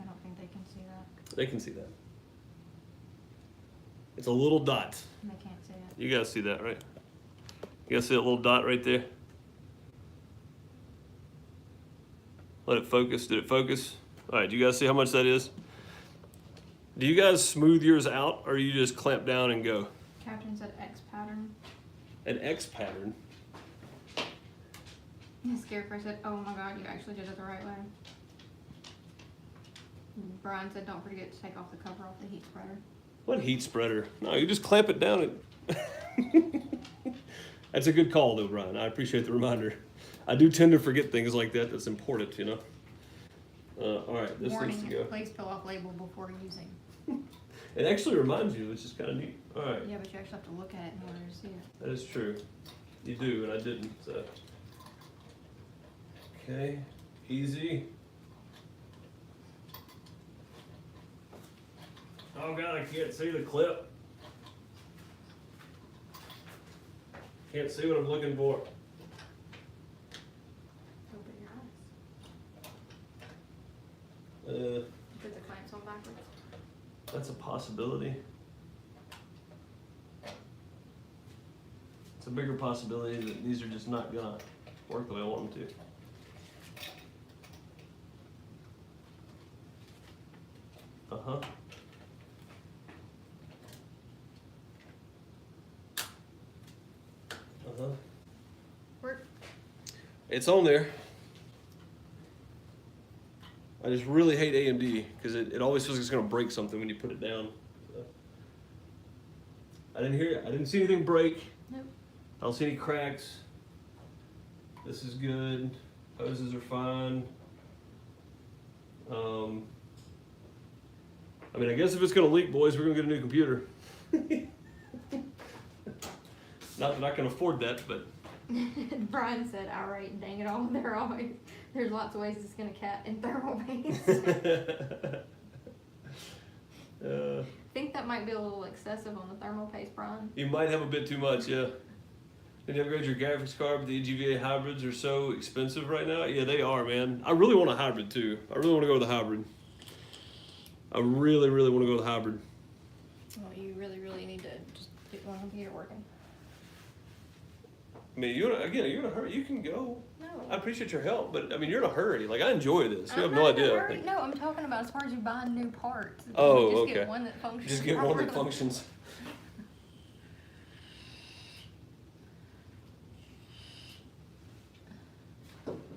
I don't think they can see that. They can see that. It's a little dot. They can't see it. You guys see that, right? You guys see that little dot right there? Let it focus. Did it focus? All right, do you guys see how much that is? Do you guys smooth yours out, or you just clamp down and go? Captain said X pattern. An X pattern? Scarecrow said, oh my god, you actually did it the right way. Brian said, don't forget to take off the cover off the heat spreader. What heat spreader? No, you just clamp it down and... That's a good call though, Brian. I appreciate the reminder. I do tend to forget things like that. That's important, you know? All right, this needs to go. Please peel off label before using. It actually reminds you, which is kind of neat. All right. Yeah, but you actually have to look at it in order to see it. That is true. You do, and I didn't. So. Okay, easy. Oh God, I can't see the clip. Can't see what I'm looking for. Open your eyes. Uh, Put the clamps on backwards. that's a possibility. It's a bigger possibility that these are just not gonna work the way I want them to. Uh-huh. Uh-huh. Work. It's on there. I just really hate AMD because it always feels like it's gonna break something when you put it down. So. I didn't see anything break. Nope. I don't see any cracks. This is good. Hoses are fine. I mean, I guess if it's gonna leak, boys, we're gonna get a new computer. Not that I can afford that, but. Brian said, all right, dang it all, there's lots of ways it's gonna cat in thermal paste. I think that might be a little excessive on the thermal paste, Brian. You might have a bit too much, yeah. Did you upgrade your graphics card? But the EGVA hybrids are so expensive right now. Yeah, they are, man. I really want a hybrid too. I really want to go with a hybrid. I really, really want to go with a hybrid. Well, you really, really need to just get one computer working. I mean, you're in a hurry. You can go. No. I appreciate your help, but I mean, you're in a hurry. Like, I enjoy this. You have I'm no not in a idea. hurry. Like, No, I'm talking about as far as you buying new parts. oh, just okay. Get one that functions. Just get one that properly. functions.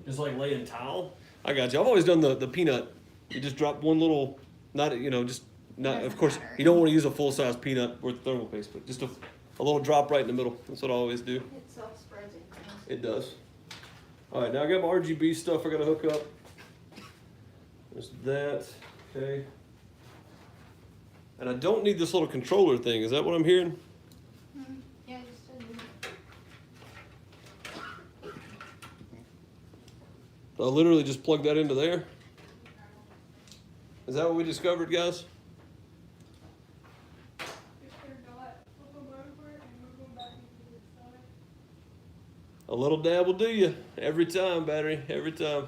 Just like laying tile. I got you. I've always done the peanut. You just drop one little, not, you know, just not. Doesn't Of course, matter. you don't want to use a full size peanut with thermal paste, but just a little drop right in the middle. That's what I always do. It self-spreads it. It does. All right, now I got my RGB stuff I got to hook up. There's that. Okay. And I don't need this little controller thing. Is that what I'm hearing? Yeah, just I literally just plug that into there. Is that what we discovered, guys? A little dab will do you. Every time, battery. Every time.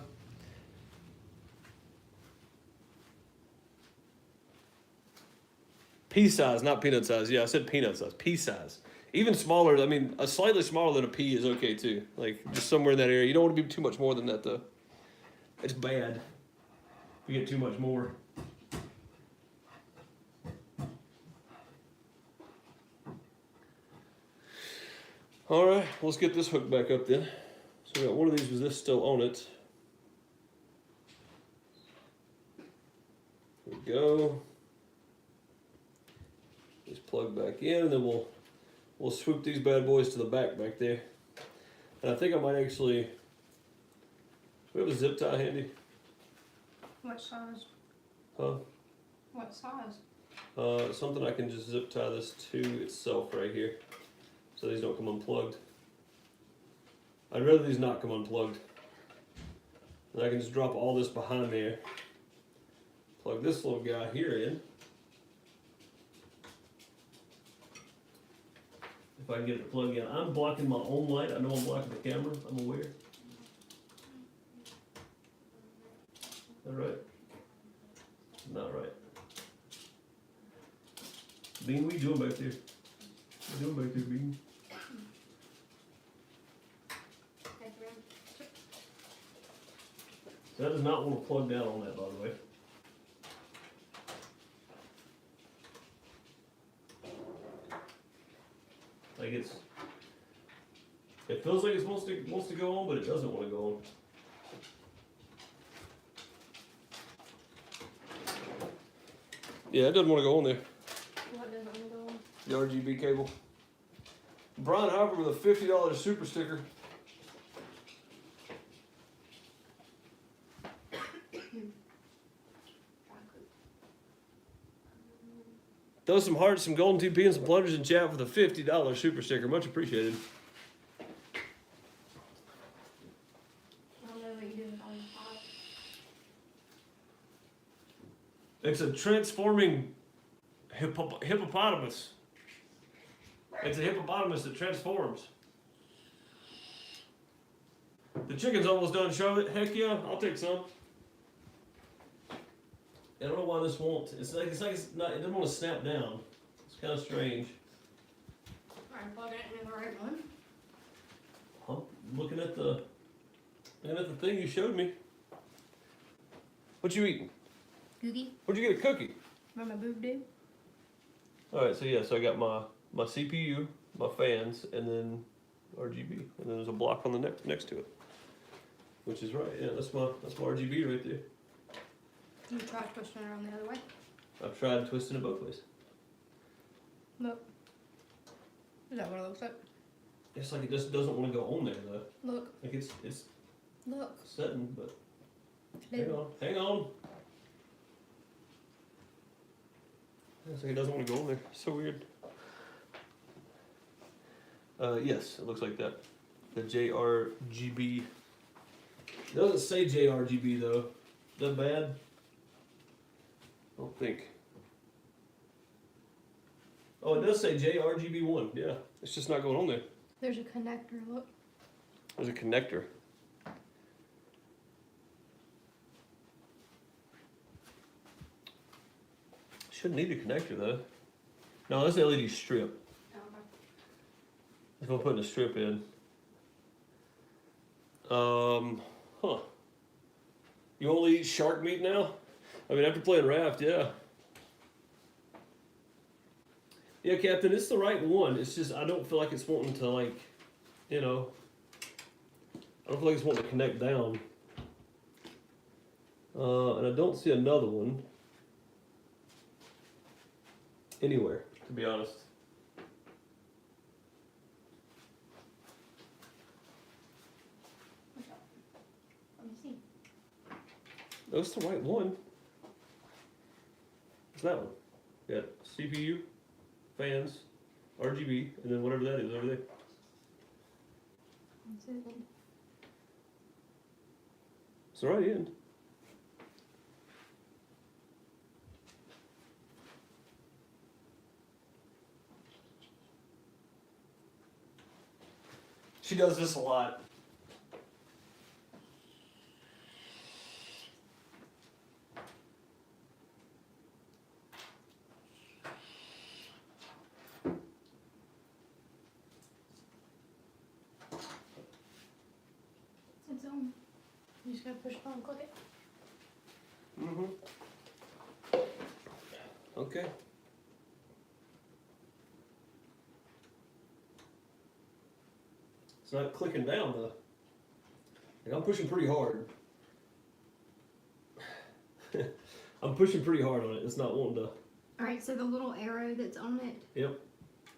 Pea size, not peanut size. Yeah, I said peanut size. Pea size. Even smaller, I mean, a slightly smaller than a pea is okay too. Like, just somewhere in that area. You don't want to be too much more than that, though. It's bad. If you get too much more. All right, let's get this hooked back up then. So we got one of these with this still on it. There we go. Just plug back in, and then we'll swoop these bad boys to the back there. And I think I might actually. We have a zip tie handy. What size? Huh? What size? Something I can just zip tie this to itself right here, so these don't come unplugged. I'd rather these not come unplugged. And I can just drop all this behind there. Plug this little guy here in. If I can get it to plug in. I'm blocking my own light. I know I'm blocking the camera. I'm aware. Is that right? Not right. Bean, what are you doing back there? What are you doing back there, Bean? That does not want to plug down on that, by the way. Like it feels like it wants to go on, but it doesn't want to go on. Yeah, it doesn't want to go on there. What doesn't want to go on? The RGB cable. Brian Harper with a $50 super sticker. Throw some hearts, some golden TP, and some plungers in chat with a $50 super sticker. Much appreciated. I don't know what you do with all your files. It's a transforming hippopotamus. It's a hippopotamus that transforms. The chicken's almost done, Charlotte. Heck yeah, I'll take some. I don't know why this won't. It's like it's not. It doesn't want to snap down. It's kind of strange. Alright, plug it in the right one. I'm looking at the thing you showed me. What you eating? Cookie? Where'd you get a cookie? What my boob do? All right, so yeah, so I got my CPU, my fans, and then RGB, and then there's a block on the next to it, which is right. Yeah, that's my RGB right there. You try twisting it around the other way. I've tried twisting it both ways. Look. Is that what it looks like? It's like it just doesn't want to go on there though. Look. Like it's Look. setting, but Look. hang on. It's like it doesn't want to go on there. So weird. Yes, it looks like that. The JRGB. It doesn't say JRGB though. Is that bad? I don't think. Oh, it does say JRGB1. Yeah, it's just not going on there. There's a connector, look. There's a connector. Shouldn't need a connector though. No, that's the LED strip. If I'm putting a strip in. Huh. You only eat shark meat now? I mean, after playing Raft, yeah. Yeah, Captain, it's the right one. It's just, I don't feel like it's wanting to, like, you know, I don't feel like it's wanting to connect down. And I don't see another one anywhere, to be honest. Let me see. That's the right one. It's that one. Yeah, CPU, fans, RGB, and then whatever that is over there. That's it. It's the right end. She does this a lot. It's on. You just gotta push it on and click it. Okay. It's not clicking down though. Like I'm pushing pretty hard. I'm pushing pretty hard on it. It's not wanting to. Alright, so the little arrow that's on it, Yep.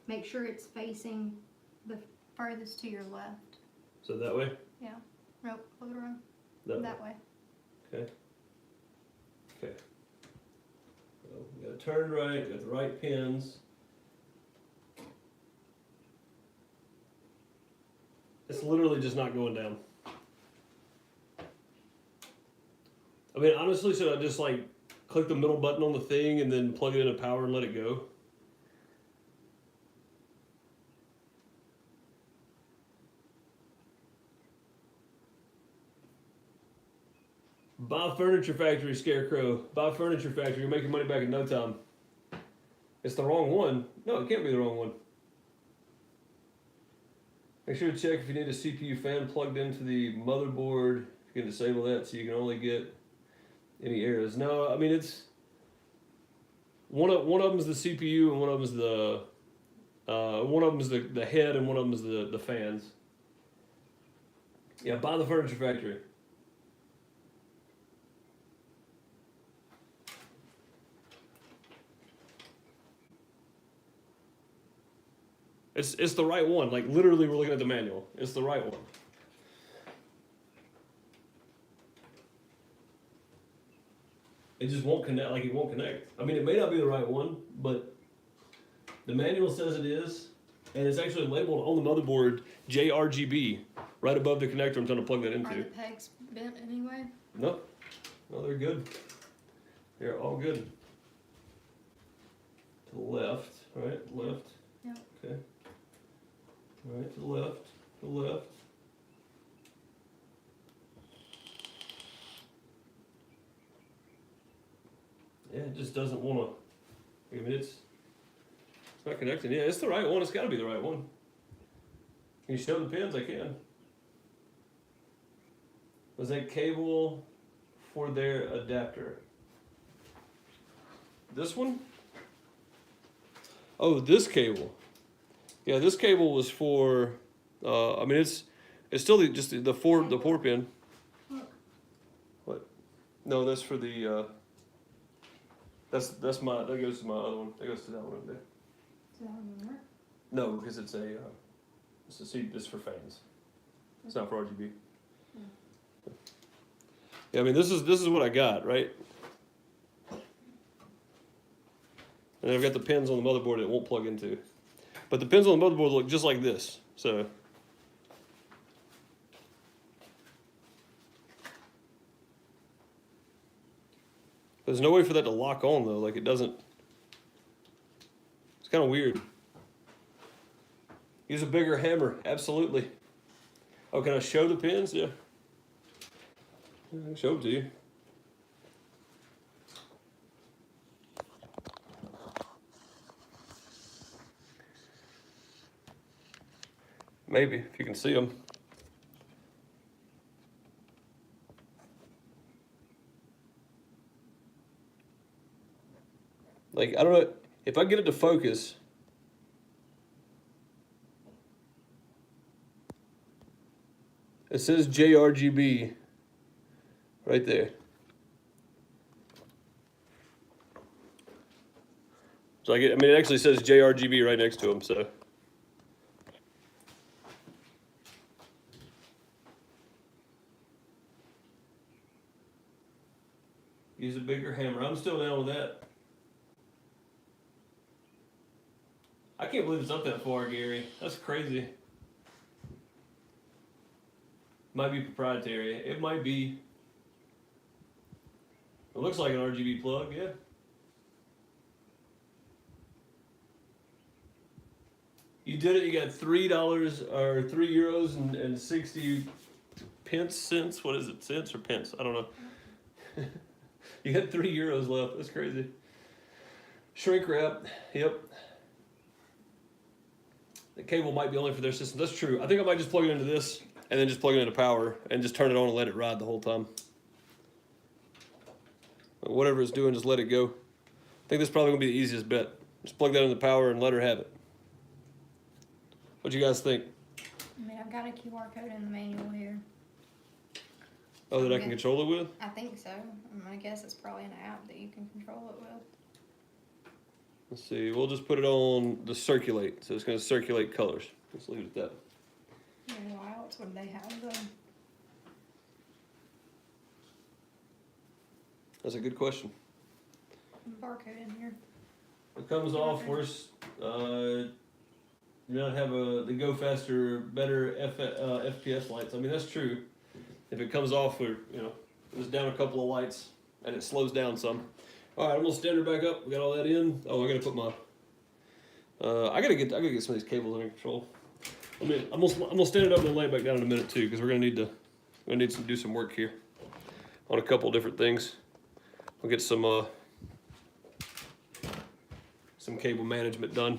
make sure it's facing the furthest to your left. So that way? Nope, other way. That way. That way. Okay. Okay. So we got to turn right, got the right pins. It's literally just not going down. I mean, honestly, should I just like click the middle button on the thing and then plug it into power and let it go? Buy Furniture Factory, Scarecrow. Buy Furniture Factory. You're making money back in no time. It's the wrong one. No, it can't be the wrong one. Make sure to check if you need a CPU fan plugged into the motherboard. You can disable that so you can only get any errors. No, I mean it's one of them is the CPU and one of them is the head and one of them is the fans. Yeah, buy the Furniture Factory. It's the right one. Like literally, we're looking at the manual. It's the right one. It just won't connect. Like it won't connect. I mean, it may not be the right one, but the manual says it is, and it's actually labeled on the motherboard JRGB right above the connector I'm trying to plug that Are the into. pegs bent anyway? Nope. No, they're good. They're all good. To the left, right? Left. Yep. Okay. Right, to the left, to the left. Yeah, it just doesn't want to. I mean, it's not connecting. Yeah, it's the right one. It's got to be the right one. Can you show the pins? I can. Was that cable for their adapter? This one? Oh, this cable. Yeah, this cable was for. I mean, it's still just the four pin. Look. What? No, that's for the. That goes to my other one. That goes to that one up there. Is that on your mark? No, because it's it's for fans. It's not for RGB. Yeah, I mean this is what I got, right? And I've got the pins on the motherboard it won't plug into. But the pins on the motherboard look just like this. So there's no way for that to lock on though, like it doesn't. It's kind of weird. Use a bigger hammer, absolutely. Oh, can I show the pins? Yeah. I can show them to you. Maybe, if you can see them. Like, I don't know, if I get it to focus. It says JRGB right there. So I mean, it actually says JRGB right next to them, so. Use a bigger hammer. I'm still down with that. I can't believe it's up that far, Gary. That's crazy. Might be proprietary. It might be. It looks like an RGB plug, yeah. You did it. You got $3 or €3 and 60 cents. What is it? Cents or pence? I don't know. You had €3 left. That's crazy. Shrink wrap. Yep. The cable might be only for their system. That's true. I think I might just plug it into this and then just plug it into power and just turn it on and let it ride the whole time. Whatever it's doing, just let it go. I think this is probably gonna be the easiest bet. Just plug that in the power and let her have it. What do you guys think? I mean, I've got a QR code in the manual here. Oh, that I can control it with? I think so. I guess it's probably an app that you can control it with. Let's see, we'll just put it on the circulate. So it's gonna circulate colors. Let's leave it at that. Why else would they have the That's a good question. barcode in here? It comes off worse. You not have the go faster, better FPS lights. I mean, that's true. If it comes off, or it's down a couple of lights and it slows down some. All right, I'm gonna stand her back up. We got all that in. Oh, I gotta put my. I gotta get some of these cables under control. I'm gonna stand it up and lay it back down in a minute too, because we're gonna need to do some work here on a couple different things. We'll get some cable management done.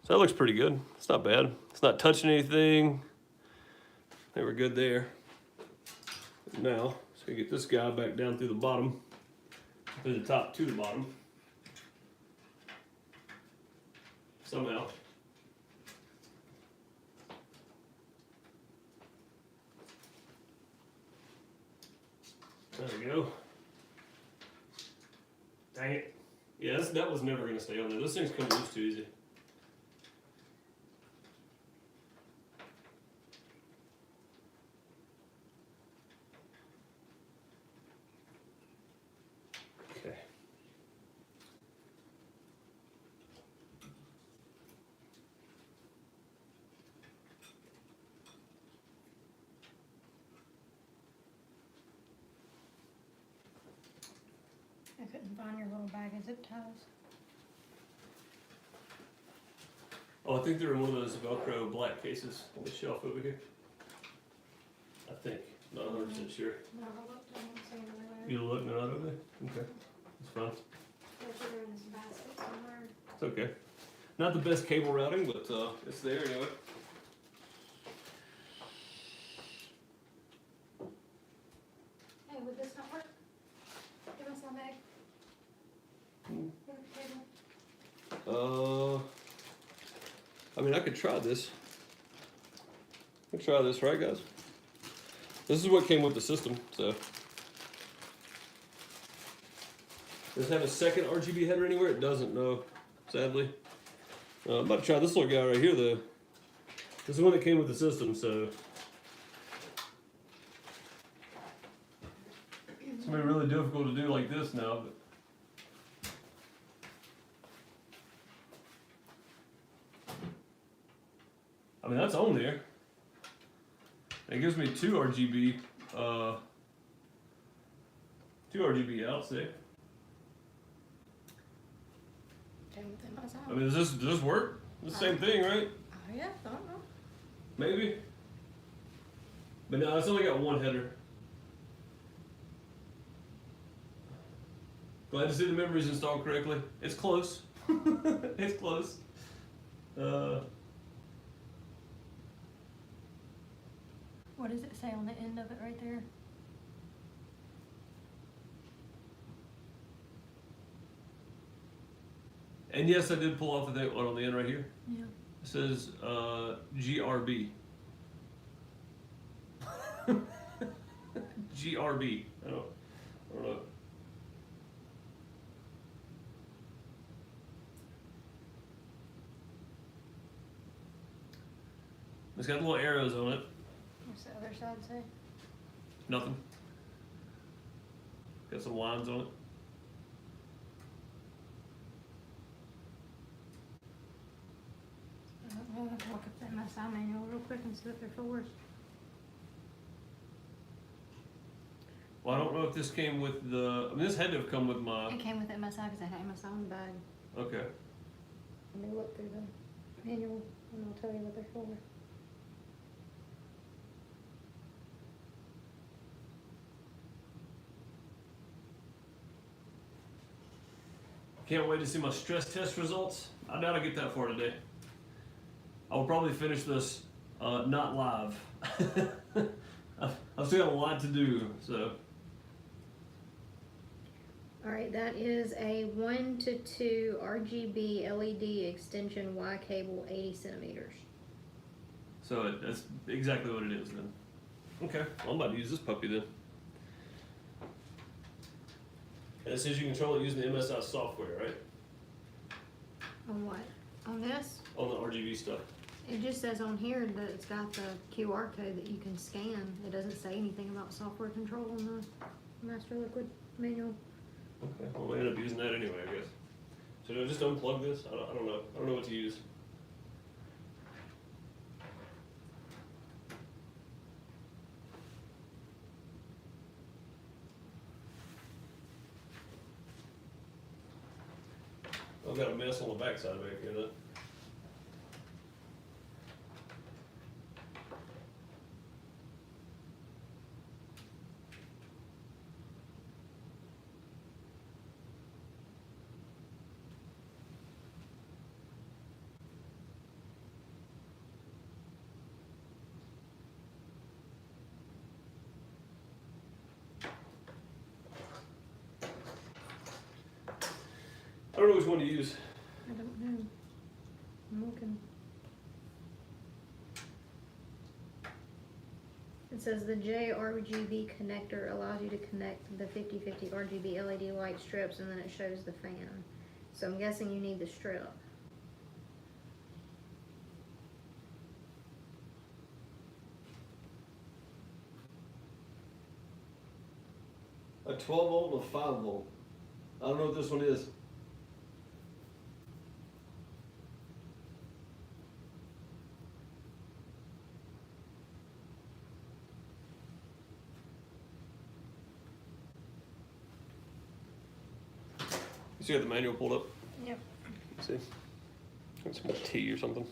So that looks pretty good. It's not bad. It's not touching anything. I think we're good there. Now, so we get this guy back down through the bottom, through the top to the bottom. Somehow. There we go. Dang it. Yeah, that was never going to stay on there. This thing's coming loose too easy. Okay. I couldn't find your little bag of zip ties. Oh, I think they're in one of those Velcro black cases on the shelf over here. I think. Not 100% sure. No, I looked, I don't see them there. You look, they're not over there? Okay. That's fine. They're either in this basket somewhere. It's okay. Not the best cable routing, but it's there anyway. Hey, would this not work? Give us my bag. Give it the table. I mean, I could try this. I could try this, right, guys? This is what came with the system, so. Does it have a second RGB header anywhere? It doesn't, no, sadly. I'm about to try this little guy right here, though. This is the one that came with the system, so. It's gonna be really difficult to do like this now, but. I mean, that's on there. It gives me two RGB outs there. I mean, does this work? It's the same thing, right? Yeah, I don't know. Maybe. But no, it's only got one header. Glad to see the memory's installed correctly. It's close. It's close. What does it say on the end of it right there? And yes, I did pull off the one on the end right here. Yeah. It says GRB. GRB. I don't know. It's got little arrows on it. What's the other side say? Nothing. Got some lines on it. I don't know. I have to look up that MSI manual real quick and see what they're for. Well, I don't know if this came with the. I mean, this had to have come with my. It came with MSI because I had MSI on the bag. Okay. Let me look through the manual and I'll tell you what they're for. Can't wait to see my stress test results. I doubt I get that far today. I will probably finish this not live. I've still got a lot to do, so. All right, that is a 1:2 RGB LED extension Y cable, 80 centimeters. So that's exactly what it is then. Okay, well, I'm about to use this puppy then. And it says you control it using the MSI software, right? On what? On this? On the RGB stuff. It just says on here that it's got the QR code that you can scan. It doesn't say anything about software control on the Master Liquid manual. Okay, well, we end up using that anyway, I guess. So do I just unplug this? I don't know. I don't know what to use. I've got a mess on the backside back here, though. I don't know which one to use. I don't know. I'm looking. It says the JRGB connector allows you to connect the 50/50 RGB LED light strips, and then it shows the fan. So I'm guessing you need the strip. A 12 volt and a 5 volt. I don't know what this one is. You see, got the manual pulled up. Yep. See, it's some T or something.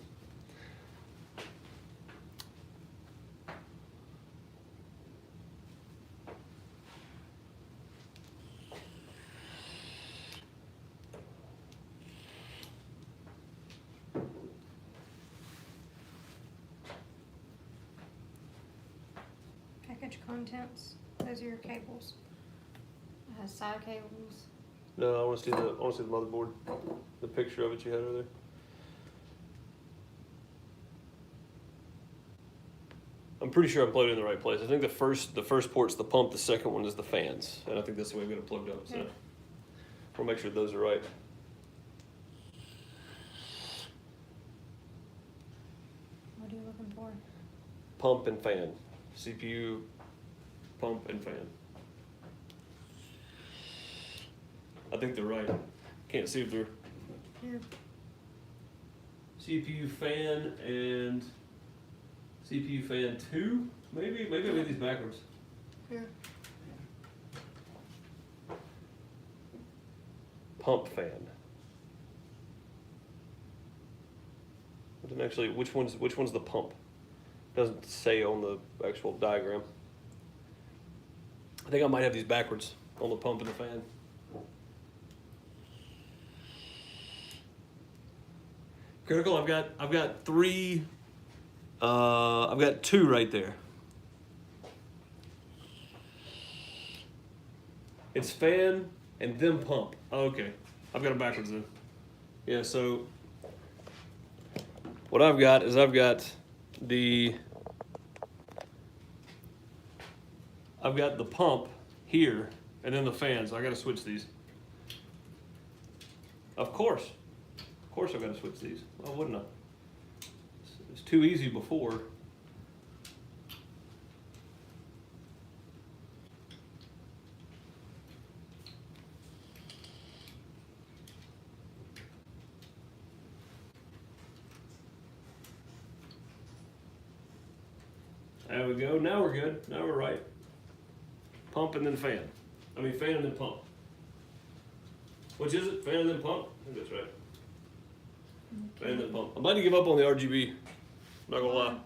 Package contents. Those are your cables. It has side cables. No, I want to see the motherboard, the picture of it you had over there. I'm pretty sure I'm plugged in the right place. I think the first port's the pump, the second one is the fans, and I think that's the way we got it plugged up. So we'll make sure those are right. What are you looking for? Pump and fan, CPU, pump and fan. I think they're right. Can't see if they're Here. CPU fan and CPU fan 2. Maybe I made these backwards. Here. Pump fan. It doesn't actually. Which one's the pump? Doesn't say on the actual diagram. I think I might have these backwards on the pump and the fan. Critical. I've got three. I've got two right there. It's fan and then pump. Oh, okay, I've got it backwards then. Yeah. So what I've got is I've got the pump here and then the fan. So I got to switch these. Of course I've got to switch these. Why wouldn't I? It's too easy before. There we go. Now we're good. Now we're right. Pump and then fan. I mean fan and then pump. Which is it? Fan and then pump? I think that's right. Fan and then pump. I'm about to give up on the RGB. Not gonna lie.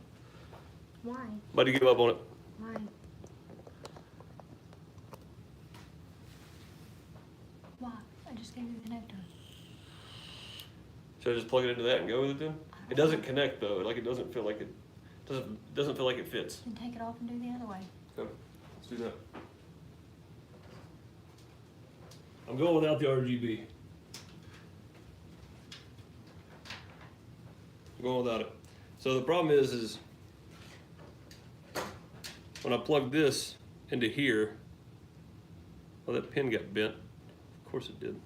Why? About to give up on it. Why? Why? I just gave you the connector. Should I just plug it into that and go with it then? It doesn't connect though. Like it doesn't feel like it doesn't feel like it fits. Then take it off and do the other way. Okay, let's do that. I'm going without the RGB. I'm going without it. So the problem is when I plug this into here, oh, that pin got bent. Of course it did.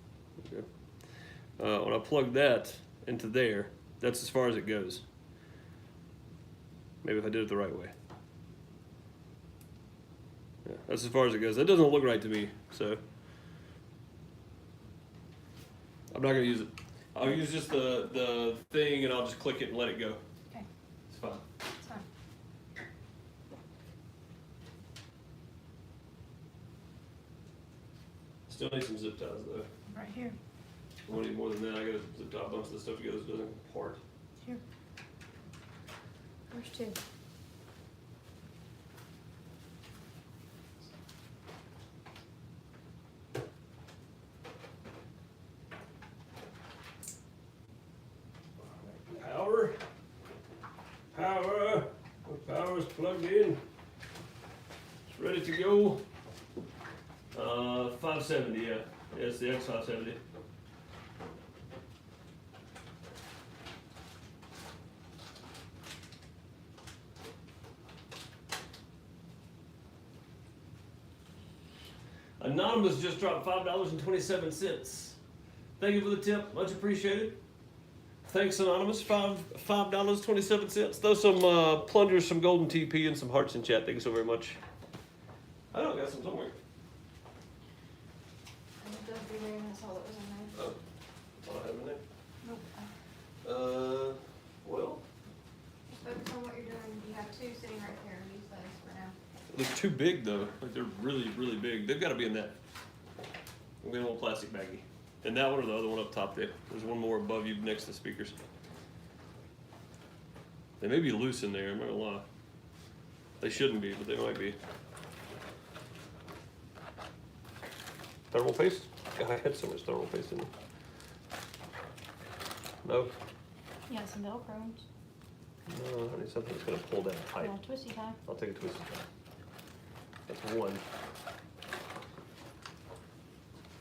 Okay. When I plug that into there, that's as far as it goes. Maybe if I did it the right way. Yeah, that's as far as it goes. That doesn't look right to me, so I'm not gonna use it. I'll use just the thing and I'll just click it and let it go. Okay, It's fine. it's fine. Still need some zip ties though. Right here. I won't need more than that. I gotta zip tie a bunch of the stuff together so it doesn't come apart. Here. Where's two? Power. Power. The power is plugged in. It's ready to go. 570, yeah. Yeah, it's the X570. Anonymous just dropped $5.27. Thank you for the tip, much appreciated. Thanks, Anonymous. $5.27. Throw some plungers, some golden TP, and some hearts in chat. Thank you so very much. I don't got some somewhere. I looked up the room and I saw what was in there. Oh, I have in there. Nope. Well, Just focus on what you're doing. You have two sitting right there. Use those for now. they're too big though. Like they're really, really big. They've got to be in that. I'm getting a little plastic baggie. And that one or the other one up top there. There's one more above you next to the speakers. They may be loose in there, I'm not gonna lie. They shouldn't be, but they might be. Thermal paste? God, I had so much thermal paste in there. No? Yeah, some Velcros. No, I need something that's gonna pull that tight. Yeah, twisty tie. I'll take a twisted tie. That's one.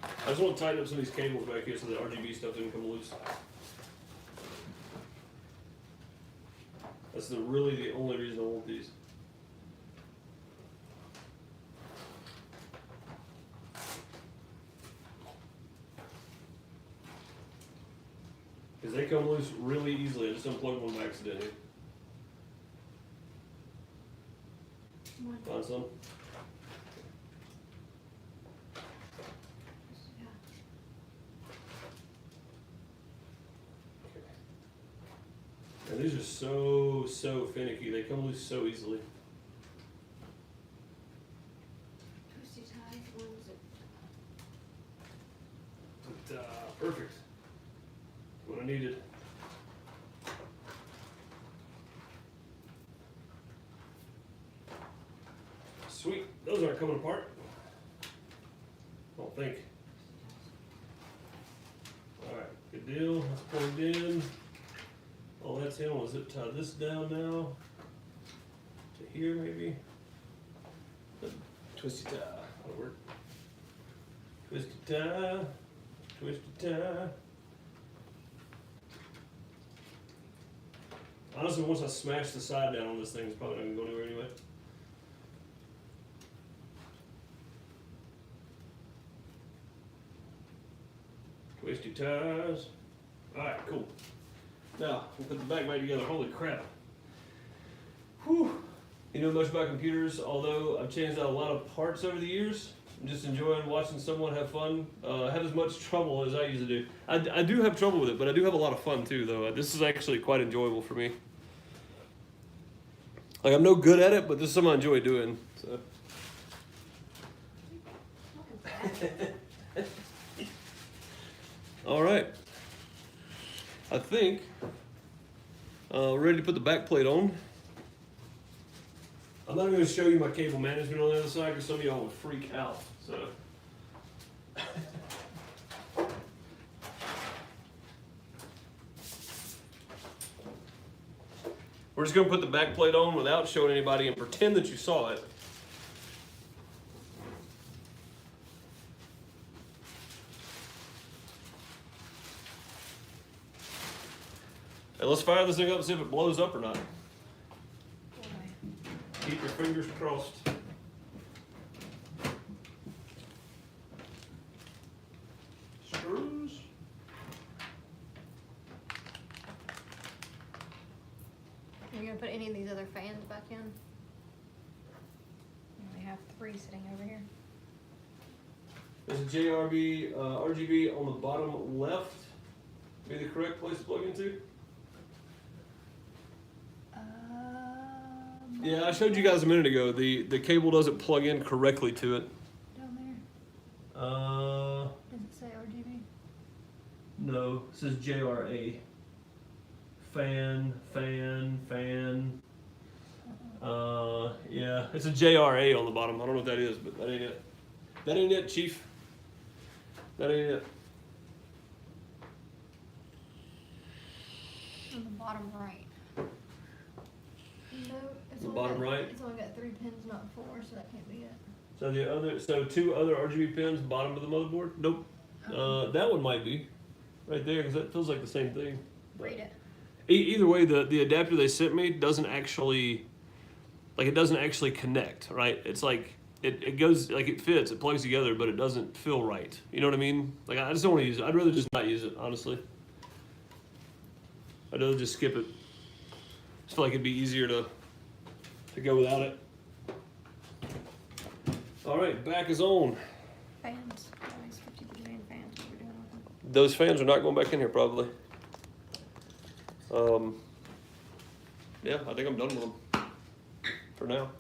I just want to tighten up some of these cables back here so the RGB stuff didn't come loose. That's really the only reason I want these. Because they come loose really easily. I just unplugged one by accident here. Find some? And these are so finicky. They come loose so easily. Twisty tie. Where was it? But, perfect. What I needed. Sweet. Those aren't coming apart. I don't think. Alright, good deal. That's plugged in. All that's in. We'll zip tie this down now. To here maybe. Twisty tie. That'll work. Twisty tie. Twisty tie. Honestly, once I smash the side down on this thing, it's probably not going to go anywhere anyway. Twisty ties. Alright, cool. Now, we'll put the back back together. Holy crap. Whew. You know much about computers, although I've changed out a lot of parts over the years. I'm just enjoying watching someone have fun. Have as much trouble as I usually do. I do have trouble with it, but I do have a lot of fun too, though. This is actually quite enjoyable for me. Like, I'm no good at it, but this is something I enjoy doing. So. All right. I think we're ready to put the back plate on. I'm not going to show you my cable management on the other side because some of y'all would freak out. So. We're just going to put the back plate on without showing anybody and pretend that you saw it. Hey, let's fire this thing up and see if it blows up or not. Keep your fingers crossed. Screws. Are you gonna put any of these other fans back in? We have 3 sitting over here. There's a RGB on the bottom left. Be the correct place to plug into? Yeah, I showed you guys a minute ago. The cable doesn't plug in correctly to it. Down there. Does it say RGB? No, it says JRA. Fan. Yeah, it's a JRA on the bottom. I don't know what that is, but that ain't it. That ain't it, Chief. That ain't it. On the bottom right. No, it's The only bottom got, right? It's only got 3 pins, not 4, so that can't be it. So 2 other RGB pins, bottom of the motherboard? Nope. That one might be right there because that feels like the same thing. Read it. Either way, the adapter they sent me doesn't actually, like, it doesn't actually connect, right? It's like it goes, like, it fits, it plugs together, but it doesn't feel right. You know what I mean? Like, I just don't want to use it. I'd rather just not use it, honestly. I'd rather just skip it. I just feel like it'd be easier to go without it. All right, back is on. Fans. Always 50 bajillion fans. What we're doing with them. Those fans are not going back in here, probably. Yeah, I think I'm done with them for now.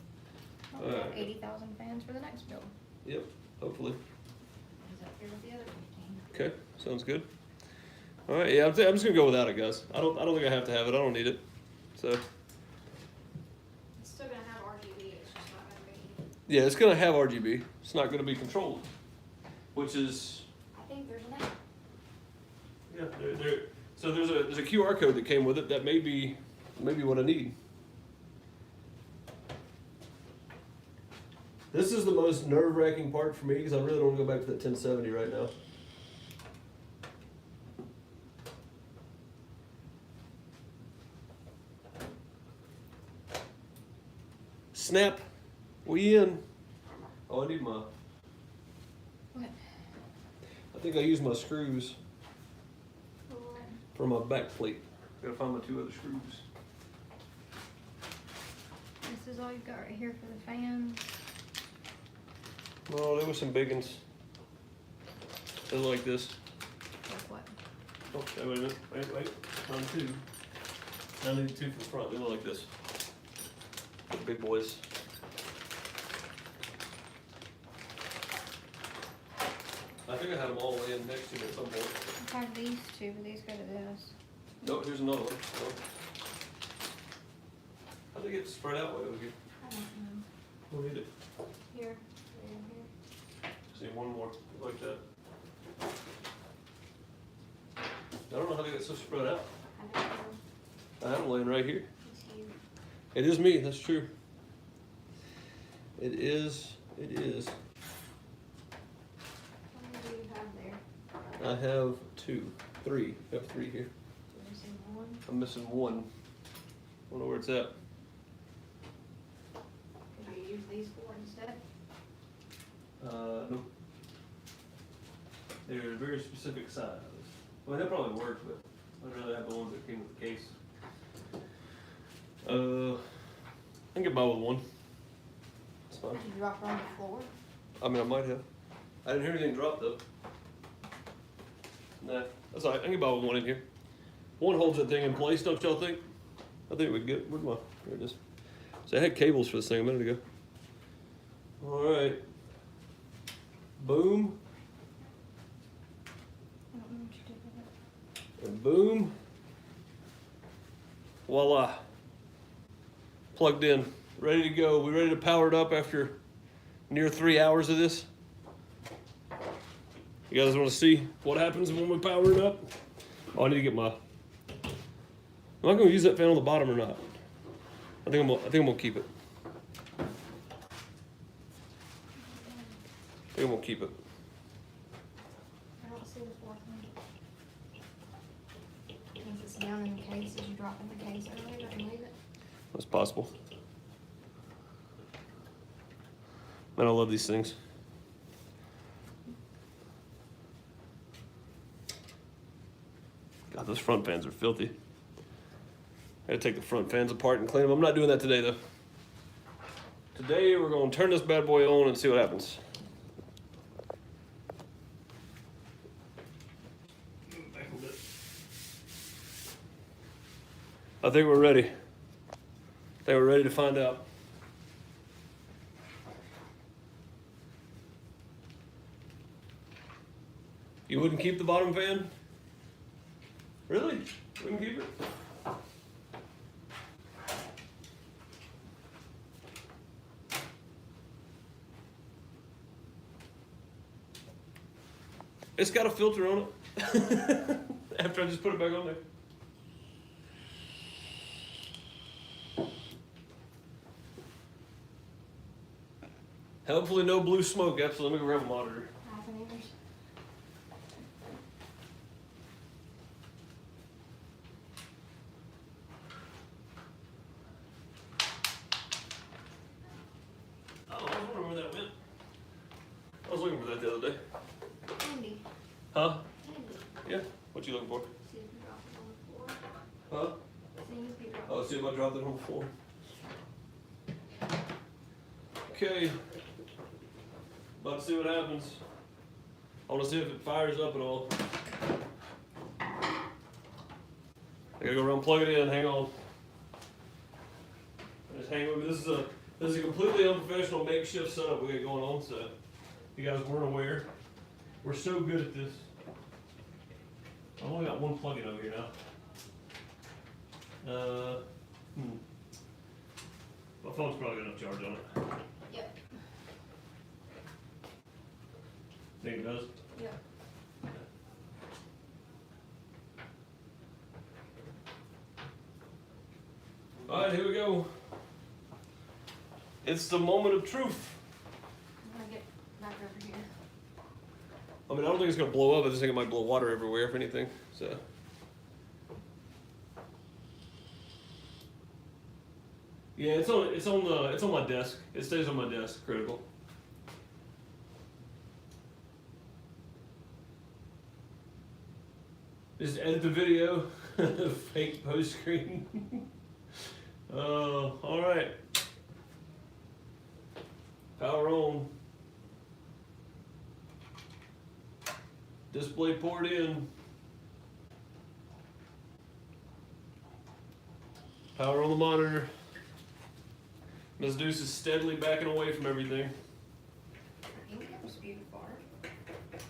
Well, we have 80,000 fans for the next build. Yep, hopefully. Is that here with the other 15? Okay, sounds good. All right, yeah, I'm just gonna go without it, guys. I don't think I have to have it. I don't need it. So It's still gonna have RGB. It's just not gonna be. yeah, it's gonna have RGB. It's not gonna be controlled, which is I think there's an app. yeah. So there's a QR code that came with it that may be what I need. This is the most nerve-wracking part for me because I really don't want to go back to that 1070 right now. Snap, we in. Oh, I need my. What? I think I used my screws for my back plate. Gotta find my 2 other screws. This is all you've got right here for the fans. Oh, there were some big ones. They look like this. Like what? Oh, wait a minute. Wait. Found 2. Now I need 2 from the front. They look like this. The big boys. I think I had them all laying next to me at some point. I have these 2, but these go to this. No, here's another one. No. How do they get spread out way over here? I don't know. We'll need it. Here. Just need one more like that. I don't know how they get so spread out. I don't know. I have them laying right here. It's you. It is me, that's true. It is. How many do you have there? I have 2, 3. I have 3 here. You're missing 1. I'm missing 1. I don't know where it's at. Could you use these 4 instead? Nope. They're a very specific size. Well, they'll probably work, but I'd rather have the ones that came with the case. I can get by with 1. It's fine. Did you drop it on the floor? I mean, I might have. I didn't hear anything drop though. Nah, that's all right. I can get by with 1 in here. 1 holds that thing in place, don't y'all think? I think we can get. Where's my? Here it is. So I had cables for this thing a minute ago. All right. Boom. I don't know what you did with it. And boom. Voila. Plugged in. Ready to go. We ready to power it up after near 3 hours of this? You guys want to see what happens when we power it up? Oh, I need to get my. Am I going to use that fan on the bottom or not? I think I'm gonna keep it. I think I'm gonna keep it. I don't see the 4th one. Is it it's down in the case, did you drop in the case earlier and leave it? That's possible. Man, I love these things. God, those front fans are filthy. I gotta take the front fans apart and clean them. I'm not doing that today though. Today we're gonna turn this bad boy on and see what happens. Back a bit. I think we're ready. I think we're ready to find out. You wouldn't keep the bottom fan? Really? Wouldn't keep it? It's got a filter on it. After I just put it back on there. Hopefully no blue smoke. Absolutely. Let me go grab a monitor. Half an inch. Oh, I was wondering where that went. I was looking for that the other day. Andy. Huh? Andy. Yeah. What you looking for? See if you drop it on the floor. Huh? See if you drop it. Oh, see if I dropped it on the floor. Okay. About to see what happens. I want to see if it fires up at all. I gotta go around, plug it in. Hang on. Just hang with me. This is a completely unprofessional makeshift setup we got going on. So, if you guys weren't aware, we're so good at this. I've only got one plug-in over here now. My phone's probably got enough charge on it. Yep. Think it does? Yep. Alright, here we go. It's the moment of truth. I'm gonna get back over here. I mean, I don't think it's gonna blow up. I just think it might blow water everywhere, if anything. So. Yeah, it's on my desk. It stays on my desk. Critical. Just edit the video. Fake post screen. All right. Power on. Display port in. Power on the monitor. Ms. Deuce is steadily backing away from everything. You can get spewed with water.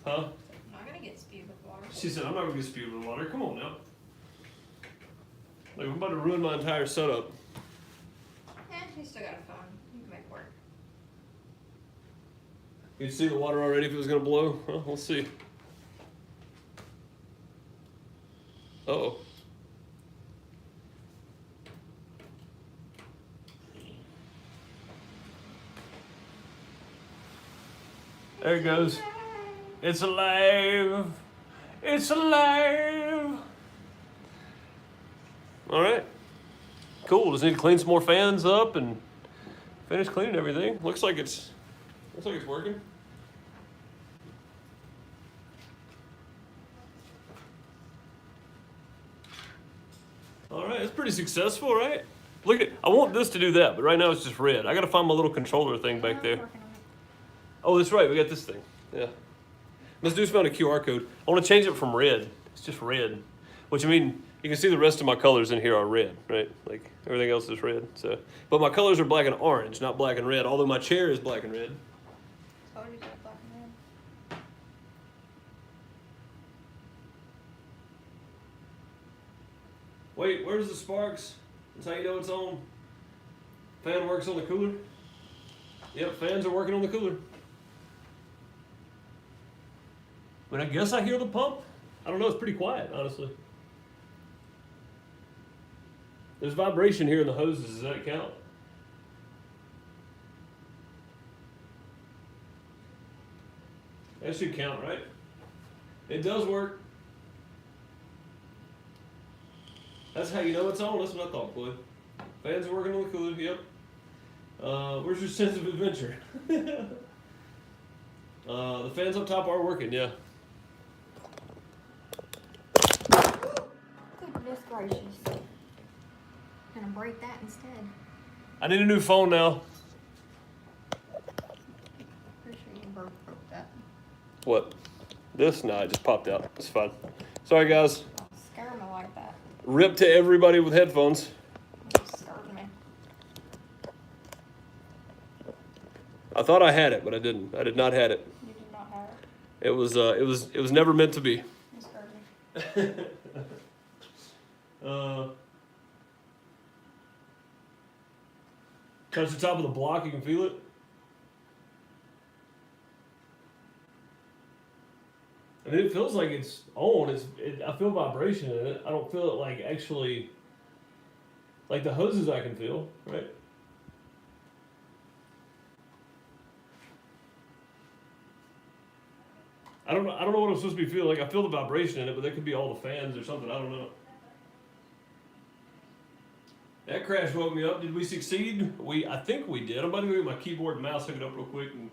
Huh? I'm not gonna get spewed with water. She said, I'm not gonna get spewed with water. Come on now. Like, I'm about to ruin my entire setup. You still got a phone. You can make it work. You'd see the water already if it was gonna blow? Huh? We'll see. Uh-oh. There it goes. It's alive. It's alive. All right. Cool. Just need to clean some more fans up and finish cleaning everything. Looks like it's working. All right, it's pretty successful, right? Look at, I want this to do that, but right now it's just red. I gotta find my little controller thing back there. Oh, that's right, we got this thing. Yeah. Ms. Deuce found a QR code. I want to change it from red. It's just red. Which, I mean, you can see the rest of my colors in here are red, right? Like, everything else is red. So, but my colors are black and orange, not black and red, although my chair is black and red. Told you that black and red. Wait, where's the sparks? That's how you know it's on. Fan works on the cooler. Yep, fans are working on the cooler. But I guess I hear the pump. I don't know, it's pretty quiet, honestly. There's vibration here in the hoses, does that count? That should count, right? It does work. That's how you know it's on. That's what I thought, Floyd. Fans are working on the cooler. Yep. Where's your sense of adventure? The fans up top are working. Yeah. Goodness gracious. I'm gonna break that instead. I need a new phone now. Pretty sure you broke that. What? This? Nah, it just popped out. It's fine. Sorry, guys. Don't scare me like that. Rip to everybody with headphones. You scared me. I thought I had it, but I didn't. I did not have it. You did not have it. It was never meant to be. You scared me. Touch the top of the block, you can feel it. I mean, it feels like it's on. I feel vibration in it. I don't feel it like actually, like the hoses I can feel, right? I don't know what I'm supposed to be feeling. Like I feel the vibration in it, but that could be all the fans or something. I don't know. That crash woke me up. Did we succeed? I think we did. I'm about to go get my keyboard and mouse, hook it up real quick. And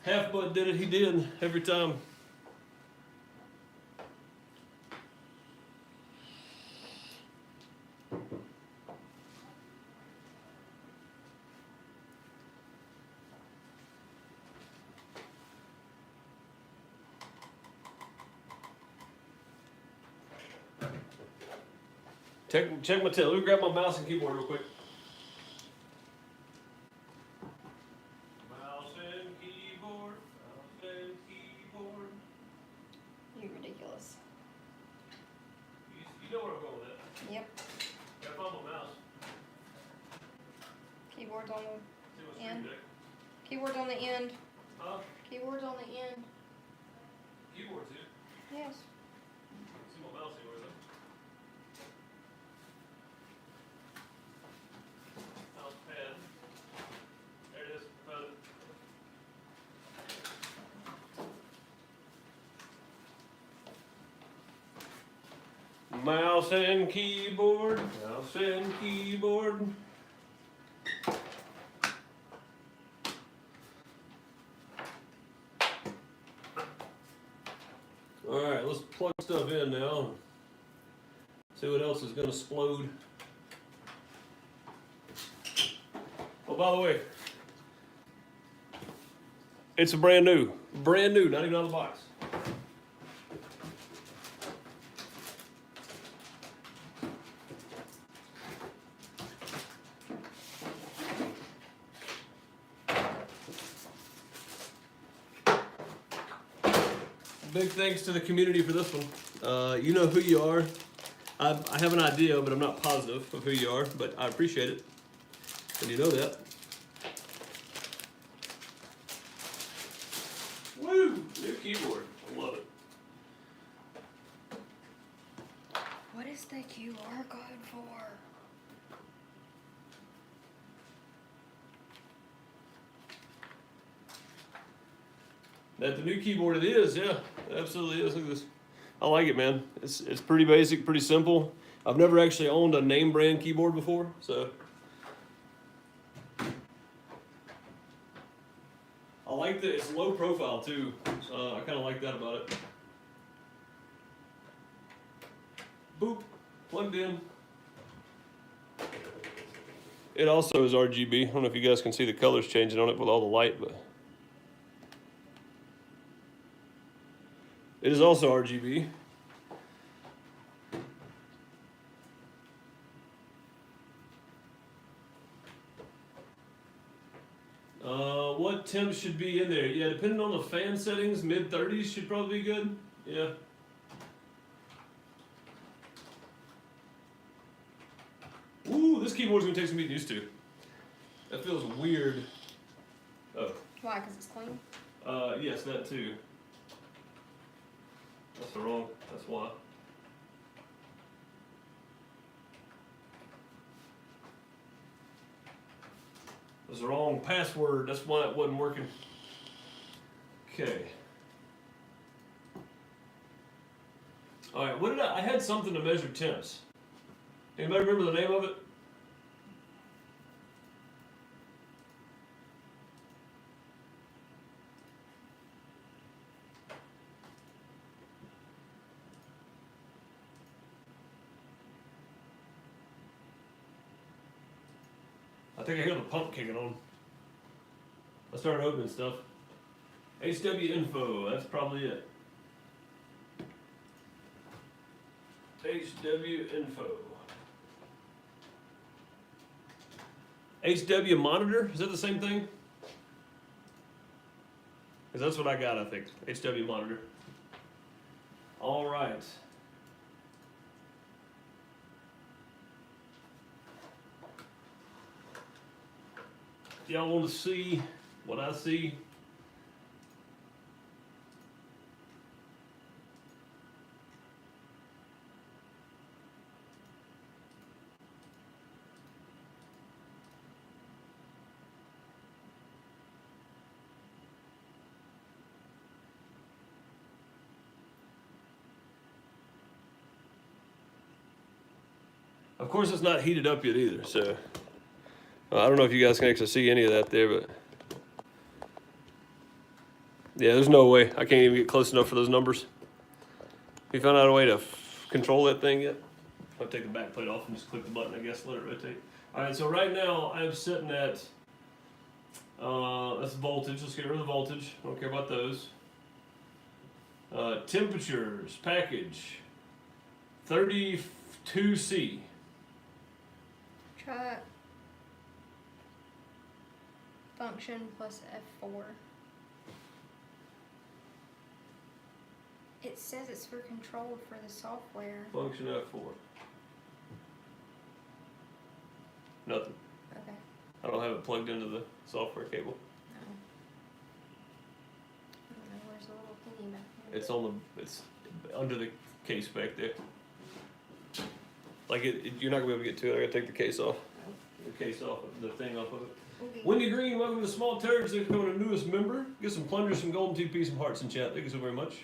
Half Bud did it. He did every time. Check my tail. Let me grab my mouse and keyboard real quick. Mouse and keyboard. Mouse and keyboard. You're ridiculous. You know where I'm going with that. Yep. Gotta find my mouse. Keyboard's on the See what's end. deck. Keyboard's on the end. Huh? Keyboard's on the end. Keyboard too. Yes. See my mouse anywhere though. Mouse pad. There it is. Found it. Mouse and keyboard. Mouse and keyboard. All right, let's plug stuff in now. See what else is going to explode. Oh, by the way, it's a brand new, not even out of the box. Big thanks to the community for this one. You know who you are. I have an idea, but I'm not positive of who you are, but I appreciate it. And you know that. Woo! New keyboard. I love it. What is the QR code for? That the new keyboard it is, yeah. It absolutely is. Look at this. I like it, man. It's pretty basic, pretty simple. I've never actually owned a name brand keyboard before, so I like that it's low profile too. I kind of like that about it. Boop, plugged in. It also is RGB. I don't know if you guys can see the colors changing on it with all the light, but it is also RGB. What temps should be in there? Yeah, depending on the fan settings, mid-30s should probably be good. Yeah. Ooh, this keyboard's gonna take some getting used to. That feels weird. Oh. Why? Because it's clean? Yes, that too. That's wrong. That's why. That's the wrong password. That's why it wasn't working. Okay. All right, what did I had something to measure temps. Anybody remember the name of it? I think I hear the pump kicking on. I started opening stuff. HW info, that's probably it. HW info. HW monitor, is that the same thing? Because that's what I got, I think. HW monitor. All right. Y'all want to see what I see? Of course, it's not heated up yet either, so I don't know if you guys can actually see any of that there, but yeah, there's no way. I can't even get close enough for those numbers. You found out a way to control that thing yet? I'll take the back plate off and just click the button, I guess, let it rotate. All right, so right now I'm sitting at, that's voltage. Let's get rid of the voltage. I don't care about those. Temperatures, package, 32C. Try function plus F4. It says it's for control for the software. Function F4. Nothing. Okay. I don't have it plugged into the software cable. No. I don't know, where's the little thingy back there? It's on the, it's under the case back there. Like you're not gonna be able to get to it. I gotta take the case off. The case off of the thing off of it. Okay. Wendy Green, welcome to Small Turds. Thanks for becoming a newest member. Get some plungers, some golden TP, some hearts in chat. Thank you so very much.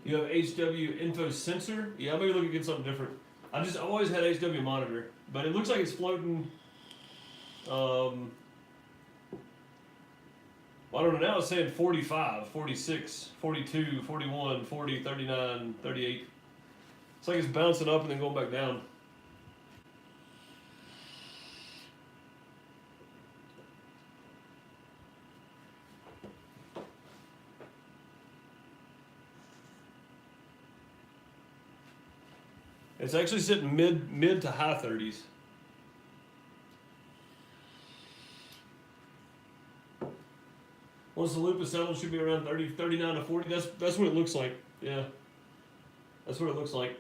You have HW info sensor. Yeah, maybe look at something different. I've always had HW monitor, but it looks like it's floating. Well, I don't know, now it's saying 45, 46, 42, 41, 40, 39, 38. It's like it's bouncing up and then going back down. It's actually sitting mid to high 30s. Once the loop is settled, it should be around 39 to 40. That's what it looks like. Yeah. That's what it looks like.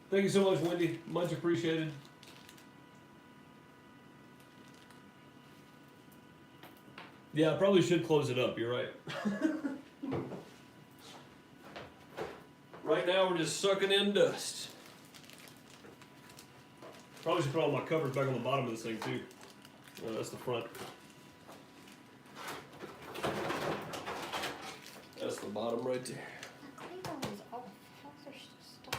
Thank you so much, Wendy. Much appreciated. Yeah, I probably should close it up. You're right. Right now, we're just sucking in dust. Probably should put all my covers back on the bottom of this thing, too. That's the front. That's the bottom right there. The cable is off. How's there still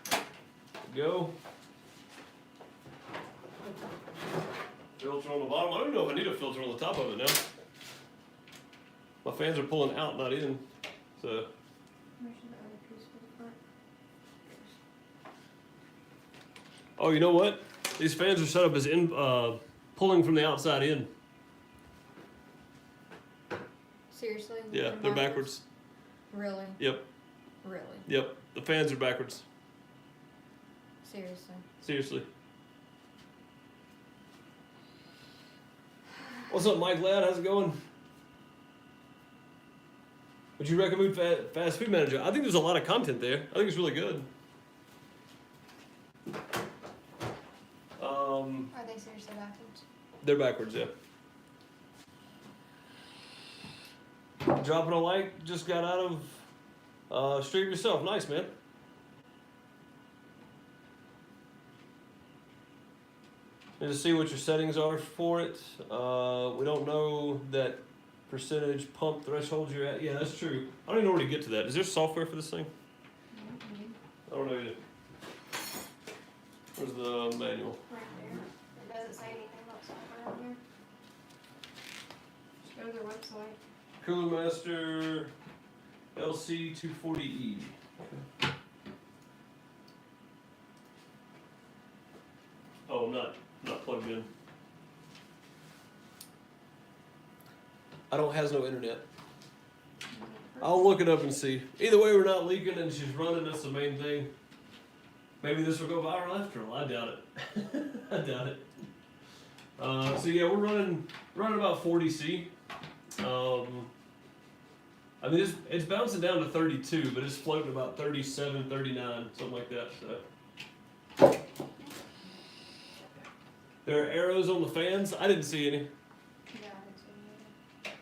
stuff? Go. Filter on the bottom. I don't know if I need a filter on the top of it now. My fans are pulling out, not in. So. Where's the other piece for the front? Oh, you know what? These fans are set up as pulling from the outside in. Seriously? Yeah, they're backwards. Really? Yep. Really? Yep. The fans are backwards. Seriously? Seriously. What's up, Mike Ladd? How's it going? Would you recommend Fast Food Manager? I think there's a lot of content there. I think it's really good. Are they seriously backwards? They're backwards, yeah. Dropping a like, just got out of Stream Yourself. Nice, man. and to see what your settings are for it. We don't know that percentage pump threshold you're at. Yeah, that's true. I don't even know where to get to that. Is there software for this thing? I don't know either. Where's the manual? Right there. It doesn't say anything about software on here. Just go to their website. Cooler Master LC240E. Oh, I'm not plugged in. I don't has no internet. I'll look it up and see. Either way, we're not leaking and she's running. That's the main thing. Maybe this will go viral after all. I doubt it. I doubt it. So yeah, we're running about 40C. I mean, it's bouncing down to 32, but it's floating about 37, 39, something like that. So there are arrows on the fans. I didn't see any. Yeah, I didn't see any.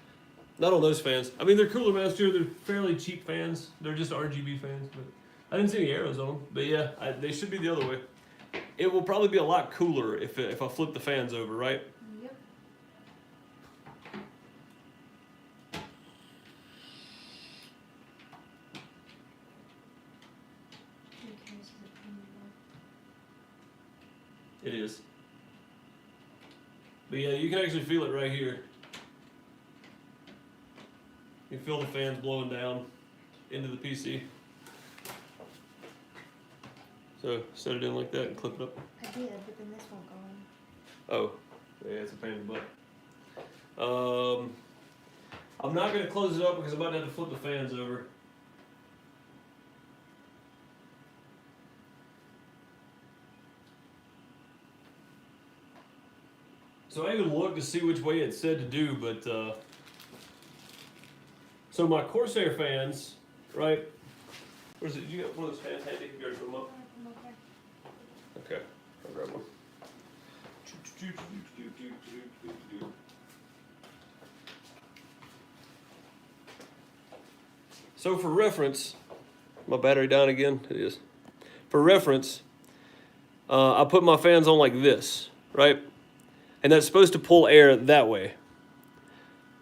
Not on those fans. I mean, they're Cooler Master. They're fairly cheap fans. They're just RGB fans, but I didn't see any arrows on them. But yeah, they should be the other way. It will probably be a lot cooler if I flip the fans over, right? Yep. It is. But yeah, you can actually feel it right here. You feel the fans blowing down into the PC. So set it in like that and clip it up. I did, but then this won't go in. Oh, yeah, it's a pain in the butt. I'm not going to close it up because I'm about to have to flip the fans over. So I even looked to see which way it said to do, but so my Corsair fans, right? Where's it? You got one of those fans handy? You already put them up? Okay, I'll grab one. So for reference, my battery down again? It is. For reference, I put my fans on like this, right? And that's supposed to pull air that way.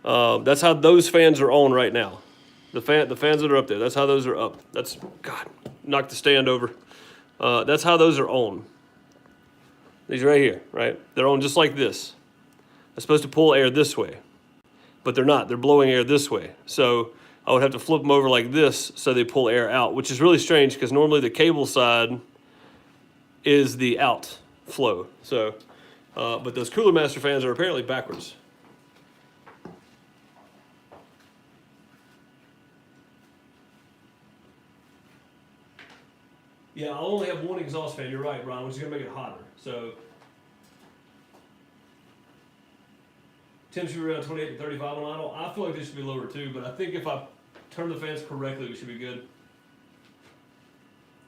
That's how those fans are on right now. The fans that are up there, that's how those are up. That's, God, knocked the stand over. That's how those are on. These right here, right? They're on just like this. They're supposed to pull air this way, but they're not. They're blowing air this way. So I would have to flip them over like this so they pull air out, which is really strange because normally the cable side is the out flow. So, but those Cooler Master fans are apparently backwards. Yeah, I'll only have one exhaust fan. You're right, Brian, which is going to make it hotter. So, temps should be around 28 to 35 on idle. I feel like this should be lower too, but I think if I turn the fans correctly, we should be good.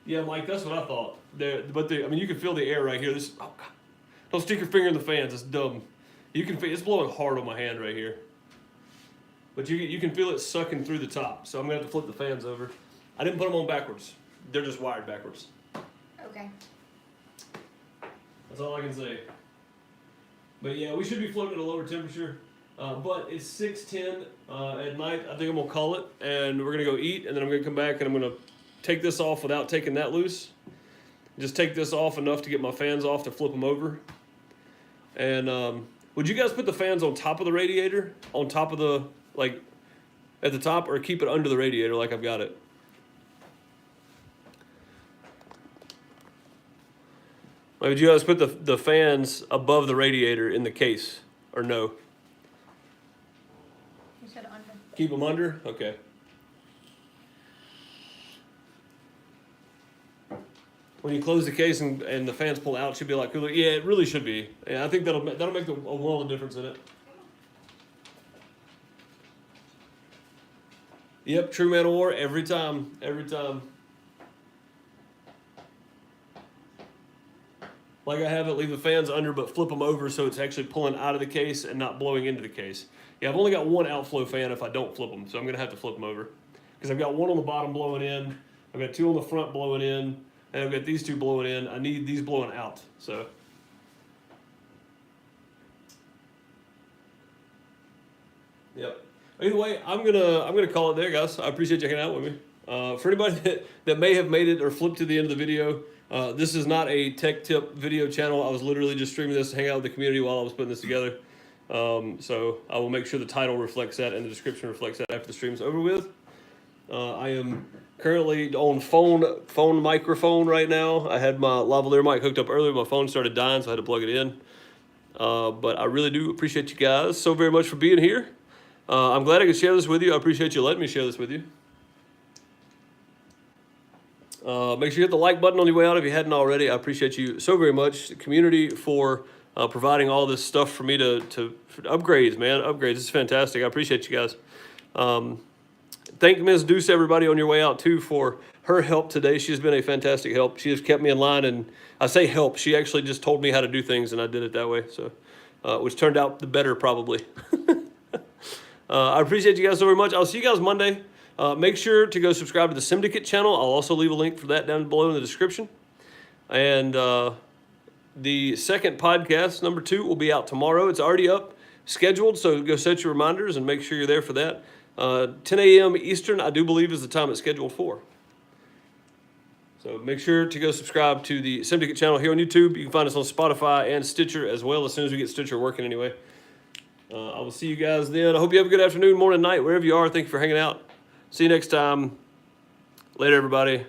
Yeah, Mike, that's what I thought. I mean, you can feel the air right here. This, oh God, don't stick your finger in the fans. It's dumb. You can feel it's blowing hard on my hand right here. But you can feel it sucking through the top. So I'm gonna have to flip the fans over. I didn't put them on backwards. They're just wired backwards. Okay. That's all I can say. But yeah, we should be floating at a lower temperature. But it's 6:10 at night. I think I'm gonna call it, and we're gonna go eat, and then I'm gonna come back and I'm gonna take this off without taking that loose. Just take this off enough to get my fans off to flip them over. And would you guys put the fans on top of the radiator, on top of the, like, at the top, or keep it under the radiator like I've got it? Like, would you guys put the fans above the radiator in the case, or no? You said under. Keep them under? Okay. When you close the case and the fans pull out, it should be a lot cooler. Yeah, it really should be. Yeah, I think that'll make a world of difference in it. Yep, true man of war every time, every time. Like I have it, leave the fans under, but flip them over so it's actually pulling out of the case and not blowing into the case. Yeah, I've only got one outflow fan if I don't flip them, so I'm gonna have to flip them over. Because I've got one on the bottom blowing in, I've got two on the front blowing in, and I've got these two blowing in. I need these blowing out, so. Yep. Either way, I'm gonna call it there, guys. I appreciate you hanging out with me. For anybody that may have made it or flipped to the end of the video, this is not a tech tip video channel. I was literally just streaming this to hang out with the community while I was putting this together. So I will make sure the title reflects that and the description reflects that after the stream's over with. I am currently on phone microphone right now. I had my lavalier mic hooked up earlier. My phone started dying, so I had to plug it in. But I really do appreciate you guys so very much for being here. I'm glad I could share this with you. I appreciate you letting me share this with you. Make sure you hit the like button on your way out if you hadn't already. I appreciate you so very much, the community, for providing all this stuff for me to upgrades, man. Upgrades. This is fantastic. I appreciate you guys. Thank Ms. Deuce, everybody, on your way out, too, for her help today. She has been a fantastic help. She has kept me in line, and I say help. She actually just told me how to do things, and I did it that way, so which turned out the better, probably. I appreciate you guys so very much. I'll see you guys Monday. Make sure to go subscribe to the Simdicate channel. I'll also leave a link for that down below in the description. And the second podcast, number 2, will be out tomorrow. It's already up, scheduled, so go set your reminders and make sure you're there for that. 10 a.m. Eastern, I do believe, is the time it's scheduled for. So make sure to go subscribe to the Simdicate channel here on YouTube. You can find us on Spotify and Stitcher as well, as soon as we get Stitcher working anyway. I will see you guys then. I hope you have a good afternoon, morning, night, wherever you are. Thank you for hanging out. See you next time. Later, everybody.